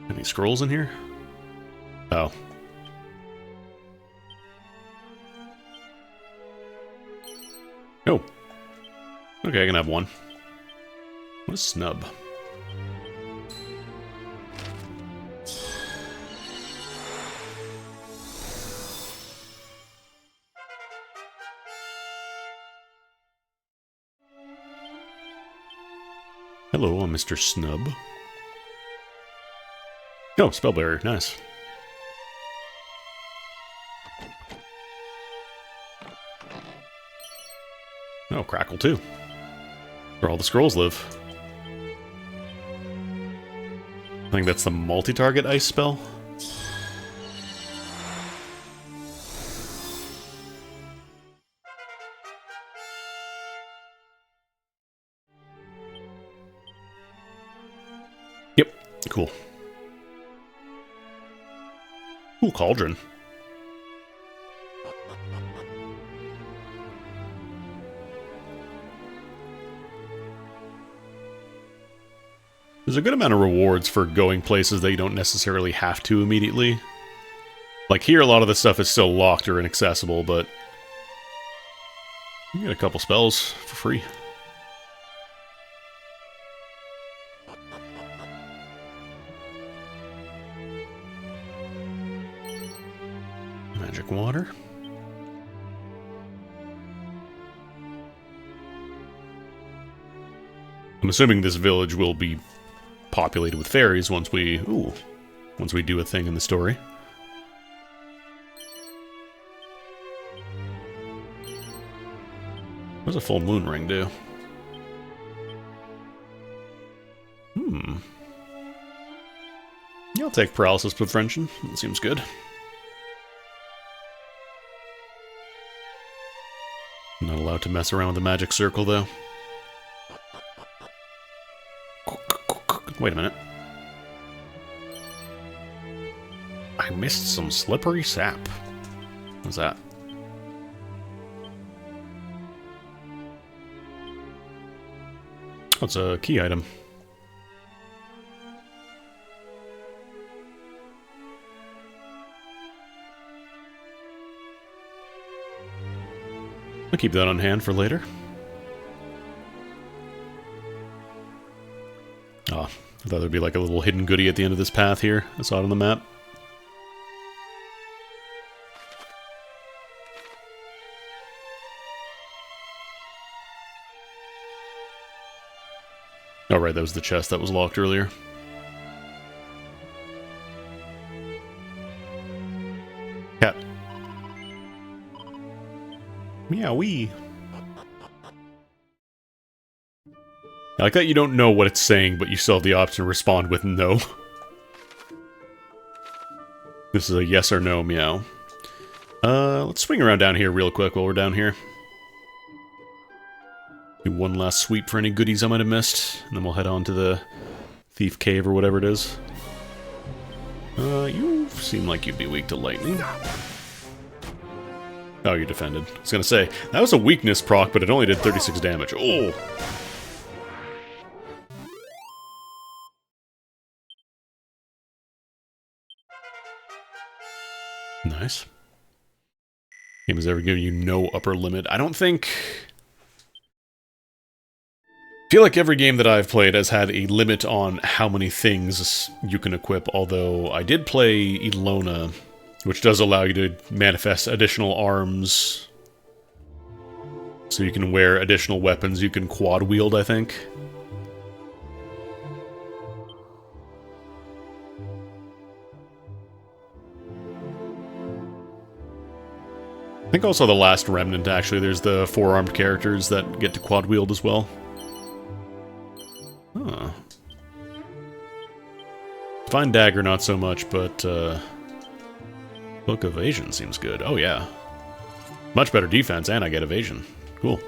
Speaker 1: Any scrolls in here? Oh. Oh. Okay, I can have one. What a snub. Hello, I'm Mr. Snub. Oh, spell barrier, nice. Oh, Crackle too. Where all the scrolls live. I think that's the multi-target ice spell. Yep, cool. Ooh, Cauldron. There's a good amount of rewards for going places that you don't necessarily have to immediately. Like here, a lot of the stuff is still locked or inaccessible, but you get a couple spells for free. Magic water. I'm assuming this village will be populated with fairies once we do a thing in the story. What does a full moon ring do? Yeah, I'll take paralysis prevention. That seems good. Not allowed to mess around with the magic circle, though. Wait a minute. I missed some slippery sap. What's that? Oh, it's a key item. I'll keep that on hand for later. Oh, I thought there'd be like a little hidden goodie at the end of this path here. I saw it on the map. Oh right, that was the chest that was locked earlier. Meowie. I like that you don't know what it's saying, but you still have the option to respond with no. This is a yes or no meow. Let's swing around down here real quick while we're down here. Do one last sweep for any goodies I might have missed, and then we'll head on to the Thief Cave or whatever it is. You seem like you'd be weak to lightning. Oh, you defended. I was gonna say, that was a weakness proc, but it only did 36 damage. Oh! Nice. Game has ever given you no upper limit. I don't think... I feel like every game that I've played has had a limit on how many things you can equip, although I did play Ilona, which does allow you to manifest additional arms. So you can wear additional weapons you can quad wield, I think. I think also the last Remnant, actually, there's the four-armed characters that get to quad wield as well. Huh. Fine Dagger, not so much, but Book of Evasion seems good. Oh, yeah. Much better defense, and I get evasion. Cool.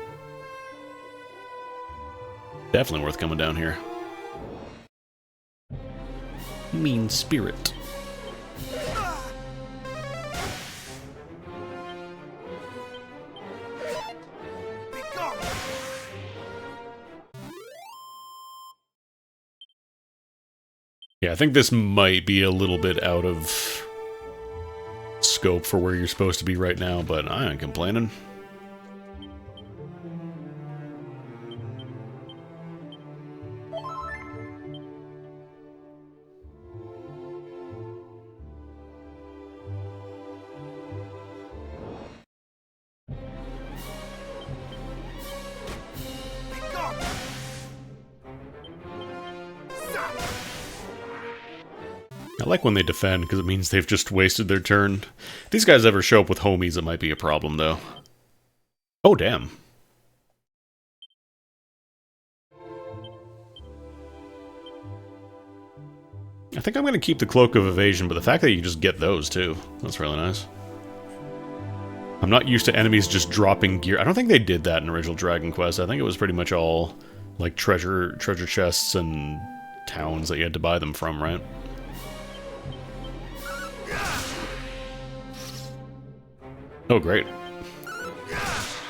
Speaker 1: Definitely worth coming down here. Mean Spirit. Yeah, I think this might be a little bit out of scope for where you're supposed to be right now, but I ain't complaining. I like when they defend, because it means they've just wasted their turn. If these guys ever show up with homies, it might be a problem, though. Oh, damn. I think I'm going to keep the Cloak of Evasion, but the fact that you just get those, too. That's really nice. I'm not used to enemies just dropping gear. I don't think they did that in original Dragon Quest. I think it was pretty much all, like, treasure chests and towns that you had to buy them from, right? Oh, great.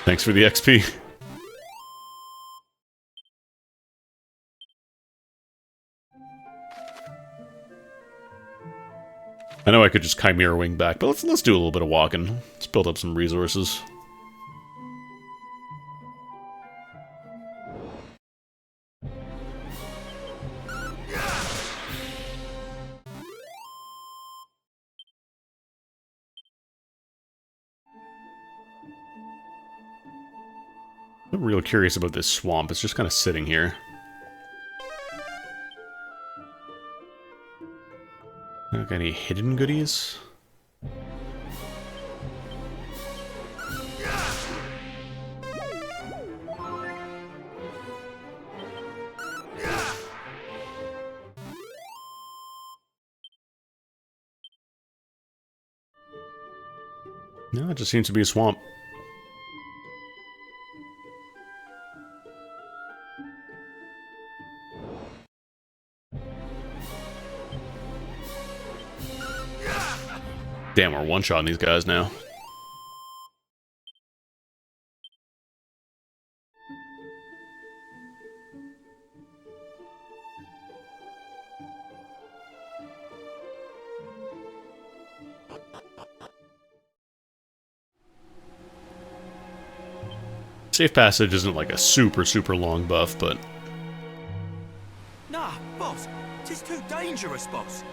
Speaker 1: Thanks for the XP. I know I could just Chimera Wing back, but let's do a little bit of walking. Let's build up some resources. I'm real curious about this swamp. It's just kind of sitting here. Got any hidden goodies? No, it just seems to be a swamp. Damn, we're one-shotting these guys now. Safe passage isn't like a super long buff, but...
Speaker 10: Nah, boss. It's too dangerous, boss.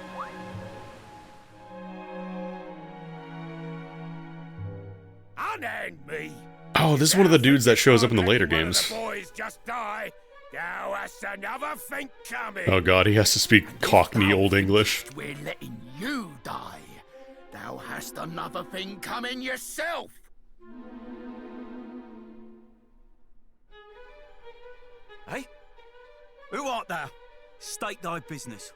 Speaker 5: Unhand me!
Speaker 1: Oh, this is one of the dudes that shows up in the later games.
Speaker 5: Boys just die. Thou hast another thing coming.
Speaker 1: Oh god, he has to speak Cockney Old English.
Speaker 4: We're letting you die. Thou hast another thing coming yourself.
Speaker 10: Eh? Who art thou? State thy business.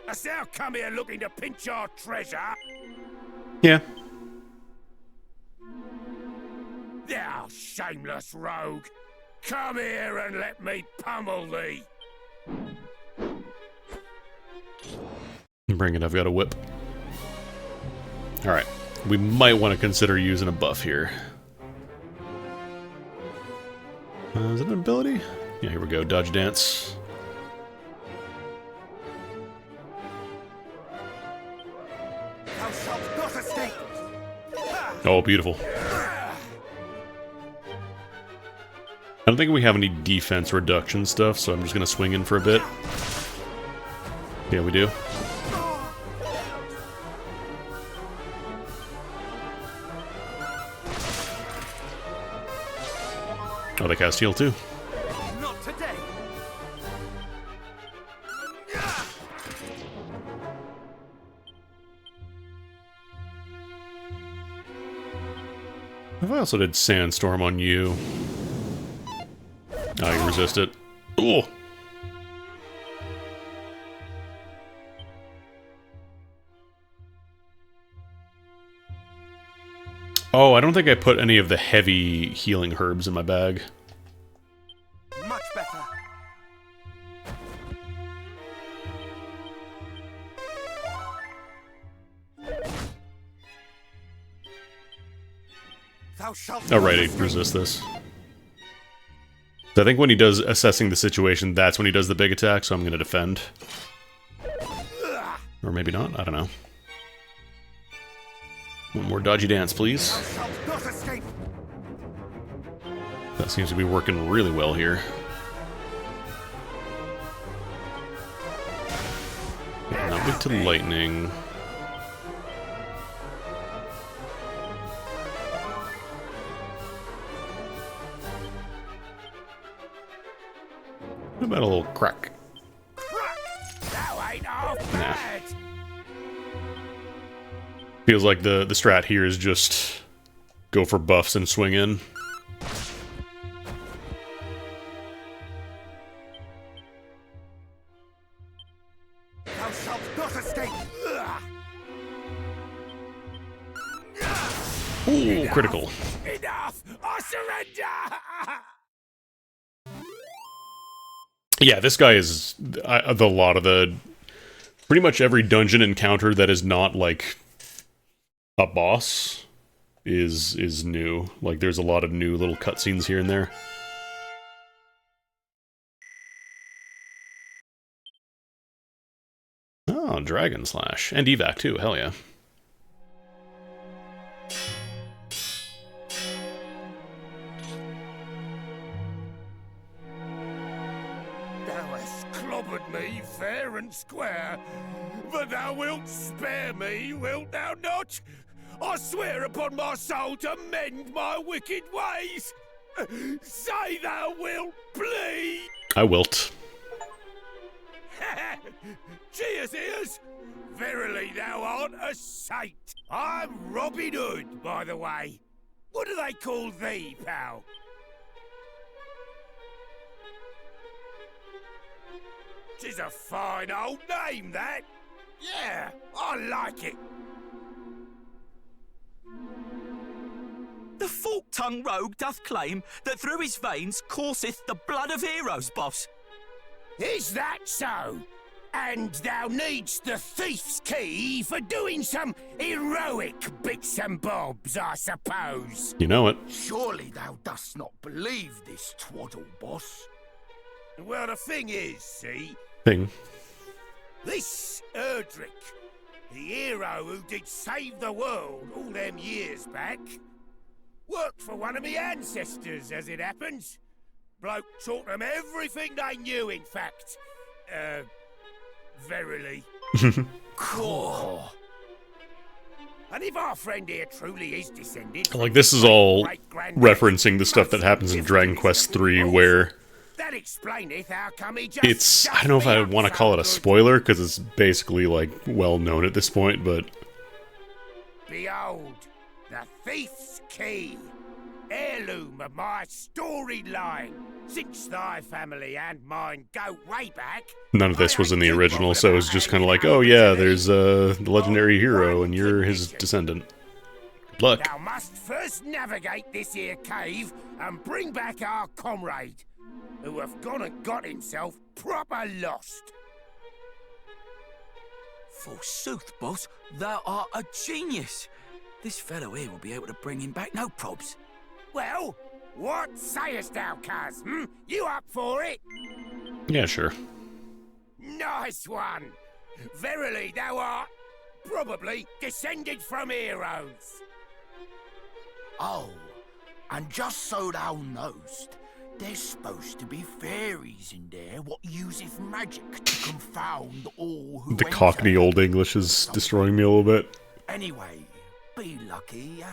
Speaker 5: Hast thou come here looking to pinch our treasure?
Speaker 1: Yeah.
Speaker 5: Thou shameless rogue! Come here and let me pummel thee!
Speaker 1: Bring it, I've got a whip. Alright, we might want to consider using a buff here. Is it an ability? Yeah, here we go, dodge dance.
Speaker 4: Thou shalt not escape!
Speaker 1: Oh, beautiful. I don't think we have any defense reduction stuff, so I'm just gonna swing in for a bit. Yeah, we do. Oh, they cast heal too.
Speaker 10: Not today.
Speaker 1: I also did Sandstorm on you. Oh, you resist it. Ooh. Oh, I don't think I put any of the heavy healing herbs in my bag.
Speaker 10: Much better.
Speaker 4: Thou shalt
Speaker 1: Oh, right,
Speaker 4: not
Speaker 1: I
Speaker 4: escape.
Speaker 1: resist this. So I think when he does assessing the situation, that's when he does the big attack, so I'm going to defend. Or maybe not, I don't know. One more dodgy dance, please.
Speaker 4: Thou shalt not escape!
Speaker 1: That seems to be working really well here. Yeah, not weak to lightning. What about a little crack?
Speaker 5: Thou ain't half
Speaker 1: Nah.
Speaker 5: bad!
Speaker 1: Feels like the strat here is just go for buffs and swing in.
Speaker 4: Thou shalt not escape!
Speaker 1: Ooh, critical.
Speaker 5: Enough! I surrender!
Speaker 1: Yeah, this guy is the lot of the pretty much every dungeon encounter that is not like a boss is new. Like there's a lot of new little cutscenes here and there. Oh, Dragon Slash and evac too. Hell yeah.
Speaker 5: Thou hast clobbered me fair and square, but thou wilt spare me, wilt thou not? I swear upon my soul to mend my wicked ways. Say thou wilt, please.
Speaker 1: I wilt.
Speaker 5: Cheers, ears! Verily thou art a saint. I'm Robin Hood, by the way. What do they call thee, pal? Tis a fine old name, that. Yeah, I like it.
Speaker 10: The fork-tongued rogue doth claim that through his veins courseth the blood of heroes, boss.
Speaker 5: Is that so? And thou needst the thief's key for doing some heroic bits and bobs, I suppose.
Speaker 1: You know it.
Speaker 4: Surely thou dost not believe this twaddle, boss.
Speaker 5: Well, the thing is, see,
Speaker 1: Thing.
Speaker 5: this Erdrick, the hero who did save the world all them years back, worked for one of me ancestors, as it happens. Bloke taught them everything they knew, in fact. Verily.
Speaker 4: Cool.
Speaker 5: And if our friend here truly is descended...
Speaker 1: Like, this is all
Speaker 5: great-granddad,
Speaker 1: referencing the stuff that happens in Dragon Quest III, where
Speaker 5: that explaineth how come he
Speaker 1: it's, I don't know if I want to call it a spoiler, because it's basically, like, well known at this point, but
Speaker 5: Behold, the thief's key.
Speaker 11: heirloom of my storied line. Since thy family and mine go way back.
Speaker 1: None of this was in the original, so it was just kind of like, oh yeah, there's the legendary hero, and you're his descendant. Good luck.
Speaker 11: Thou must first navigate this here cave and bring back our comrade, who have gone and got himself proper lost.
Speaker 10: Forsooth, boss, thou art a genius. This fellow here will be able to bring him back, no probs.
Speaker 11: Well, what sayest thou, Kaz? You up for it?
Speaker 1: Yeah, sure.
Speaker 11: Nice one! Verily, thou art probably descended from heroes.
Speaker 4: Oh, and just so thou knowst, there's supposed to be fairies in there what useth magic to confound all who
Speaker 1: The
Speaker 4: enter.
Speaker 1: Cockney Old English is destroying me a little bit.
Speaker 4: Anyway, be lucky, eh?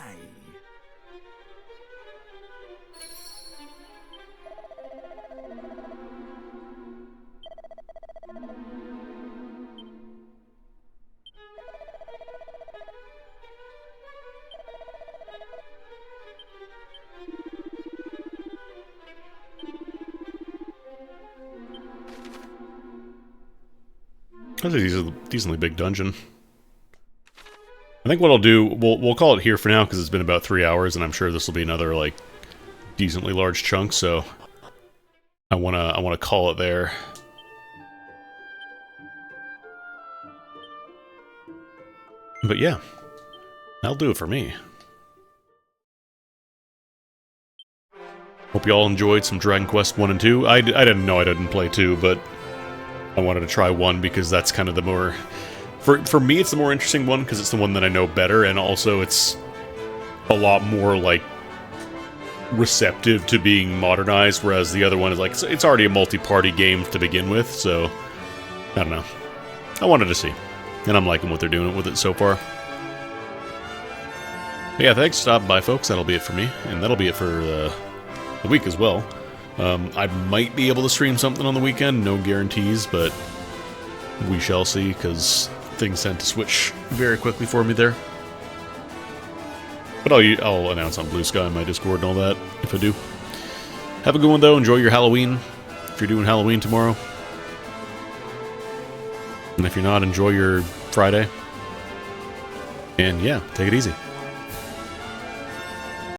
Speaker 1: That's a decently big dungeon. I think what I'll do, we'll call it here for now because it's been about 3 hours, and I'm sure this will be another like decently large chunk. So I wanna call it there. But yeah, that'll do it for me. Hope you all enjoyed some Dragon Quest 1 and 2. I didn't know I didn't play 2, but I wanted to try 1 because that's kind of the more... For me, it's the more interesting one because it's the one that I know better, and also it's a lot more, like, receptive to being modernized, whereas the other one is, like, it's already a multi-party game to begin with, so... I don't know. I wanted to see. And I'm liking what they're doing with it so far. But yeah, thanks for stopping by, folks. That'll be it for me, and that'll be it for the week as well. I might be able to stream something on the weekend, no guarantees, but we shall see, because things tend to switch very quickly for me there. But I'll announce on Blue Sky and my Discord and all that, if I do. Have a good one, though. Enjoy your Halloween, if you're doing Halloween tomorrow. And if you're not, enjoy your Friday. And yeah, take it easy.